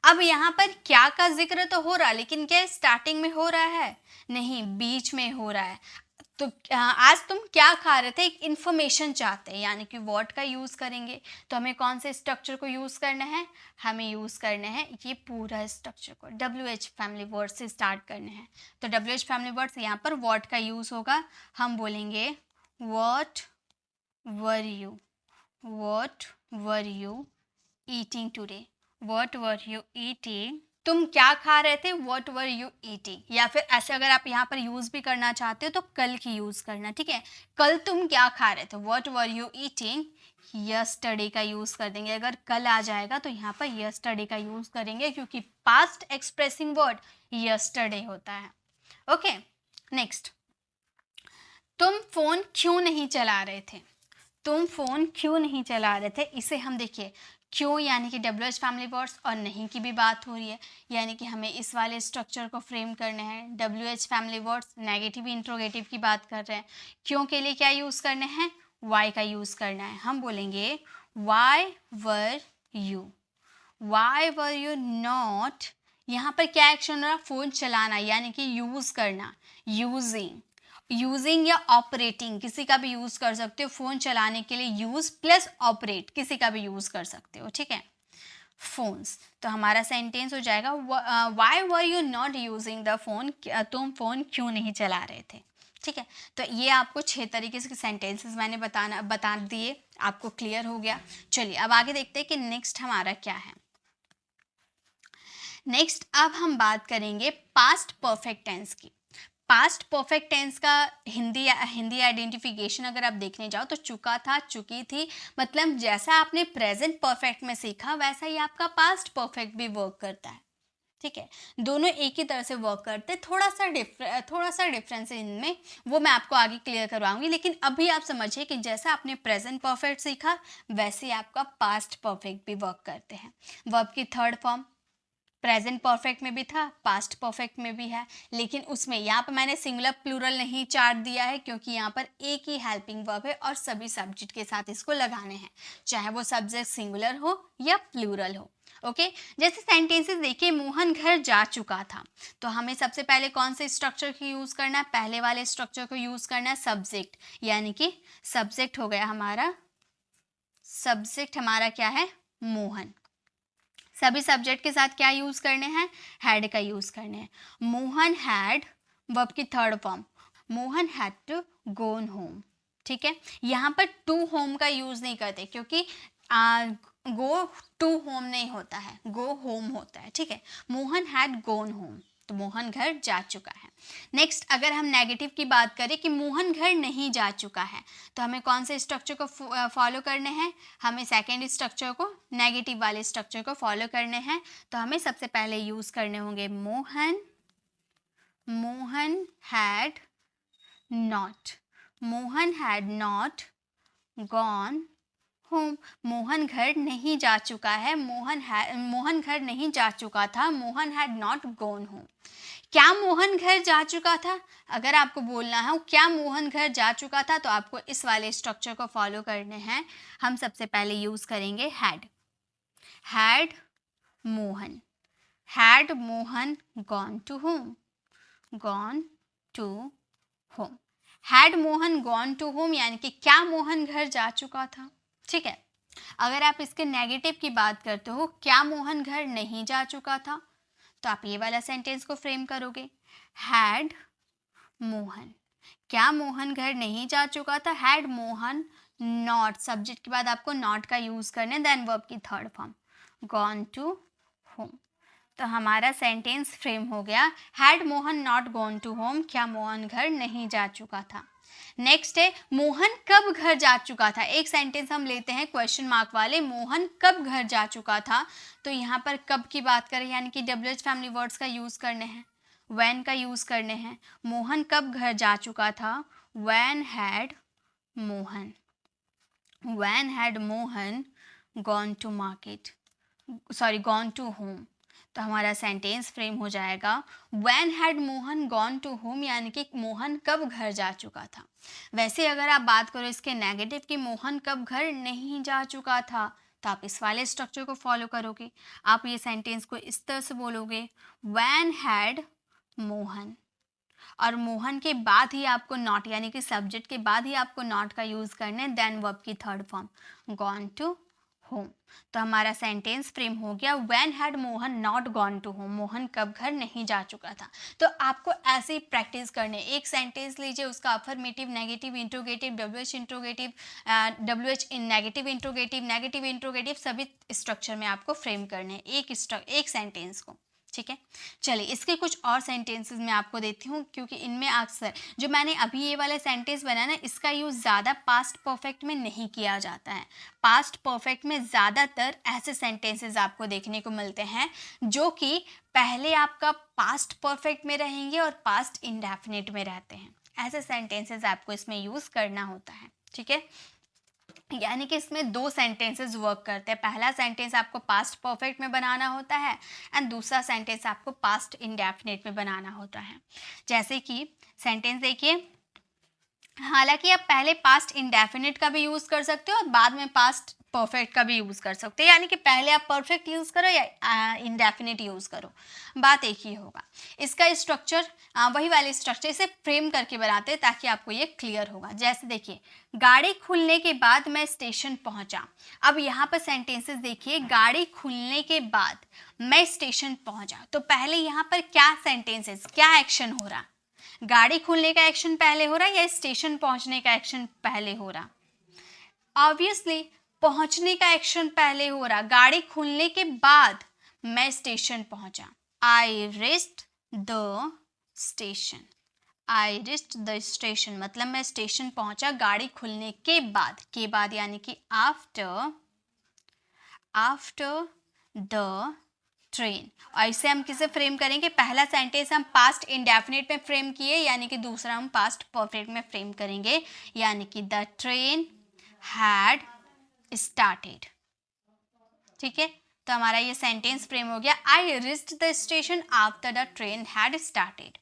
अब यहाँ पर क्या का जिक्र तो हो रहा है, लेकिन क्या स्टार्टिंग में हो रहा है, नहीं, बीच में हो रहा है। तो आज तुम क्या खा रहे थे, एक इन्फॉर्मेशन चाहते हैं, यानी कि व्हाट का यूज़ करेंगे। तो हमें कौन से स्ट्रक्चर को यूज़ करना है, हमें यूज़ करने हैं ये पूरा स्ट्रक्चर को, WH फैमिली वर्ड से स्टार्ट करने हैं। तो WH फैमिली वर्ड्स यहाँ पर व्हाट का यूज़ होगा। हम बोलेंगे what were you, what were you eating today, what were you eating तुम क्या खा रहे थे, व्हाट वर यू ईटिंग। या फिर ऐसे अगर आप यहाँ पर यूज भी करना चाहते हो तो कल की यूज करना, ठीक है। कल तुम क्या खा रहे थे, what were you eating, yesterday का यूज कर देंगे। अगर कल आ जाएगा तो यहाँ पर यस्टरडे का यूज करेंगे, क्योंकि पास्ट एक्सप्रेसिंग वर्ड यस्टरडे होता है। ओके, नेक्स्ट, तुम फोन क्यों नहीं चला रहे थे, तुम फोन क्यों नहीं चला रहे थे। इसे हम देखिए क्यों यानी कि WH फैमिली वर्ड्स और नहीं की भी बात हो रही है, यानी कि हमें इस वाले स्ट्रक्चर को फ्रेम करने हैं। WH family words negative interrogative की बात कर रहे हैं। क्यों के लिए क्या यूज़ करने हैं, वाई का यूज़ करना है। हम बोलेंगे वाई वर यू नॉट। यहाँ पर क्या एक्शन हो रहा, फ़ोन चलाना यानी कि यूज़ करना, यूजिंग या ऑपरेटिंग, किसी का भी यूज़ कर सकते हो। फ़ोन चलाने के लिए यूज़ प्लस ऑपरेट, किसी का भी यूज़ कर सकते हो, ठीक है। फोन्स, तो हमारा सेंटेंस हो जाएगा why were you not using the phone, तुम फ़ोन क्यों नहीं चला रहे थे, ठीक है। तो ये आपको 6 तरीके से सेंटेंसेस मैंने बता दिए, आपको क्लियर हो गया। चलिए अब आगे देखते हैं कि नेक्स्ट हमारा क्या है। नेक्स्ट अब हम बात करेंगे पास्ट परफेक्ट टेंस की। पास्ट परफेक्ट टेंस का हिंदी आइडेंटिफिकेशन अगर आप देखने जाओ तो चुका था, चुकी थी, मतलब जैसा आपने प्रेजेंट परफेक्ट में सीखा वैसा ही आपका पास्ट परफेक्ट भी वर्क करता है, ठीक है। दोनों एक ही तरह से वर्क करते हैं, थोड़ा सा डिफरेंस है इनमें, वो मैं आपको आगे क्लियर करवाऊंगी। लेकिन अभी आप समझिए कि जैसा आपने प्रेजेंट परफेक्ट सीखा वैसे ही आपका पास्ट परफेक्ट भी वर्क करते हैं। वर्ब की थर्ड फॉर्म प्रेजेंट परफेक्ट में भी था, पास्ट परफेक्ट में भी है, लेकिन उसमें यहाँ पर मैंने सिंगुलर प्लूरल नहीं चार्ट दिया है, क्योंकि यहाँ पर एक ही हेल्पिंग वर्ब है और सभी सब्जेक्ट के साथ इसको लगाने हैं, चाहे वो सब्जेक्ट सिंगुलर हो या प्लूरल हो। ओके, जैसे सेंटेंसेस देखिए, मोहन घर जा चुका था, तो हमें सबसे पहले कौन से स्ट्रक्चर को यूज़ करना है, पहले वाले स्ट्रक्चर को यूज़ करना है, सब्जेक्ट, यानी कि सब्जेक्ट हो गया हमारा, सब्जेक्ट हमारा क्या है, मोहन। सभी सब्जेक्ट के साथ क्या यूज़ करने हैं, हैड का यूज़ करने हैं। मोहन हैड, वर्ब की third form, Mohan had to gone home, ठीक है। यहाँ पर टू होम का यूज़ नहीं करते, क्योंकि गो टू होम नहीं होता है, गो होम होता है, ठीक है। मोहन हैड गोन होम, तो मोहन घर जा चुका है। नेक्स्ट अगर हम नेगेटिव की बात करें कि मोहन घर नहीं जा चुका है, तो हमें कौन से स्ट्रक्चर को फॉलो करने हैं, हमें सेकेंड स्ट्रक्चर को, नेगेटिव वाले स्ट्रक्चर को फॉलो करने हैं। तो हमें सबसे पहले यूज़ करने होंगे Mohan, Mohan had not, Mohan had not gone home, Mohan घर नहीं जा चुका है, मोहन घर नहीं जा चुका था, Mohan had not gone home. क्या मोहन घर जा चुका था, अगर आपको बोलना है क्या मोहन घर जा चुका था, तो आपको इस वाले स्ट्रक्चर को फॉलो करने हैं। हम सबसे पहले यूज़ करेंगे had Mohan, had Mohan gone to home, gone to home, had Mohan gone to home, यानी कि क्या मोहन घर जा चुका था, ठीक है। अगर आप इसके नेगेटिव की बात करते हो, क्या मोहन घर नहीं जा चुका था, तो आप ये वाला सेंटेंस को फ्रेम करोगे, हैड मोहन, क्या मोहन घर नहीं जा चुका था, हैड मोहन नॉट, सब्जेक्ट के बाद आपको नॉट का यूज करना, देन वर्ब की third form, gone to home. तो हमारा सेंटेंस फ्रेम हो गया, had Mohan not gone to home, क्या मोहन घर नहीं जा चुका था। नेक्स्ट है मोहन कब घर जा चुका था। एक सेंटेंस हम लेते हैं क्वेश्चन मार्क वाले, मोहन कब घर जा चुका था, तो यहाँ पर कब की बात करें, यानी कि WH फैमिली वर्ड्स का यूज़ करने हैं, व्हेन का यूज़ करने हैं। मोहन कब घर जा चुका था, when had Mohan gone to market, sorry gone to home. तो हमारा सेंटेंस फ्रेम हो जाएगा when had Mohan gone to home, यानी कि मोहन कब घर जा चुका था। वैसे अगर आप बात करो इसके नेगेटिव की, मोहन कब घर नहीं जा चुका था, तो आप इस वाले स्ट्रक्चर को फॉलो करोगे। आप ये सेंटेंस को इस तरह से बोलोगे, व्हेन हैड मोहन, और मोहन के बाद ही आपको नॉट, यानी कि सब्जेक्ट के बाद ही आपको नॉट का यूज़ करना है, देन वर्ब की third form, gone to home. तो हमारा सेंटेंस फ्रेम हो गया, when had Mohan not gone to home, Mohan कब घर नहीं जा चुका था। तो आपको ऐसे ही प्रैक्टिस करने, एक सेंटेंस लीजिए, उसका affirmative, negative, interrogative, WH interrogative, WH इन नेगेटिव इंट्रोगेटिव, नेगेटिव इंट्रोगेटिव, सभी स्ट्रक्चर में आपको फ्रेम करने एक सेंटेंस को, ठीक है। चलिए इसके कुछ और सेंटेंसेस मैं आपको देती हूँ, क्योंकि इनमें अक्सर जो मैंने अभी ये वाला सेंटेंस बनाया ना, इसका यूज़ ज़्यादा पास्ट परफेक्ट में नहीं किया जाता है। पास्ट परफेक्ट में ज़्यादातर ऐसे सेंटेंसेस आपको देखने को मिलते हैं जो कि पहले आपका पास्ट परफेक्ट में रहेंगे और पास्ट इंडेफिनिट में रहते हैं। ऐसे सेंटेंसेस आपको इसमें यूज़ करना होता है, ठीक है। यानी कि इसमें दो सेंटेंसेस वर्क करते हैं। पहला सेंटेंस आपको पास्ट परफेक्ट में बनाना होता है एंड दूसरा सेंटेंस आपको पास्ट इंडेफिनिट में बनाना होता है। जैसे कि सेंटेंस देखिए, हालांकि आप पहले पास्ट इंडेफिनिट का भी यूज़ कर सकते हो और बाद में पास्ट परफेक्ट का भी यूज़ कर सकते हो, यानी कि पहले आप परफेक्ट यूज़ करो या इंडेफिनिट यूज़ करो, बात एक ही होगा। इसका स्ट्रक्चर वही वाले स्ट्रक्चर से फ्रेम करके बनाते हैं ताकि आपको ये क्लियर होगा। जैसे देखिए, गाड़ी खुलने के बाद मैं स्टेशन पहुंचा। अब यहाँ पर सेंटेंसेस देखिए, गाड़ी खुलने के बाद मैं स्टेशन पहुंचा, तो पहले यहाँ पर क्या सेंटेंसेस, क्या एक्शन हो रहा? गाड़ी खुलने का एक्शन पहले हो रहा है या स्टेशन पहुंचने का एक्शन पहले हो रहा? ऑब्वियसली पहुंचने का एक्शन पहले हो रहा। गाड़ी खुलने के बाद मैं स्टेशन पहुंचा। I reached the station. I reached the station मतलब मैं स्टेशन पहुंचा गाड़ी खुलने के बाद। के बाद यानी कि आफ्टर द ट्रेन। और इसे हम किसे फ्रेम करेंगे? पहला सेंटेंस हम पास्ट इंडेफिनिट में फ्रेम किए, यानी कि दूसरा हम पास्ट परफेक्ट में फ्रेम करेंगे, यानी कि द ट्रेन हैड स्टार्टेड। ठीक है, तो हमारा ये सेंटेंस फ्रेम हो गया, I reached the station after the train had started.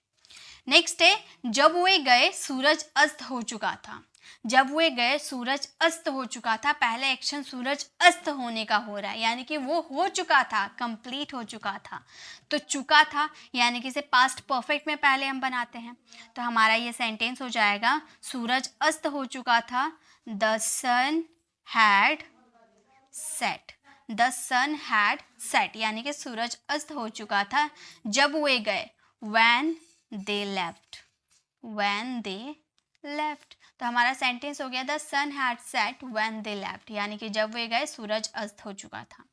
Next है, जब वे गए सूरज अस्त हो चुका था। जब वे गए सूरज अस्त हो चुका था, पहले एक्शन सूरज अस्त होने का हो रहा है, यानी कि वो हो चुका था, कंप्लीट हो चुका था। तो चुका था यानी कि इसे पास्ट परफेक्ट में पहले हम बनाते हैं, तो हमारा ये सेंटेंस हो जाएगा, सूरज अस्त हो चुका था, the sun had set. The sun had set यानी कि सूरज अस्त हो चुका था जब वे गए, when they left. When they left, तो हमारा सेंटेंस हो गया, the sun had set when they left, यानी कि जब वे गए सूरज अस्त हो चुका था।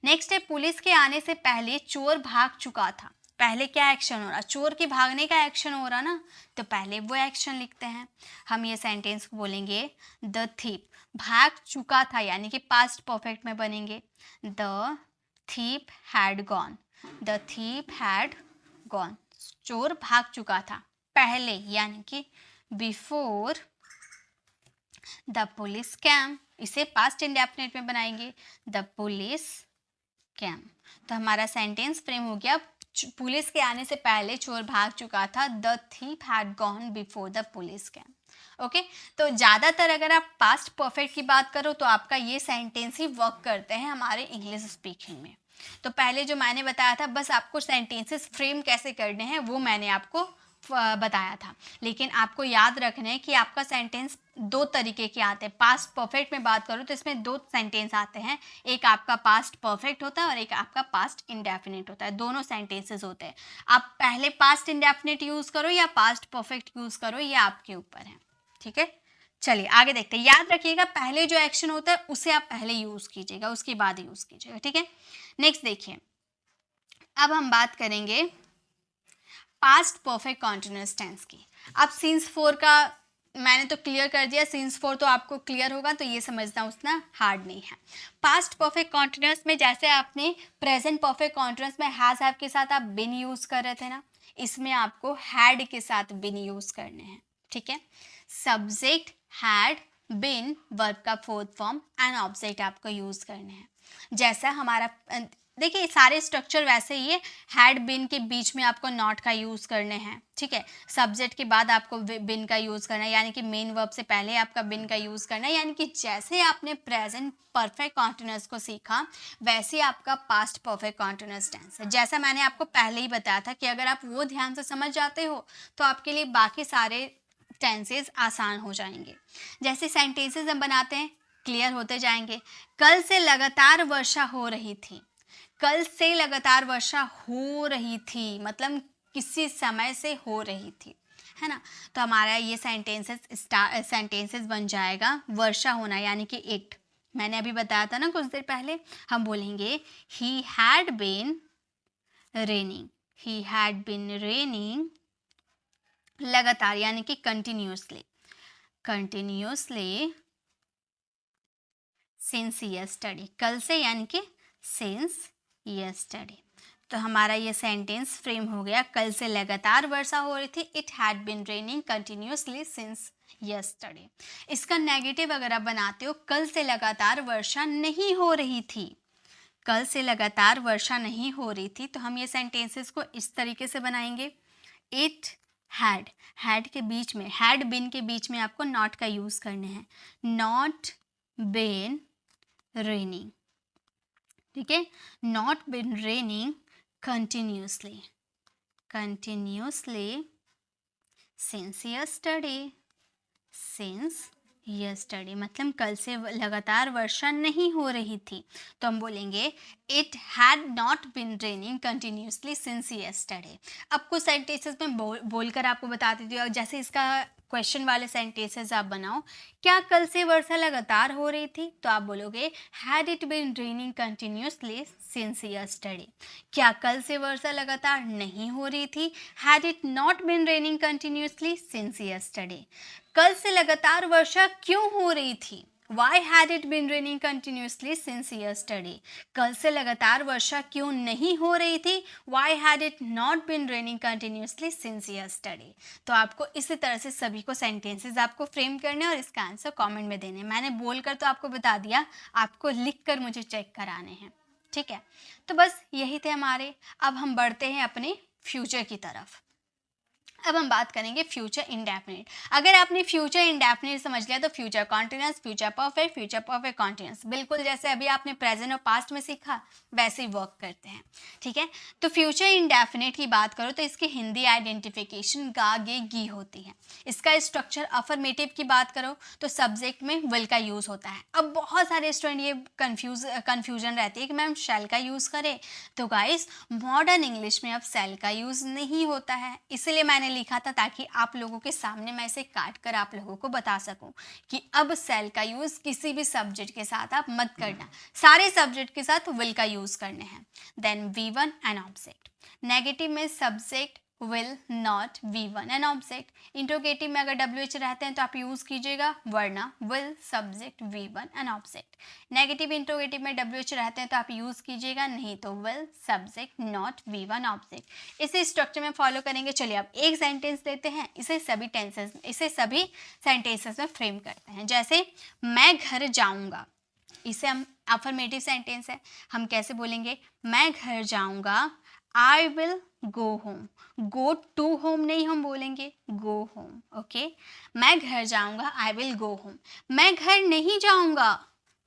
नेक्स्ट है, पुलिस के आने से पहले चोर भाग चुका था। पहले क्या एक्शन हो रहा? चोर के भागने का एक्शन हो रहा ना, तो पहले वो एक्शन लिखते हैं। हम ये सेंटेंस को बोलेंगे, द थीप भाग चुका था, यानी कि पास्ट परफेक्ट में बनेंगे, the thief had gone. The thief had gone, चोर भाग चुका था पहले, यानी कि बिफोर द पुलिस कैम। इसे पास्ट इंडेफिनिट में बनाएंगे, द पुलिस कैम। तो हमारा सेंटेंस फ्रेम हो गया, पुलिस के आने से पहले चोर भाग चुका था, the thief had gone before the police came. Okay, तो ज़्यादातर अगर आप पास्ट परफेक्ट की बात करो तो आपका ये सेंटेंस ही वर्क करते हैं हमारे इंग्लिश स्पीकिंग में। तो पहले जो मैंने बताया था, बस आपको सेंटेंसेस फ्रेम कैसे करने हैं वो मैंने आपको बताया था, लेकिन आपको याद रखना है कि आपका सेंटेंस दो तरीके के आते हैं। पास्ट परफेक्ट में बात करूँ तो इसमें दो सेंटेंस आते हैं, एक आपका पास्ट परफेक्ट होता है और एक आपका पास्ट इंडेफिनिट होता है, दोनों सेंटेंसेस होते हैं। आप पहले पास्ट इंडेफिनिट यूज़ करो या पास्ट परफेक्ट यूज़ करो, ये आपके ऊपर है। ठीक है, चलिए आगे देखते हैं। याद रखिएगा, पहले जो एक्शन होता है उसे आप पहले यूज़ कीजिएगा, उसके बाद यूज़ कीजिएगा। ठीक है, नेक्स्ट देखिए, अब हम बात करेंगे पास्ट परफेक्ट कॉन्टिन्यूअस टेंस की। अब सिंस 4 का मैंने तो क्लियर कर दिया, सिंस 4 तो आपको क्लियर होगा, तो ये समझना उतना हार्ड नहीं है। पास्ट परफेक्ट कॉन्टिन्यूअस में जैसे आपने प्रेजेंट परफेक्ट कॉन्टिन्यूअस में हैज़ हैव के साथ आप बिन यूज़ कर रहे थे ना, इसमें आपको हैड के साथ बिन यूज़ करने हैं। ठीक है, सब्जेक्ट हैड, बिन वर्ब का फोर्थ फॉर्म एंड ऑब्जेक्ट आपको यूज़ करने हैं। जैसा हमारा देखिए सारे स्ट्रक्चर वैसे ही है, हैड बिन के बीच में आपको नॉट का यूज़ करने हैं। ठीक है, सब्जेक्ट के बाद आपको बिन का यूज़ करना है, यानी कि मेन वर्ब से पहले आपका बिन का यूज़ करना है। यानी कि जैसे आपने प्रेजेंट परफेक्ट कॉन्टिन्यूअस को सीखा वैसे आपका पास्ट परफेक्ट कॉन्टिन्यूअस टेंस है। जैसा मैंने आपको पहले ही बताया था कि अगर आप वो ध्यान से समझ जाते हो तो आपके लिए बाकी सारे टेंसेस आसान हो जाएंगे। जैसे सेंटेंसेस हम बनाते हैं, क्लियर होते जाएंगे। कल से लगातार वर्षा हो रही थी। कल से लगातार वर्षा हो रही थी मतलब किसी समय से हो रही थी, है ना। तो हमारा ये सेंटेंसेस बन जाएगा वर्षा होना, यानी कि इट। मैंने अभी बताया था ना कुछ देर पहले, हम बोलेंगे he had been raining, he had been raining, लगातार यानी कि कंटिन्यूसली, कंटिन्यूसली सिंस यस्टरडे, कल से यानी कि सिंस यस्टरडे। तो हमारा ये सेंटेंस फ्रेम हो गया, कल से लगातार वर्षा हो रही थी, it had been raining continuously since yesterday. इसका नेगेटिव अगर आप बनाते हो, कल से लगातार वर्षा नहीं हो रही थी, कल से लगातार वर्षा नहीं हो रही थी, तो हम ये सेंटेंसेस को इस तरीके से बनाएंगे, इट हैड, हैड के बीच में, हैड बिन के बीच में आपको नॉट का यूज करने हैं, नॉट बिन रेनिंग, ठीक है, not been raining continuously, continuously since yesterday, since yesterday मतलब कल से लगातार वर्षा नहीं हो रही थी, तो हम बोलेंगे it had not been raining continuously since yesterday. अब कुछ सेंटेंसेस में बोलकर आपको बता देती हूँ, जैसे इसका क्वेश्चन वाले सेंटेंसेस आप बनाओ, क्या कल से वर्षा लगातार हो रही थी, तो आप बोलोगे had it been raining continuously since yesterday. क्या कल से वर्षा लगातार नहीं हो रही थी, had it not been raining continuously since yesterday. कल से लगातार वर्षा क्यों हो रही थी, Why had it been raining continuously since yesterday? कल से लगातार वर्षा क्यों नहीं हो रही थी, Why had it not been raining continuously since yesterday? तो आपको इसी तरह से सभी को सेंटेंसेस आपको फ्रेम करने और इसका आंसर कमेंट में देने। मैंने बोलकर तो आपको बता दिया, आपको लिखकर मुझे चेक कराने हैं, ठीक है। तो बस यही थे हमारे। अब हम बढ़ते हैं अपने फ्यूचर की तरफ। अब हम बात करेंगे फ्यूचर इंडेफिनिट। अगर आपने फ्यूचर इंडेफिनिट समझ लिया तो future continuous, future perfect continuous, बिल्कुल जैसे अभी आपने प्रेजेंट और पास्ट में सीखा वैसे ही वर्क करते हैं, ठीक है। तो फ्यूचर इंडेफिनिट की बात करो तो इसकी हिंदी आइडेंटिफिकेशन गा गे गी होती है। इसका स्ट्रक्चर अफर्मेटिव की बात करो तो सब्जेक्ट में विल का यूज़ होता है। अब बहुत सारे स्टूडेंट ये कन्फ्यूजन रहती है कि मैम शैल का यूज़ करें, तो गाइस मॉडर्न इंग्लिश में अब शैल का यूज़ नहीं होता है, इसलिए मैंने लिखा था ताकि आप लोगों के सामने मैं इसे काट कर आप लोगों को बता सकूं कि अब सेल का यूज किसी भी सब्जेक्ट के साथ आप मत करना, सारे सब्जेक्ट के साथ विल का यूज करने हैं। Then V1 and object, negative में subject will not V1 and object, interrogative में अगर WH रहते हैं तो आप यूज कीजिएगा वरना will subject V1 and object, negative interrogative में WH रहते हैं तो आप यूज कीजिएगा, नहीं तो will subject not V1 object. इसे स्ट्रक्चर में फॉलो करेंगे। चलिए अब एक सेंटेंस लेते हैं, इसे सभी सेंटेंसेस में फ्रेम करते हैं। जैसे मैं घर जाऊंगा, इसे हम अफर्मेटिव सेंटेंस है, हम कैसे बोलेंगे, मैं घर जाऊंगा, I will go home, go to home नहीं हम बोलेंगे गो होम, ओके। मैं घर जाऊंगा, आई विल गो होम। मैं घर नहीं जाऊंगा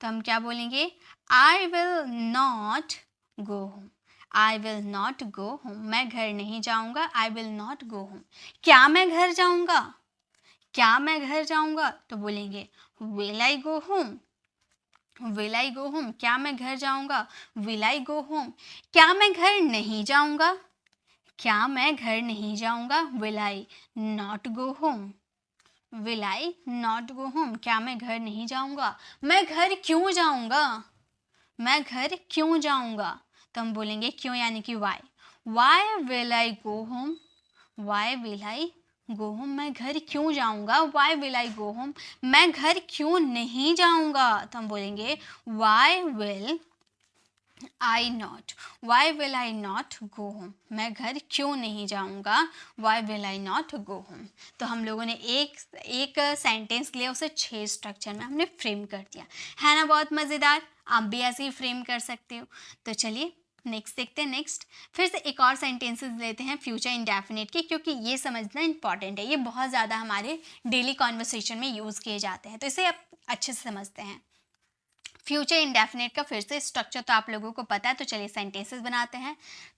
तो हम क्या बोलेंगे, I will not go home, I will not go home. मैं घर नहीं जाऊंगा, I will not go home. क्या मैं घर जाऊंगा, क्या मैं घर जाऊंगा तो बोलेंगे will I go home, will I go home. क्या मैं घर जाऊंगा, विल आई गो होम। क्या मैं घर नहीं जाऊंगा, क्या मैं घर नहीं जाऊंगा, will I not go home, will I not go home. क्या मैं घर नहीं जाऊंगा। मैं घर क्यों जाऊंगा, मैं घर क्यों जाऊंगा तो हम बोलेंगे क्यों यानी कि why will I go home, why will I go home. मैं घर क्यों जाऊंगा, why will I go home. मैं घर क्यों नहीं जाऊंगा तो हम बोलेंगे why will I not, why will I not go home. मैं घर क्यों नहीं जाऊंगा, why will I not go home. तो हम लोगों ने एक सेंटेंस लिया, उसे 6 स्ट्रक्चर में हमने फ्रेम कर दिया, है ना बहुत मज़ेदार। आप भी ऐसे ही फ्रेम कर सकते हो। तो चलिए नेक्स्ट देखते हैं। नेक्स्ट फिर से एक और सेंटेंसेस लेते हैं फ्यूचर इंडेफिनिट की, क्योंकि ये समझना इंपॉर्टेंट है, ये बहुत ज़्यादा हमारे डेली कॉन्वर्सेशन में यूज़ किए जाते हैं, तो इसे आप अच्छे से समझते हैं। फ्यूचर इंडेफिनिट का फिर से स्ट्रक्चर तो आप लोगों को पता है, तो चलिए सेंटेंसेस बनाते हैं।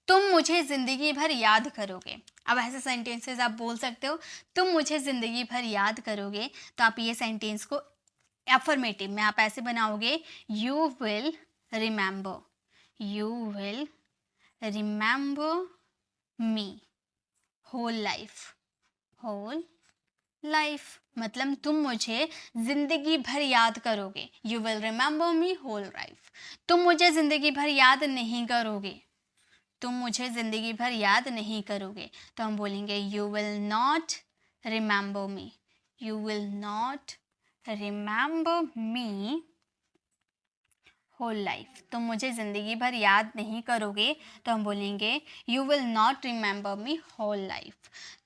तुम मुझे ज़िंदगी भर याद करोगे। अब ऐसे सेंटेंसेस आप बोल सकते हो, तुम मुझे ज़िंदगी भर याद करोगे, तो आप ये सेंटेंस को एफर्मेटिव में आप ऐसे बनाओगे, you will remember, you will remember me whole life, whole life मतलब तुम मुझे जिंदगी भर याद करोगे, you will remember me whole life. तुम मुझे जिंदगी भर याद नहीं करोगे, तुम मुझे ज़िंदगी भर याद नहीं करोगे, तो हम बोलेंगे you will not remember me, you will not remember me whole life. तुम मुझे ज़िंदगी भर याद नहीं करोगे, तो हम बोलेंगे you will not remember me whole life.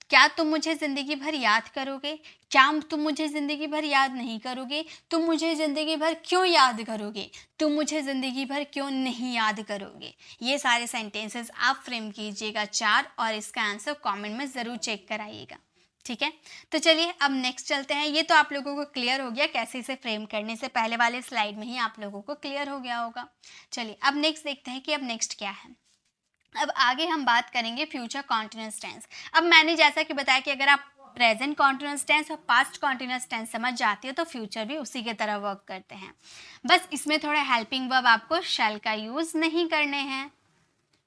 क्या तुम मुझे ज़िंदगी भर याद करोगे? क्या तुम मुझे ज़िंदगी भर याद नहीं करोगे? तुम मुझे ज़िंदगी भर क्यों याद करोगे? तुम मुझे ज़िंदगी भर क्यों नहीं याद करोगे? ये सारे सेंटेंसेस आप फ्रेम कीजिएगा 4 और इसका आंसर कमेंट में ज़रूर चेक कराइएगा। ठीक है, तो चलिए अब नेक्स्ट चलते हैं। ये तो आप लोगों को क्लियर हो गया कैसे इसे फ्रेम करने से पहले वाले स्लाइड में ही आप लोगों को क्लियर हो गया होगा। चलिए अब नेक्स्ट देखते हैं कि अब नेक्स्ट क्या है। अब आगे हम बात करेंगे फ्यूचर कॉन्टिन्यूअस टेंस। अब मैंने जैसा कि बताया कि अगर आप प्रेजेंट कॉन्टिन्यूअस टेंस और पास्ट कॉन्टिन्यूअस टेंस समझ जाती हो तो फ्यूचर भी उसी के तरह वर्क करते हैं। बस इसमें थोड़ा हेल्पिंग वर्ब आपको शैल का यूज़ नहीं करने हैं,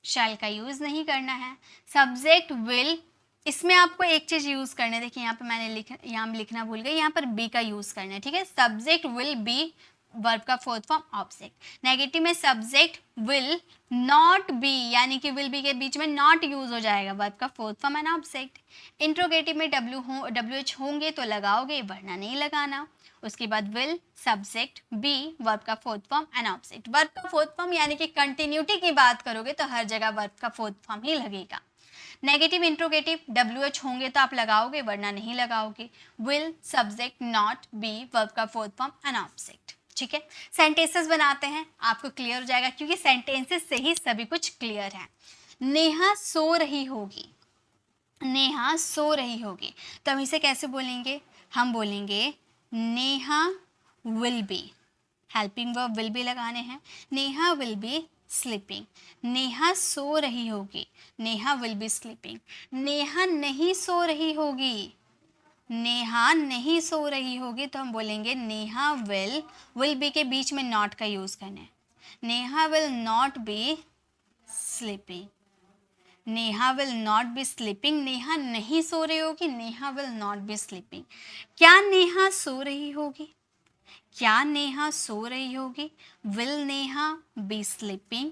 शैल का यूज़ नहीं करना है। सब्जेक्ट विल, इसमें आपको एक चीज़ यूज़ करना है। देखिए यहाँ पे मैंने यहाँ लिखना भूल गई, यहाँ पर बी का यूज़ करना है। ठीक है, सब्जेक्ट विल बी वर्ब का फोर्थ फॉर्म ऑब्जेक्ट। नेगेटिव में सब्जेक्ट विल नॉट बी, यानी कि विल बी के बीच में नॉट यूज हो जाएगा, वर्ब का fourth form and object. Interrogative में WH होंगे तो लगाओगे, वरना नहीं लगाना। उसके बाद विल सब्जेक्ट बी वर्ब का fourth form and object. Verb का फोर्थ फॉर्म यानी कि कंटिन्यूटी की बात करोगे तो हर जगह वर्ब का फोर्थ फॉर्म ही लगेगा। नेगेटिव इंट्रोगेटिव WH होंगे तो आप लगाओगे, वरना नहीं लगाओगे। Will subject not be verb का फोर्थ फॉर्म एंड ऑब्जेक्ट। ठीक है, सेंटेंसेस बनाते हैं, आपको क्लियर हो जाएगा क्योंकि सेंटेंसेस से ही सभी कुछ क्लियर है। नेहा सो रही होगी, नेहा सो रही होगी, तो हम इसे कैसे बोलेंगे? हम बोलेंगे Neha will be, helping verb will be लगाने हैं। Neha will be sleeping, Neha सो रही होगी, Neha will be sleeping. Neha नहीं सो रही होगी, नेहा नहीं सो रही होगी, तो हम बोलेंगे नेहा विल बी के बीच में नॉट का यूज करना है। Neha will not be sleeping, Neha will not be sleeping. Neha नहीं सो रही होगी, Neha will not be sleeping. क्या नेहा सो रही होगी? क्या नेहा सो रही होगी? Will Neha B sleeping,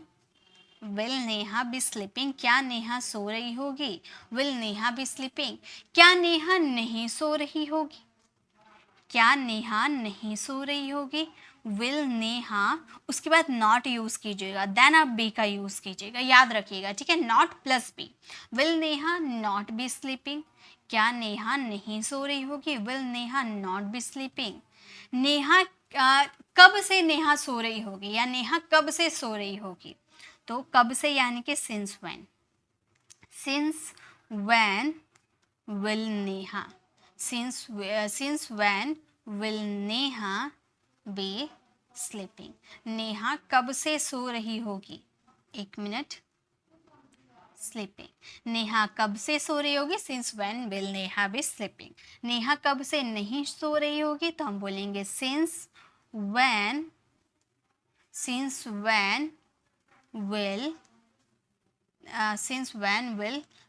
will Neha B sleeping. क्या नेहा सो रही होगी? Will Neha B sleeping. क्या नेहा नहीं सो रही होगी? क्या नेहा नहीं सो रही होगी? विल नेहा, उसके बाद नॉट यूज कीजिएगा, देन आप बी का यूज कीजिएगा, याद रखिएगा। ठीक है, not plus be. Will Neha not be sleeping. क्या नेहा नहीं सो रही होगी? Will Neha not be sleeping. Neha कब से नेहा सो रही होगी या नेहा कब से सो रही होगी? तो कब से यानी कि since when, since when will Neha, since when will Neha B sleeping. Neha कब से सो रही होगी? एक मिनट, स्लीपिंग। नेहा कब से सो रही होगी? Since when will Neha B sleeping. Neha कब से नहीं सो रही होगी? तो हम बोलेंगे सिंस व्हेन विल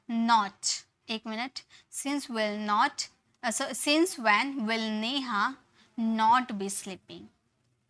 नॉट, एक minute, since when will Neha not be sleeping,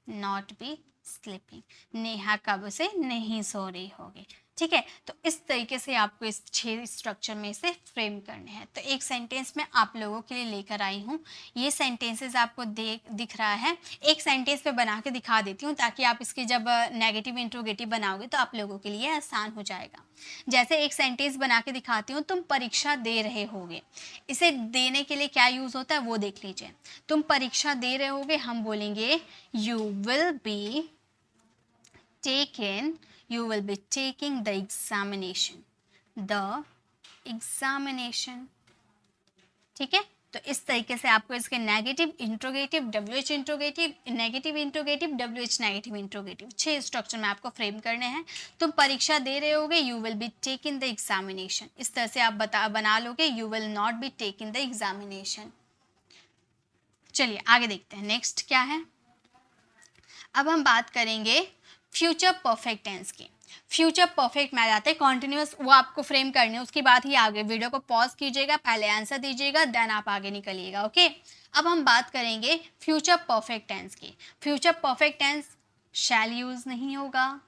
not be sleeping. Neha कब से नहीं सो रही होगी। ठीक है, तो इस तरीके से आपको इस 6 स्ट्रक्चर में से फ्रेम करने हैं। तो एक सेंटेंस में आप लोगों के लिए लेकर आई हूँ, ये सेंटेंसेस आपको दिख रहा है। एक सेंटेंस पे बना के दिखा देती हूँ ताकि आप इसकी जब नेगेटिव इंट्रोगेटिव बनाओगे तो आप लोगों के लिए आसान हो जाएगा। जैसे एक सेंटेंस बना के दिखाती हूँ, तुम परीक्षा दे रहे होगे। इसे देने के लिए क्या यूज़ होता है वो देख लीजिए। तुम परीक्षा दे रहे होगे, हम बोलेंगे you will be taken, you will be taking the examination, the examination। ठीक है, तो इस तरीके से आपको इसके negative interrogative, WH interrogative, negative interrogative, WH negative interrogative 6 structure में आपको फ्रेम करने हैं। तुम परीक्षा दे रहे होगे, you will be taking the examination. इस तरह से आप बना लोगे, you will not be taking the examination. चलिए आगे देखते हैं नेक्स्ट क्या है। अब हम बात करेंगे फ्यूचर परफेक्ट टेंस की। फ्यूचर परफेक्ट में आ जाते हैं कॉन्टिन्यूस, वो आपको फ्रेम करने हैं, उसके बाद ही आगे। वीडियो को पॉज कीजिएगा, पहले आंसर दीजिएगा, देन आप आगे निकलिएगा। ओके, अब हम बात करेंगे फ्यूचर परफेक्ट टेंस की। Future perfect tense shall use नहीं होगा,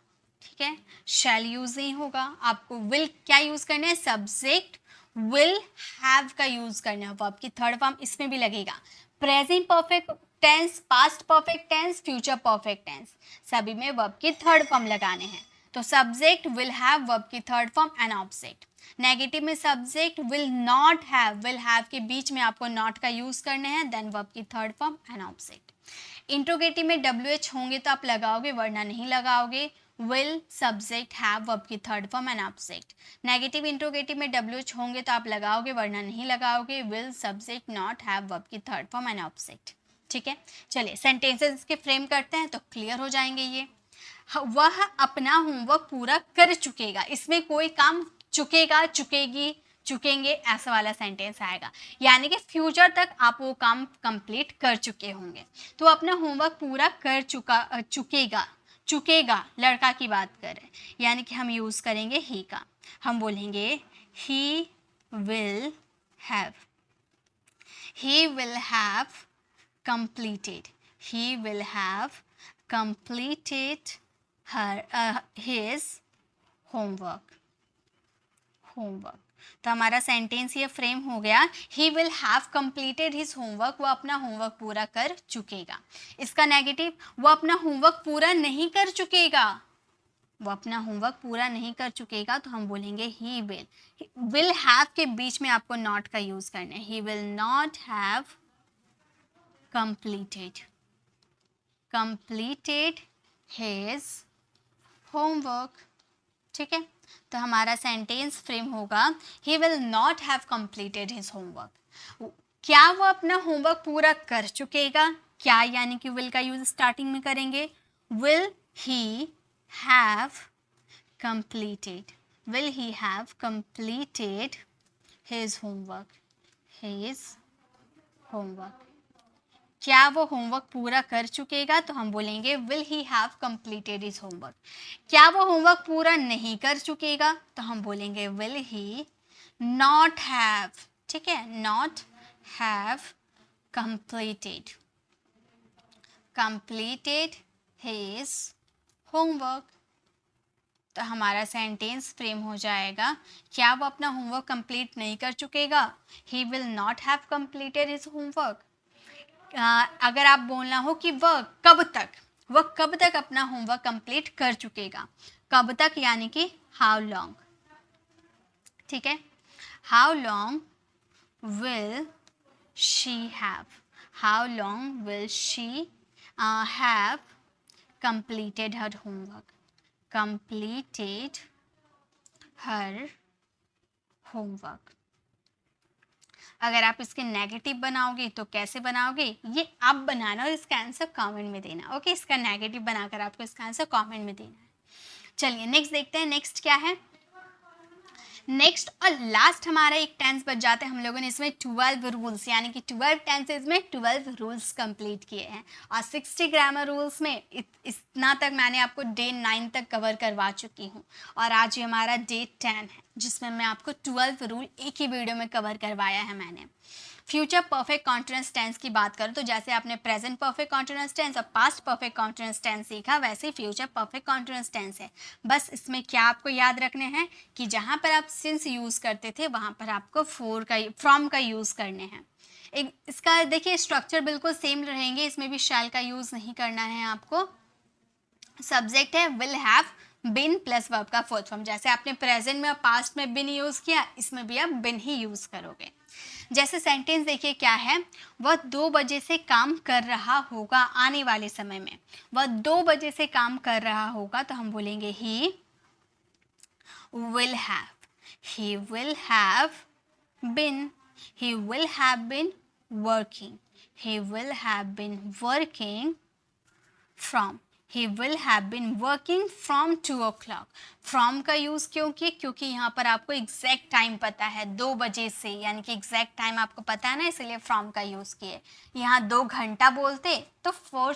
ठीक है, शैल यूज नहीं होगा, आपको विल क्या यूज करना है, सब्जेक्ट विल हैव का यूज करना है, वर्ब की थर्ड फॉर्म इसमें भी लगेगा। Present perfect tense, past perfect tense, future perfect tense, सभी में वर्ब की थर्ड फॉर्म लगाने हैं। तो सब्जेक्ट विल हैव, वर्ब की third form and object. Negative में subject will not have, will have के बीच में आपको नॉट का यूज करने हैं, देन वर्ब की third form and object. Interrogative में WH होंगे तो आप लगाओगे, वरना नहीं लगाओगे। विल सब्जेक्ट हैव, वर्ब की third form and object. Negative interrogative में WH होंगे तो आप लगाओगे, वरना नहीं लगाओगे। Will subject not have, verb की थर्ड फॉर्म एंड ऑब्जेक्ट। ठीक है, चलिए सेंटेंसेस के फ्रेम करते हैं तो क्लियर हो जाएंगे ये। वह अपना होमवर्क पूरा कर चुकेगा, इसमें कोई काम चुकेगा, चुकेगी, चुकेंगे ऐसा वाला सेंटेंस आएगा, यानी कि फ्यूचर तक आप वो काम कंप्लीट कर चुके होंगे। तो अपना होमवर्क पूरा कर चुकेगा, चुकेगा लड़का की बात करें, यानी कि हम यूज़ करेंगे ही का, हम बोलेंगे he will have, he will have completed, he will have completed his homework। तो हमारा सेंटेंस ये फ्रेम हो गया, he will have completed his homework, वो अपना होमवर्क पूरा कर चुकेगा। इसका नेगेटिव, वो अपना होमवर्क पूरा नहीं कर चुकेगा, वो अपना होमवर्क पूरा नहीं कर चुकेगा, तो हम बोलेंगे ही विल हैव के बीच में आपको नॉट का यूज करना है, ही will not have completed his homework. ठीक है, तो हमारा सेंटेंस फ्रेम होगा, ही will not have completed his homework. क्या वो अपना होमवर्क पूरा कर चुकेगा, क्या यानी कि विल का यूज स्टार्टिंग में करेंगे, will he have completed, will he have completed his homework, क्या वो होमवर्क पूरा कर चुकेगा, तो हम बोलेंगे will he have completed his homework। क्या वो होमवर्क पूरा नहीं कर चुकेगा, तो हम बोलेंगे will he not have, ठीक है, not have completed his homework. तो हमारा सेंटेंस फ्रेम हो जाएगा, क्या वो अपना होमवर्क कंप्लीट नहीं कर चुकेगा, he will not have completed his homework. अगर आप बोलना हो कि वह कब तक अपना होमवर्क कंप्लीट कर चुकेगा, कब तक यानी कि हाउ लॉन्ग। ठीक है, how long will she have, how long will she have completed her homework, completed her homework। अगर आप इसके नेगेटिव बनाओगे तो कैसे बनाओगे, ये आप बनाना और इसका आंसर कमेंट में देना। ओके, इसका नेगेटिव बनाकर आपको इसका आंसर कमेंट में देना है। चलिए नेक्स्ट देखते हैं, नेक्स्ट क्या है। नेक्स्ट और लास्ट हमारा एक टेंस बच जाता है, हम लोगों ने इसमें 12 रूल्स यानी कि 12 टेंसेज में 12 रूल्स कंप्लीट किए हैं, और 60 ग्रामर रूल्स में इतना तक मैंने आपको डे 9 तक कवर करवा चुकी हूँ, और आज ये हमारा डे 10 है जिसमें मैं आपको 12 रूल एक ही वीडियो में कवर करवाया है मैंने। फ्यूचर परफेक्ट कॉन्टिन्यूअस टेंस की बात करूँ तो जैसे आपने प्रेजेंट परफेक्ट कॉन्टिन्यूअस टेंस और पास्ट परफेक्ट कॉन्टिन्यूअस टेंस सीखा, वैसे ही फ्यूचर परफेक्ट कॉन्टिन्यूअस टेंस है। बस इसमें क्या आपको याद रखने हैं कि जहाँ पर आप सिंस यूज़ करते थे वहाँ पर आपको फ्रॉम का यूज़ करने हैं। एक इसका देखिए स्ट्रक्चर बिल्कुल सेम रहेंगे, इसमें भी शैल का यूज़ नहीं करना है आपको। सब्जेक्ट है will have, been plus verb का फोर्थ फॉर्म, जैसे आपने प्रेजेंट में और पास्ट में बिन यूज़ किया, इसमें भी आप बिन ही यूज़ करोगे। जैसे सेंटेंस देखिए क्या है, वह 2 बजे से काम कर रहा होगा, आने वाले समय में वह 2 बजे से काम कर रहा होगा, तो हम बोलेंगे he will have bin, he will have been working, he will have been working from, he will have been working from 2 o'clock। from का यूज़ क्यों किए, क्योंकि यहाँ पर आपको एग्जैक्ट टाइम पता है 2 बजे से, यानी कि एग्जैक्ट टाइम आपको पता है ना, इसलिए from का यूज़ किए। यहाँ 2 घंटा बोलते तो for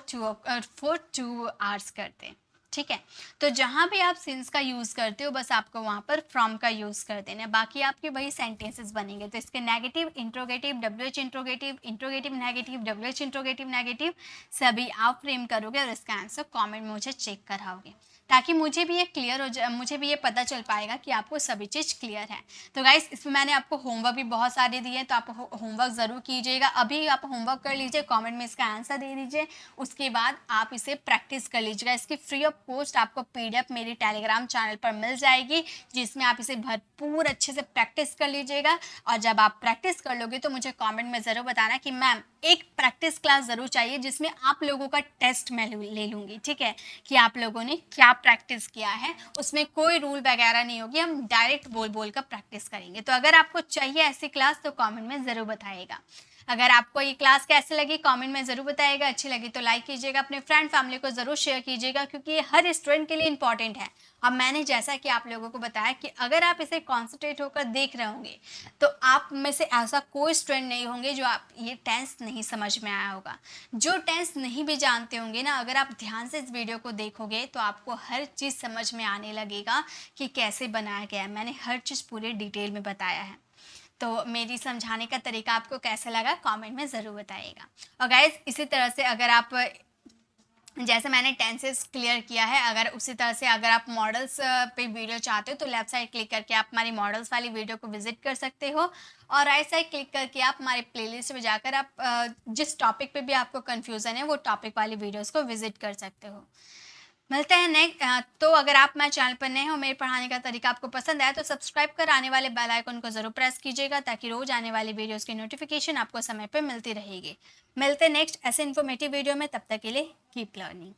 2 hours करते। ठीक है, तो जहाँ भी आप सिंस का यूज़ करते हो बस आपको वहाँ पर फ्रॉम का यूज़ कर देना है, बाकी आपके वही सेंटेंसेस बनेंगे। तो इसके negative, interrogative, WH interrogative, interrogative negative, WH interrogative negative सभी आप फ्रेम करोगे और इसका आंसर कमेंट में मुझे चेक कराओगे। ताकि मुझे भी ये क्लियर हो जाए, मुझे भी ये पता चल पाएगा कि आपको सभी चीज़ क्लियर है। तो गाइस इसमें मैंने आपको होमवर्क भी बहुत सारे दिए हैं, तो आप होमवर्क ज़रूर कीजिएगा। अभी आप होमवर्क कर लीजिए, कमेंट में इसका आंसर दे दीजिए, उसके बाद आप इसे प्रैक्टिस कर लीजिएगा। इसकी फ्री ऑफ कॉस्ट आपको PDF मेरी टेलीग्राम चैनल पर मिल जाएगी, जिसमें आप इसे भरपूर अच्छे से प्रैक्टिस कर लीजिएगा। और जब आप प्रैक्टिस कर लोगे तो मुझे कमेंट में ज़रूर बताना कि मैम एक प्रैक्टिस क्लास ज़रूर चाहिए जिसमें आप लोगों का टेस्ट मैं ले लूँगी, ठीक है, कि आप लोगों ने क्या प्रैक्टिस किया है। उसमें कोई रूल वगैरह नहीं होगी, हम डायरेक्ट बोल बोल कर प्रैक्टिस करेंगे। तो अगर आपको चाहिए ऐसी क्लास तो कमेंट में ज़रूर बताइएगा। अगर आपको ये क्लास कैसे लगी कमेंट में ज़रूर बताइएगा। अच्छी लगी तो लाइक कीजिएगा, अपने फ्रेंड फैमिली को ज़रूर शेयर कीजिएगा, क्योंकि ये हर स्टूडेंट के लिए इंपॉर्टेंट है। अब मैंने जैसा कि आप लोगों को बताया कि अगर आप इसे कॉन्सेंट्रेट होकर देख रहे होंगे तो आप में से ऐसा कोई स्टूडेंट नहीं होंगे जो आप ये टेंस नहीं समझ में आया होगा। जो टेंस नहीं भी जानते होंगे ना, अगर आप ध्यान से इस वीडियो को देखोगे तो आपको हर चीज़ समझ में आने लगेगा कि कैसे बनाया गया है। मैंने हर चीज़ पूरे डिटेल में बताया है। तो मेरी समझाने का तरीका आपको कैसा लगा कमेंट में ज़रूर बताइएगा। और गाइस इसी तरह से अगर आप जैसे मैंने टेंसेस क्लियर किया है, अगर उसी तरह से अगर आप मॉडल्स पे वीडियो चाहते हो तो लेफ्ट साइड क्लिक करके आप हमारी मॉडल्स वाली वीडियो को विजिट कर सकते हो, और राइट साइड क्लिक करके आप हमारे प्लेलिस्ट में जाकर आप जिस टॉपिक पे भी आपको कन्फ्यूज़न है वो टॉपिक वाली वीडियोस को विजिट कर सकते हो। मिलते हैं नेक्स्ट। तो अगर आप मेरे चैनल पर नए हो, मेरे पढ़ाने का तरीका आपको पसंद आया तो सब्सक्राइब कर आने वाले बेल आइकन को ज़रूर प्रेस कीजिएगा, ताकि रोज़ आने वाली वीडियोस की नोटिफिकेशन आपको समय पर मिलती रहेगी। मिलते हैं नेक्स्ट ऐसे इन्फॉर्मेटिव वीडियो में, तब तक के लिए कीप लर्निंग।